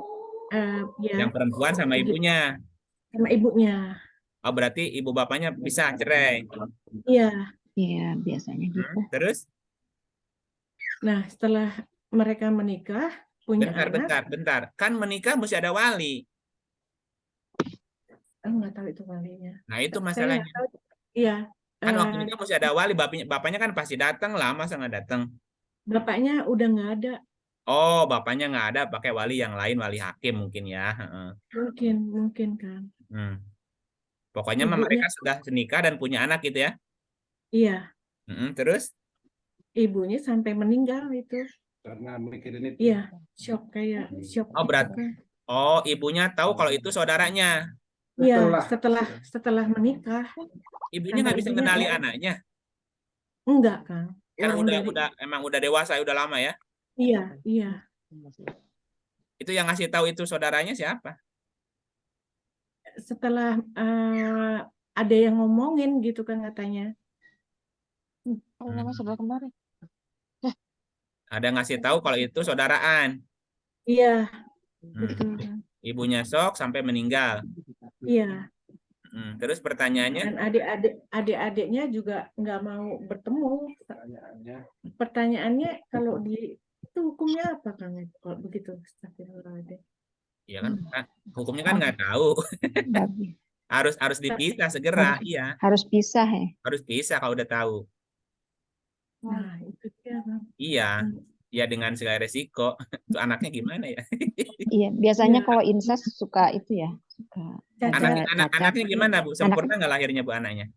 ya Yang perempuan sama ibunya. sama ibunya. Oh, berarti ibu bapaknya pisah, cerai. Iya. Iya, biasanya gitu. Terus? Nah, setelah mereka menikah, punya anak. Bentar. Kan menikah mesti ada wali. Nggak tahu itu walinya. Nah, itu Saya masalahnya. nggak tahu. Iya. Kan waktu nikah mesti ada wali. Bapaknya kan pasti datang lah, masa nggak datang? Bapaknya udah nggak ada. Oh, bapaknya nggak ada, pakai wali yang lain, wali hakim mungkin ya. Mungkin kan. Pokoknya mereka sudah menikah dan punya anak gitu ya. Iya. Terus? Ibunya sampai meninggal itu. Karena mikirin itu. Iya, shock kayak shock. Oh, berarti. Oh, ibunya tahu kalau itu saudaranya. Iya, setelah menikah. Ibunya nggak bisa kenali anaknya. Enggak, Kang. Kan emang udah dewasa, udah lama ya. Iya. Itu yang ngasih tahu itu saudaranya siapa? setelah ada yang ngomongin gitu kan katanya. Kalau nama saudara kemarin. Ada ngasih tahu kalau itu saudaraan. Iya, Hmm. betul. Ibunya sok sampai meninggal. Iya. Terus pertanyaannya? Dan adik-adiknya juga nggak mau bertemu. Pertanyaannya kalau itu hukumnya apa Kang? Kalau begitu, astagfirullahaladzim. Iya kan, hukumnya kan nggak tahu. harus dipisah segera, iya. Harus pisah ya. Harus pisah kalau udah tahu. Nah, itu dia, Bang. Iya, ya dengan segala resiko. Itu anaknya gimana ya? Iya, biasanya kalau incest suka itu ya, suka Anaknya gimana Bu? Sempurna nggak lahirnya Bu anaknya?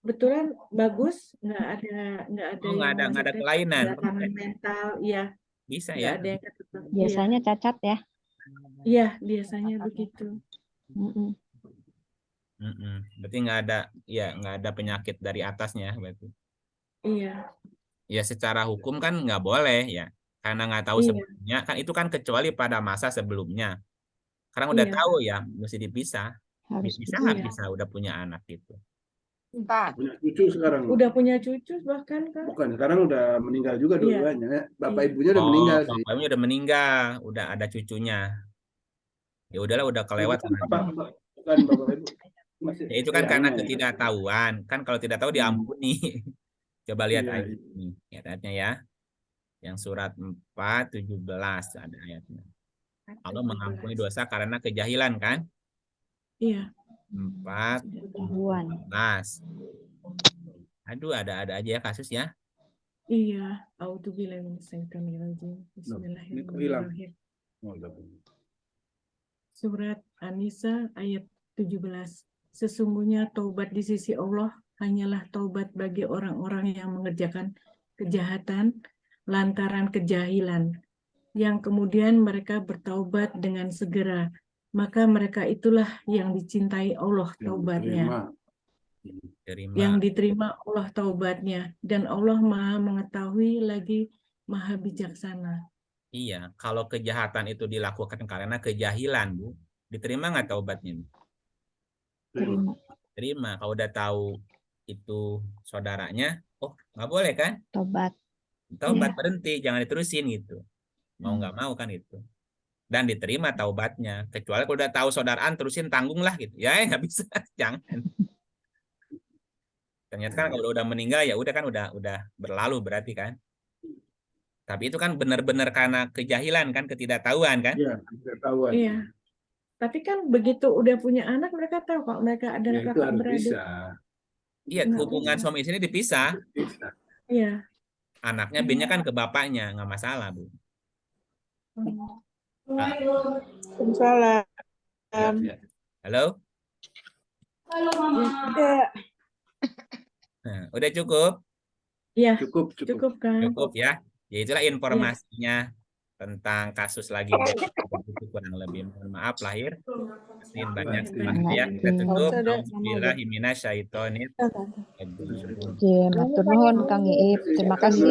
Kebetulan bagus, nggak ada nggak ada kelainan. kedatangan mental, iya. Bisa Nggak ya? ada yang ketemu. Biasanya cacat ya. Iya, biasanya begitu. Berarti nggak ada penyakit dari atasnya berarti. Iya. Ya secara hukum kan nggak boleh ya, karena nggak tahu sebelumnya kan itu kan kecuali pada masa sebelumnya. Sekarang udah tahu ya, mesti dipisah. Bisa nggak bisa udah punya anak gitu. Punya cucu sekarang. Udah punya cucu bahkan kan? Bukan, sekarang udah meninggal juga dua-duanya. Bapak ibunya udah meninggal sih. Bapak ibunya udah meninggal, udah ada cucunya. Ya udahlah, udah kelewat. Bukan Bapak Ibu. Ya itu kan karena ketidaktahuan. Kan kalau tidak tahu diampuni. Coba lihat ayat ini. Ayatnya ya. Yang surat 4:17 ada ayatnya. Allah mengampuni dosa karena kejahilan kan? Iya. 4:17. Aduh, ada aja ya kasus ya. Iya. A'udzubillahi minasyaitonirrajim. Bismillahirrahmanirrahim. Surat An-Nisa ayat 17. Sesungguhnya taubat di sisi Allah hanyalah taubat bagi orang-orang yang mengerjakan kejahatan lantaran kejahilan, yang kemudian mereka bertaubat dengan segera, maka mereka itulah yang dicintai Allah taubatnya, yang diterima Allah taubatnya, dan Allah Maha mengetahui lagi Maha bijaksana. Iya, kalau kejahatan itu dilakukan karena kejahilan, Bu, diterima nggak taubatnya? Terima. Kalau udah tahu itu saudaranya, nggak boleh kan? Taubat berhenti, jangan diterusin gitu. Mau nggak mau kan itu. Dan diterima taubatnya. Kecuali kalau udah tahu saudaraan, terusin tanggunglah gitu. Ya nggak bisa, jangan. Ternyata kan kalau udah meninggal ya udah kan udah berlalu berarti kan. Tapi itu kan benar-benar karena kejahilan kan, ketidaktahuan kan? Iya, ketidaktahuan. Iya. Tapi kan begitu udah punya anak, mereka tahu kalau mereka ada kakak beradik. Iya, hubungan suami istri dipisah. Iya. Anaknya binnya kan ke bapaknya, nggak masalah, Bu. Waalaikumsalam. Halo? Halo, Mama. Nah, udah cukup? Iya. Cukup kan? Cukup ya. Ya itulah informasinya tentang kasus lagi kurang lebih. Mohon maaf lahir. Terima banyak ya. Kita tutup. Auzubillahi minasyaitonir rajim. Matur nuwun Kang Iip. Terima kasih.